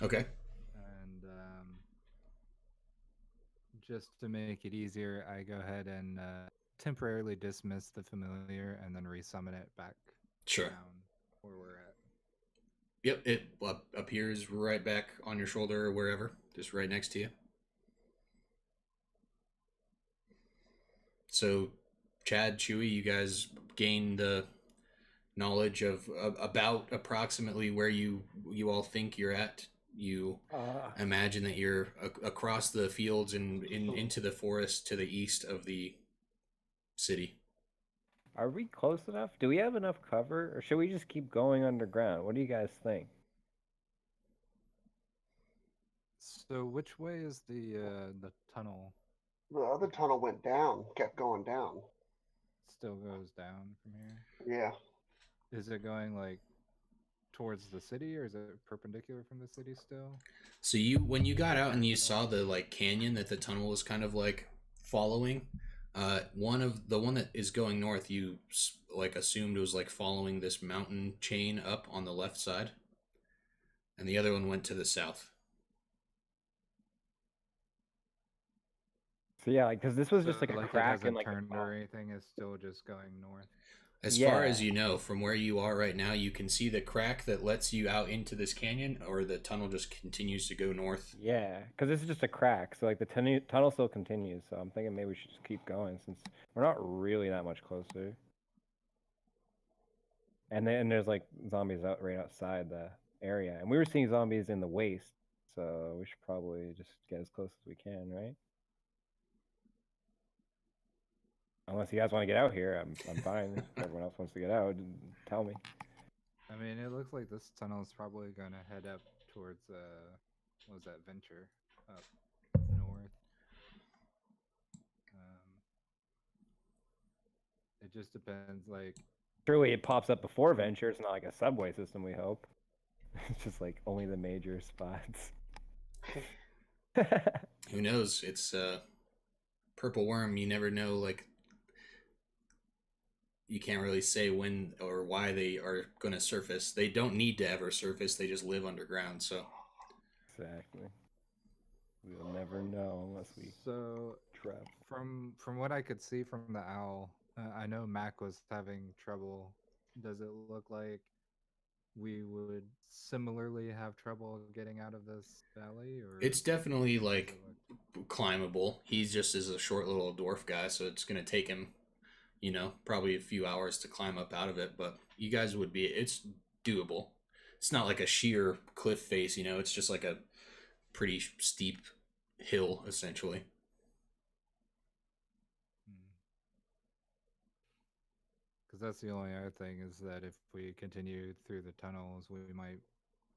Okay. and just to make it easier, I go ahead and temporarily dismiss the familiar and then resummon it back Sure. down where we're at. Yep, it appears right back on your shoulder or wherever, just right next to you. So, Chad, Chewy, you guys gain the knowledge of about approximately where you all think you're at. You imagine that you're across the fields and into the forest to the east of the city. Are we close enough? Do we have enough cover, or should we just keep going underground? What do you guys think? So which way is the tunnel? The other tunnel went down, kept going down. Still goes down from here? Yeah. Is it going like towards the city, or is it perpendicular from the city still? So when you got out and you saw the like canyon that the tunnel was kind of like following, one that is going north, you like assumed was like following this mountain chain up on the left side, and the other one went to the south. So yeah, like because this was just like a it crack hasn't in like the turned top. or anything. It's still just going north. As far Yeah. as you know, from where you are right now, you can see the crack that lets you out into this canyon, or the tunnel just continues to go north. Yeah, because this is just a crack, so like the tunnel still continues. So I'm thinking maybe we should just keep going since we're not really that much closer. And then there's like zombies out right outside the area, and we were seeing zombies in the waste, so we should probably just get as close as we can, right? Unless you guys want to get out here, I'm fine. If everyone else wants to get out, tell me. I mean, it looks like this tunnel is probably going to head up towards what was that, Venture, up north. It just depends. Like, Truly, it pops up before Venture. It's not like a subway system, we hope. It's just like only the major spots. Who knows? It's purple worm. You never know. Like, you can't really say when or why they are going to surface. They don't need to ever surface. They just live underground. So Exactly. We'll never know unless we trap. From what I could see from the owl, I know Mac was having trouble. Does it look like we would similarly have trouble getting out of this valley, or it's definitely does like it look... climbable. He's just is a short little dwarf guy, so it's going to take him, probably a few hours to climb up out of it. But you guys would be, it's doable. It's not like a sheer cliff face, it's just like a pretty steep hill, essentially. Because that's the only other thing, is that if we continue through the tunnels, we might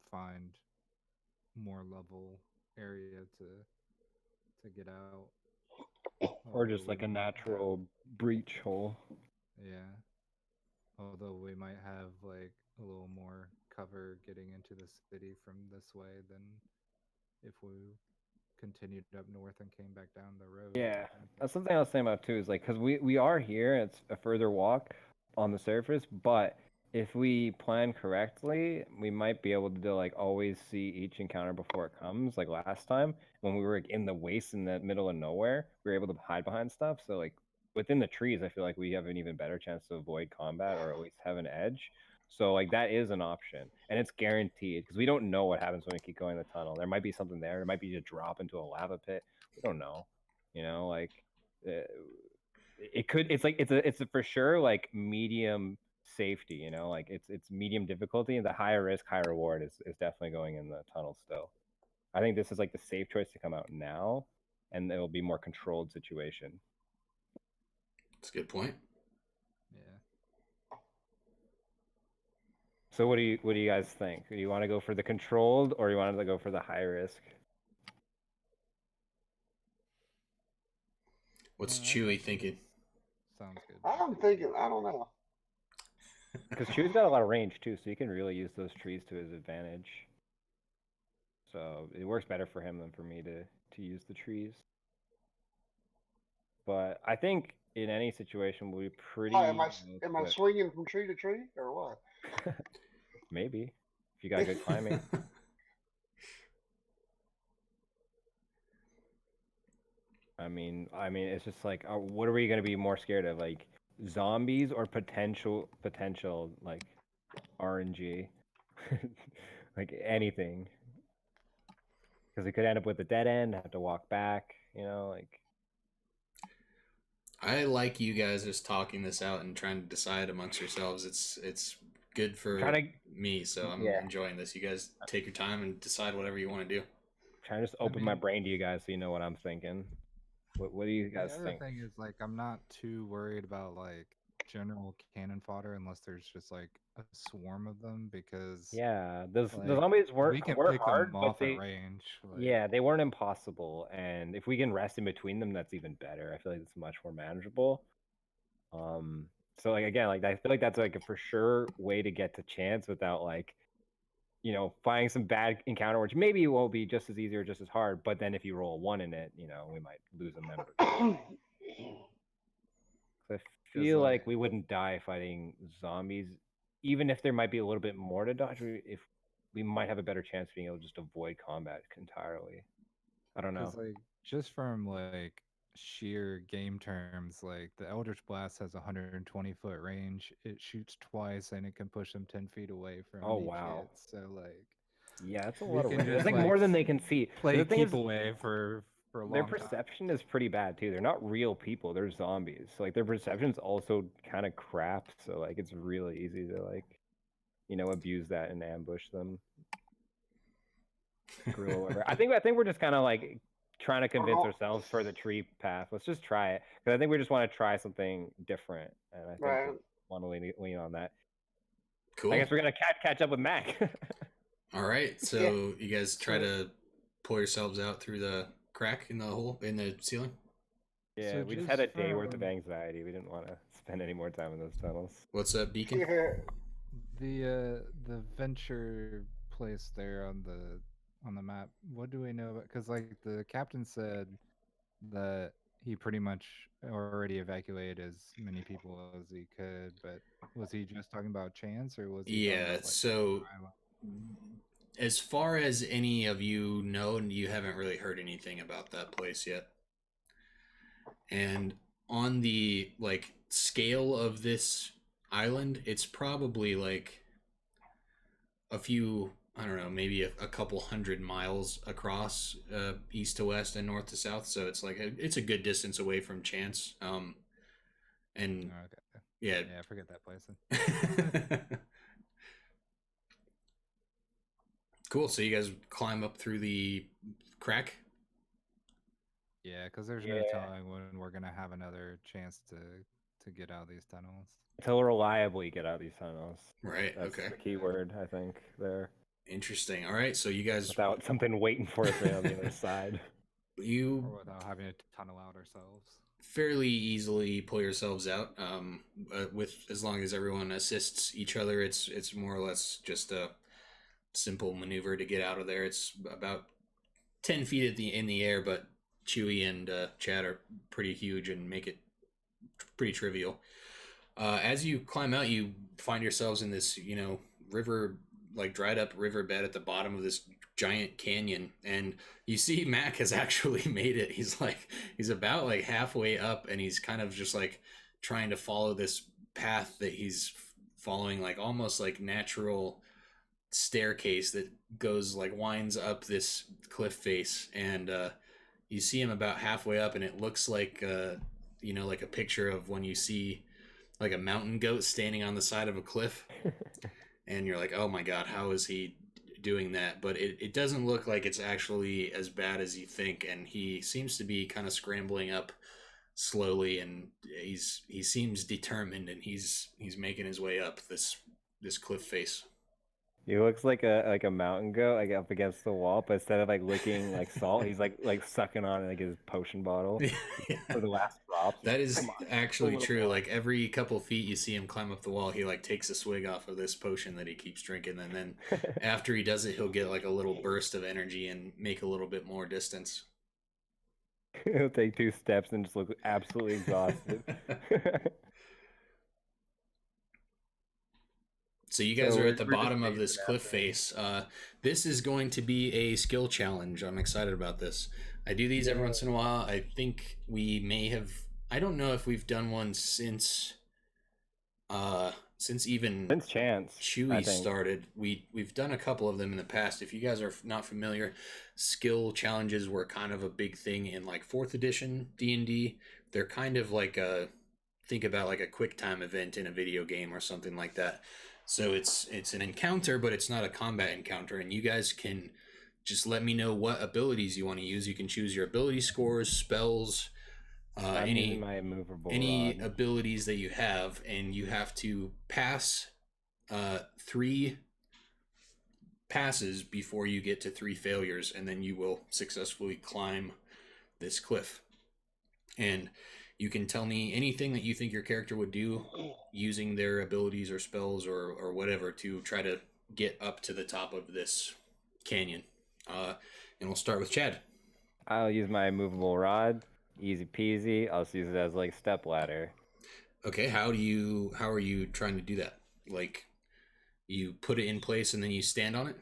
find more level area to get out. Or just like a natural breach hole. Yeah. Although we might have like a little more cover getting into the city from this way than if we continued up north and came back down the road. Yeah, that's something I was saying about too. Is like, because we are here, and it's a further walk on the surface, but if we plan correctly, we might be able to like always see each encounter before it comes. Like last time when we were like, in the waste in the middle of nowhere, we were able to hide behind stuff. So like within the trees, I feel like we have an even better chance to avoid combat or at least have an edge. So like that is an option, and it's guaranteed because we don't know what happens when we keep going the tunnel. There might be something there. There might be a drop into a lava pit. We don't know. Like it could. It's like it's a for sure like medium safety. Like it's medium difficulty, and the higher risk, higher reward is definitely going in the tunnel still. I think this is like the safe choice to come out now, and it'll be more controlled situation. That's a good point. Yeah. So what do you guys think? Do you want to go for the controlled, or do you want to go for the high risk? What's Chewy thinking? Sounds good. I'm thinking, I don't know. Because Chew's got a lot of range too, so he can really use those trees to his advantage. So it works better for him than for me to use the trees. But I think in any situation we'll be pretty. Why, am I swinging from tree to tree or what? Maybe if you got good climbing. I mean, it's just like, what are we gonna be more scared of, like zombies or potential like RNG, like anything? Because we could end up with a dead end, have to walk back. Like. I like you guys just talking this out and trying to decide amongst yourselves. It's good for me, so I'm enjoying this. You guys take your time and decide whatever you want to do. Trying to just open my brain to you guys so you know what I'm thinking. What do you guys think? The other thing is, like, I'm not too worried about like general cannon fodder unless there's just like a swarm of them, because the zombies weren't hard, but at range. They weren't impossible, and if we can rest in between them, that's even better. I feel like it's much more manageable. So like again, like I feel like that's like a for sure way to get to chance without like, finding some bad encounter, which maybe won't be just as easy or just as hard, but then if you roll a 1 in it, we might lose a member. I feel like we wouldn't die fighting zombies, even if there might be a little bit more to dodge. If we might have a better chance of being able to just avoid combat entirely. I don't know. Like, just from like sheer game terms, like the Eldritch Blast has 120-foot range. It shoots twice, and it can push them 10 feet away from. Oh wow! Hit. So like, yeah, that's a lot of range. It's like more than they can see. The thing is, away for a long their perception is pretty bad too. They're not real people. They're zombies. So like their perception's also kind of crap. So like it's really easy to like, abuse that and ambush them. I think we're just kind of like trying to convince ourselves for the tree path. Let's just try it, because I think we just want to try something different, and I think we want to lean on that. Cool. I guess we're gonna catch up with Mac. All right, so you guys try to pull yourselves out through the crack in the hole in the ceiling. Yeah, So we just had a just day worth of from anxiety. We didn't want to spend any more time in those tunnels. What's up, Beacon? the venture place there on the map, what do we know about? Because like the captain said that he pretty much already evacuated as many people as he could, but was he just talking about chance, or was he talking Yeah, about like so island? as far as any of you know, you haven't really heard anything about that place yet. And on the like scale of this island, it's probably like a few, I don't know, maybe a couple 100 miles across, east to west and north to south. So it's like it's a good distance away from Chance. And Oh, okay. yeah, Yeah, forget that place then. cool. So you guys climb up through the crack. Yeah, because there's Yeah. no telling when we're gonna have another chance to get out of these tunnels. It's how reliable you get out of these tunnels. Right. That's Okay. the key word, I think, there. Interesting. All right. So you guys, Without something waiting for us right on the other side. you Or without having to tunnel out ourselves. fairly easily pull yourselves out. With as long as everyone assists each other, it's more or less just a simple maneuver to get out of there. It's about 10 feet in the air, but Chewie and Chad are pretty huge and make it pretty trivial. As you climb out, you find yourselves in this, river, like dried up riverbed at the bottom of this giant canyon, and you see Mac has actually made it. He's about like halfway up, and he's kind of just like trying to follow this path that he's following, like almost like natural staircase that goes like winds up this cliff face, and you see him about halfway up, and it looks like like a picture of when you see like a mountain goat standing on the side of a cliff, and you're like, oh my god, how is he doing that? But it doesn't look like it's actually as bad as you think, and he seems to be kind of scrambling up slowly, and he seems determined, and he's making his way up this cliff face. He looks like a mountain goat, like up against the wall, but instead of like licking like salt, he's like sucking on like his potion bottle for the last drops. That is Come on, actually a little true. more. Like every couple feet you see him climb up the wall, he like takes a swig off of this potion that he keeps drinking, and then after he does it, he'll get like a little burst of energy and make a little bit more distance. He'll take 2 steps and just look absolutely exhausted. So you guys are at the we're just bottom of this chasing cliff after him. face. This is going to be a skill challenge. I'm excited about this. I do these every once in a while. I think we may have. I don't know if we've done one since even Since Chance, I Chewie think. started. We've done a couple of them in the past. If you guys are not familiar, skill challenges were kind of a big thing in like 4th edition D&D. They're kind of like think about like a quick time event in a video game or something like that. So it's an encounter, but it's not a combat encounter, and you guys can just let me know what abilities you want to use. You can choose your ability scores, spells, I'm using my immovable any rod. abilities that you have, and you have to pass 3 passes before you get to 3 failures, and then you will successfully climb this cliff. And you can tell me anything that you think your character would do using their abilities or spells or whatever to try to get up to the top of this canyon. And we'll start with Chad. I'll use my immovable rod. Easy peasy. I'll just use it as like step ladder. Okay, how are you trying to do that? Like, you put it in place and then you stand on it?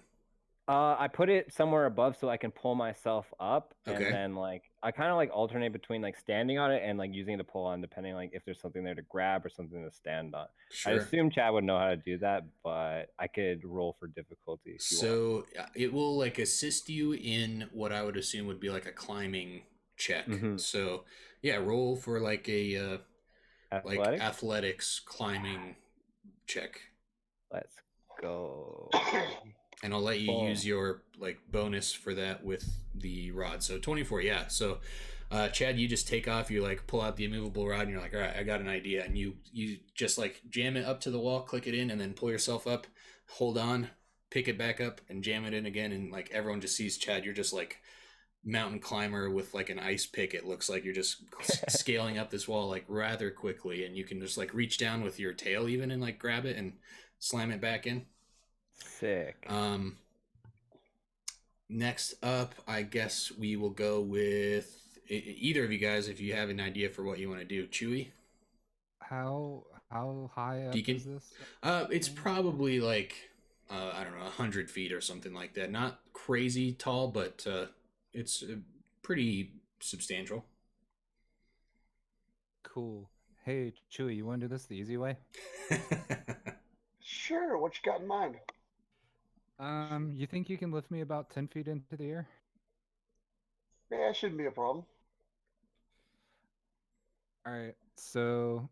I put it somewhere above so I can pull myself up, Okay. and then like I kind of like alternate between like standing on it and like using it to pull on, depending like if there's something there to grab or something to stand on. I Sure. assume Chad would know how to do that, but I could roll for difficulty if you want. So it will like assist you in what I would assume would be like a climbing check. Mhm. So yeah, roll for like a like Athletics? athletics climbing check, Let's go. and I'll let you Boom. use your like bonus for that with the rod. So 24, yeah. So Chad, you just take off, you like pull out the immovable rod, and you're like, all right, I got an idea, and you just like jam it up to the wall, click it in, and then pull yourself up, hold on, pick it back up, and jam it in again, and like everyone just sees Chad, you're just like mountain climber with like an ice pick. It looks like you're just scaling up this wall like rather quickly, and you can just like reach down with your tail even and like grab it and slam it back in. Sick. Next up, I guess we will go with either of you guys if you have an idea for what you want to do. Chewy? How high up Deacon? is this? It's probably like I don't know, 100 feet or something like that. Not crazy tall, but it's pretty substantial. Cool. Hey, Chewy, you want to do this the easy way? Sure. What you got in mind? You think you can lift me about 10 feet into the air? Yeah, it shouldn't be a problem. All right. So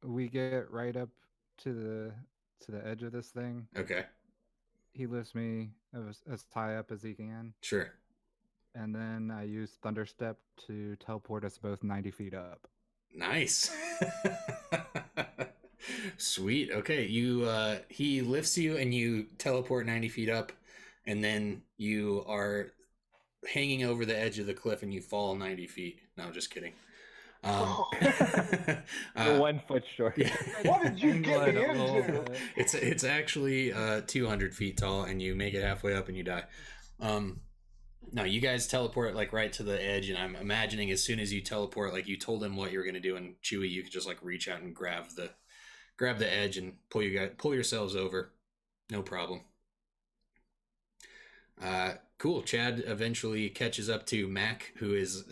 we get right up to the edge of this thing. Okay. He lifts me as high up as he can, Sure. and then I use Thunderstep to teleport us both 90 feet up. Nice. Sweet. Okay, you he lifts you and you teleport 90 feet up, and then you are hanging over the edge of the cliff and you fall 90 feet. No, just kidding. 1 foot short. Yeah. What did you get me into? It's actually 200 feet tall, and you make it halfway up and you die. No, you guys teleport like right to the edge, and I'm imagining as soon as you teleport, like you told him what you were gonna do, and Chewy, you could just like reach out and grab the edge and pull yourselves over, no problem. Cool. Chad eventually catches up to Mac, who is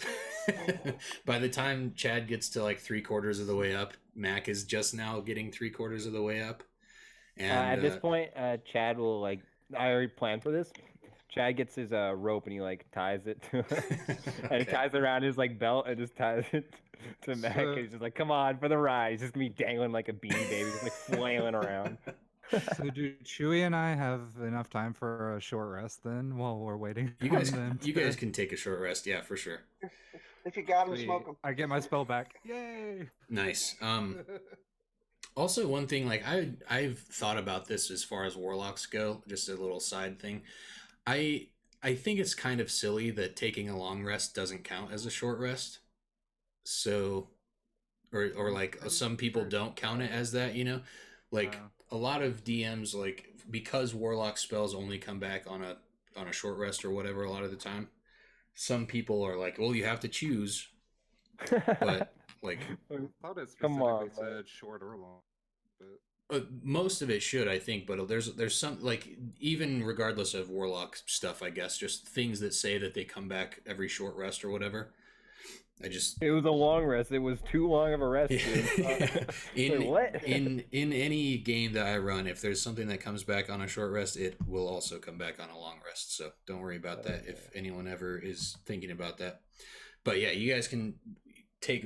by the time Chad gets to like 3/4 of the way up, Mac is just now getting 3/4 of the way up. And At this point, Chad will like. I already planned for this. Chad gets his rope and he like ties it to, and he ties it around his like belt and just ties it to Mac. And he's just like, "Come on for the ride." He's just gonna be dangling like a beanie baby, just like flailing around. So do Chewy and I have enough time for a short rest then while we're waiting? You guys can take a short rest, yeah, for sure. If you got him, smoke him. I get my spell back. Yay! Nice. Also, one thing, like I've thought about this as far as warlocks go. Just a little side thing. I think it's kind of silly that taking a long rest doesn't count as a short rest. So, or like some people don't count it as that. You know, like a lot of DMs, like because warlock spells only come back on a short rest or whatever. A lot of the time, some people are like, well, you have to choose, but. Like, I thought it specifically said short or long. But... most of it should, I think, but there's some, like, even regardless of warlock stuff, I guess, just things that say that they come back every short rest or whatever. It was a long rest. It was too long of a rest, dude. What? in any game that I run, if there's something that comes back on a short rest, it will also come back on a long rest. So don't worry about that if anyone ever is thinking about that. But yeah, you guys can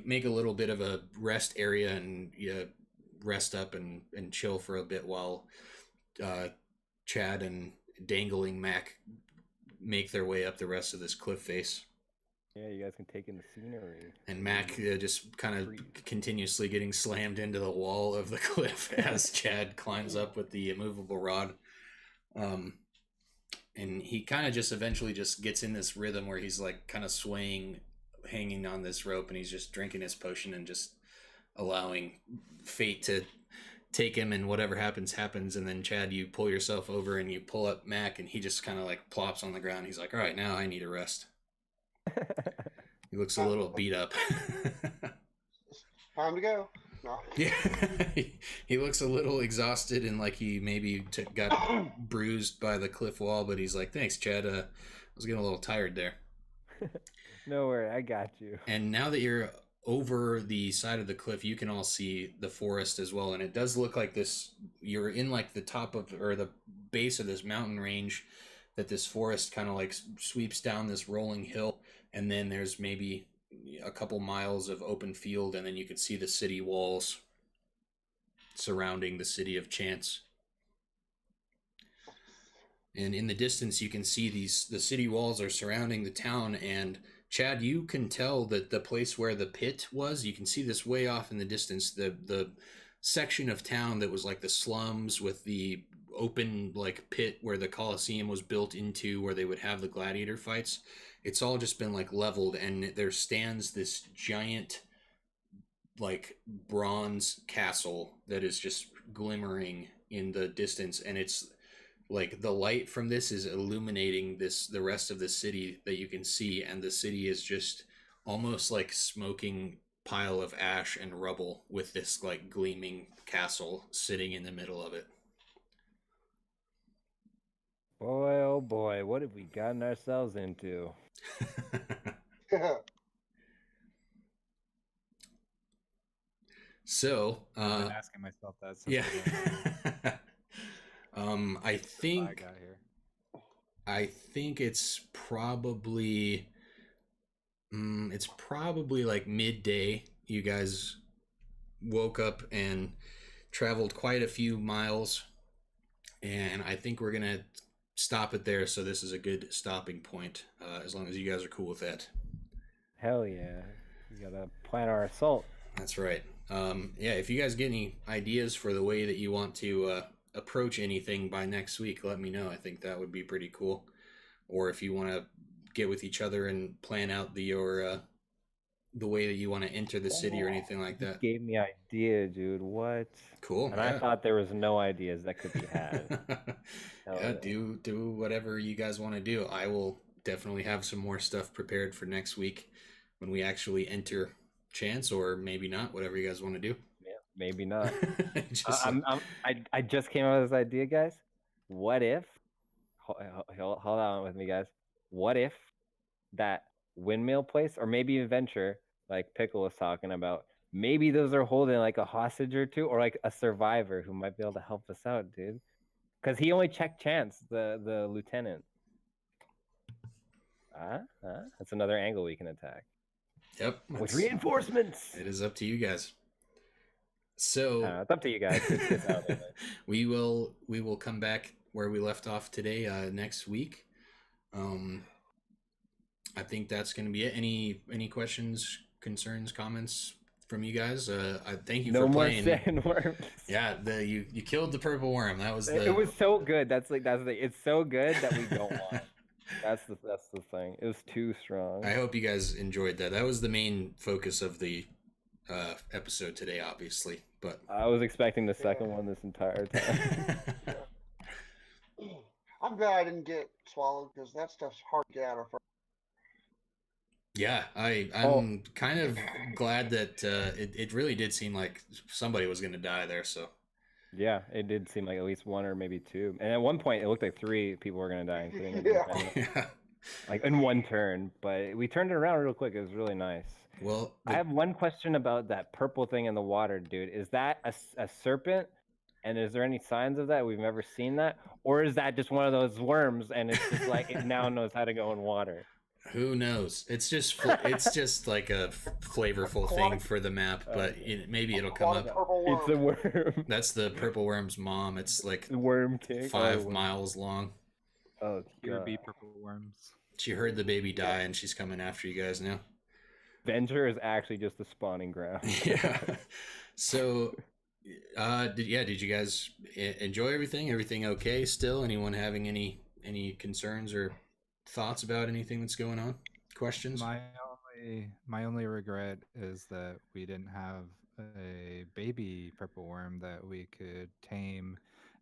make a little bit of a rest area and rest up and chill for a bit while Chad and dangling Mac make their way up the rest of this cliff face. Yeah, you guys can take in the scenery. And Mac just kind of continuously getting slammed into the wall of the cliff as Chad climbs up with the immovable rod. And he kind of just eventually just gets in this rhythm where he's like kind of swaying, hanging on this rope, and he's just drinking his potion and just allowing fate to take him, and whatever happens. And then Chad, you pull yourself over and you pull up Mac, and he just kind of like plops on the ground. He's like, all right, now I need a rest. He looks a little beat up. Time to go. No. Yeah. He looks a little exhausted and like he maybe got bruised by the cliff wall, but he's like, thanks, Chad. I was getting a little tired there. No worry, I got you. And now that you're over the side of the cliff, you can all see the forest as well. And it does look like you're in like the top of, or the base of this mountain range, that this forest kind of like sweeps down this rolling hill. And then there's maybe a couple miles of open field. And then you can see the city walls surrounding the city of Chance. And in the distance, you can see the city walls are surrounding the town. And Chad, you can tell that the place where the pit was, you can see this way off in the distance, the section of town that was like the slums with the open like pit where the Colosseum was built into, where they would have the gladiator fights. It's all just been like leveled, and there stands this giant like bronze castle that is just glimmering in the distance, and it's like the light from this is illuminating the rest of the city that you can see, and the city is just almost like smoking pile of ash and rubble with this like gleaming castle sitting in the middle of it. Boy, oh boy, what have we gotten ourselves into? So, I've been asking myself that since yeah. I think I got here. I think it's probably like midday. You guys woke up and traveled quite a few miles, and I think we're gonna stop it there. So this is a good stopping point, as long as you guys are cool with that. Hell yeah. We gotta plan our assault. That's right. Yeah, if you guys get any ideas for the way that you want to approach anything by next week, let me know. I think that would be pretty cool. Or if you want to get with each other and plan out the way that you want to enter the city or anything like that. Gave me idea, dude. What? Cool. And I thought there was no ideas that could be had. Yeah, do whatever you guys want to do. I will definitely have some more stuff prepared for next week when we actually enter Chance, or maybe not, whatever you guys want to do. Yeah, maybe not. Just I just came up with this idea, guys. What if? Hold on with me, guys. What if that windmill place, or maybe even Venture, like Pickle was talking about, maybe those are holding like a hostage or two, or like a survivor who might be able to help us out, dude. Because he only checked Chance, the lieutenant. That's another angle we can attack. Yep. With reinforcements. It is up to you guys. So it's up to you guys. It's out there. we will come back where we left off today next week. I think that's going to be it. Any questions, concerns, comments from you guys? I thank you for playing. No more sandworms. Yeah, you killed the purple worm. That was It was so good. That's the thing. It's so good that we don't want. That's the thing. It was too strong. I hope you guys enjoyed that. That was the main focus of the episode today, obviously. But I was expecting the second one this entire time. I'm glad I didn't get swallowed, because that stuff's hard to get out of. Yeah, I'm kind of glad that it really did seem like somebody was going to die there. So yeah, it did seem like at least one or maybe two. And at one point, it looked like 3 people were going to die, including yeah. Like in one turn. But we turned it around real quick. It was really nice. Well, I have one question about that purple thing in the water, dude. Is that a serpent? And is there any signs of that? We've never seen that. Or is that just one of those worms, and it's just like it now knows how to go in water? Who knows? It's just like a flavorful thing for the map, but maybe it'll come up. It's a worm. That's the purple worm's mom. It's like the worm king. 5 miles long. Oh, Here be purple worms. She heard the baby die, and she's coming after you guys now. Venture is actually just the spawning ground. Yeah. So, did you guys enjoy everything? Everything okay still? Anyone having any concerns or thoughts about anything that's going on? Questions? My only regret is that we didn't have a baby purple worm that we could tame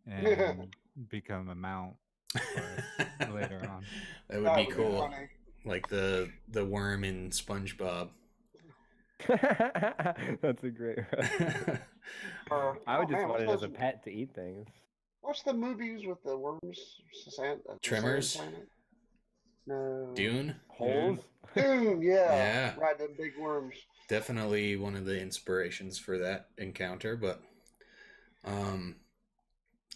and become a mount for later on. That would be cool. Funny. Like the worm in SpongeBob. That's a great I would just want it as a pet to eat things. What's the movies with the worms? Tremors? No. Dune? Holes? Dune, yeah. Right, the big worms. Definitely one of the inspirations for that encounter, but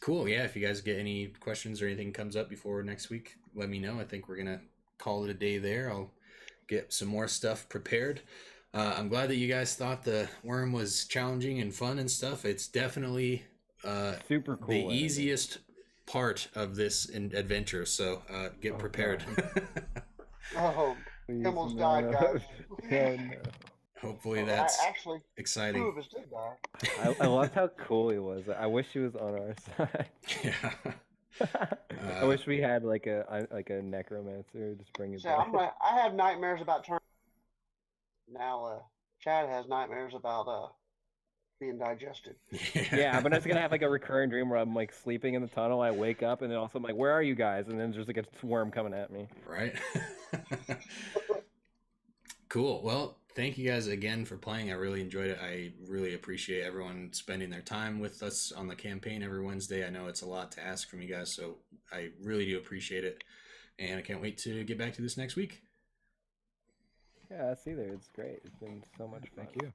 cool. Yeah, if you guys get any questions or anything comes up before next week, let me know. I think we're going to call it a day there. I'll get some more stuff prepared. I'm glad that you guys thought the worm was challenging and fun and stuff. It's definitely super cool. The easiest part of this adventure, so get prepared. Oh, he almost died, guys. No. Hopefully I that's actually, 2 exciting. of us did die. I loved how cool he was. I wish he was on our side. Yeah. I wish we had like a necromancer just bring it So back. I have nightmares about turning. Now, Chad has nightmares about being digested. Yeah, but it's gonna have like a recurring dream where I'm like sleeping in the tunnel. I wake up and then also I'm like, "Where are you guys?" And then there's like a worm coming at me. Right. Cool. Well, thank you guys again for playing. I really enjoyed it. I really appreciate everyone spending their time with us on the campaign every Wednesday. I know it's a lot to ask from you guys, so I really do appreciate it. And I can't wait to get back to this next week. Yeah, see there. It's great. It's been so much fun. Thank you.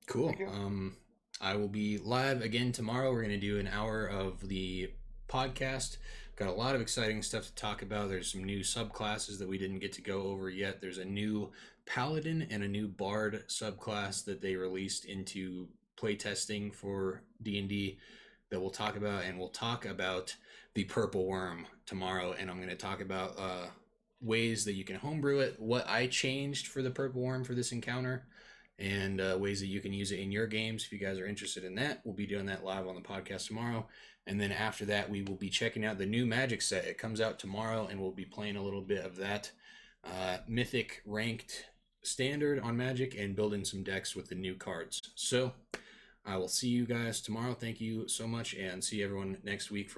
Cool. Thank you. I will be live again tomorrow. We're going to do an hour of the podcast. Got a lot of exciting stuff to talk about. There's some new subclasses that we didn't get to go over yet. There's a new paladin and a new bard subclass that they released into playtesting for D&D that we'll talk about, and we'll talk about the purple worm tomorrow. And I'm going to talk about ways that you can homebrew it, what I changed for the purple worm for this encounter, and ways that you can use it in your games. If you guys are interested in that, we'll be doing that live on the podcast tomorrow. And then after that, we will be checking out the new Magic set. It comes out tomorrow, and we'll be playing a little bit of that Mythic ranked standard on Magic and building some decks with the new cards. So I will see you guys tomorrow. Thank you so much, and see everyone next week for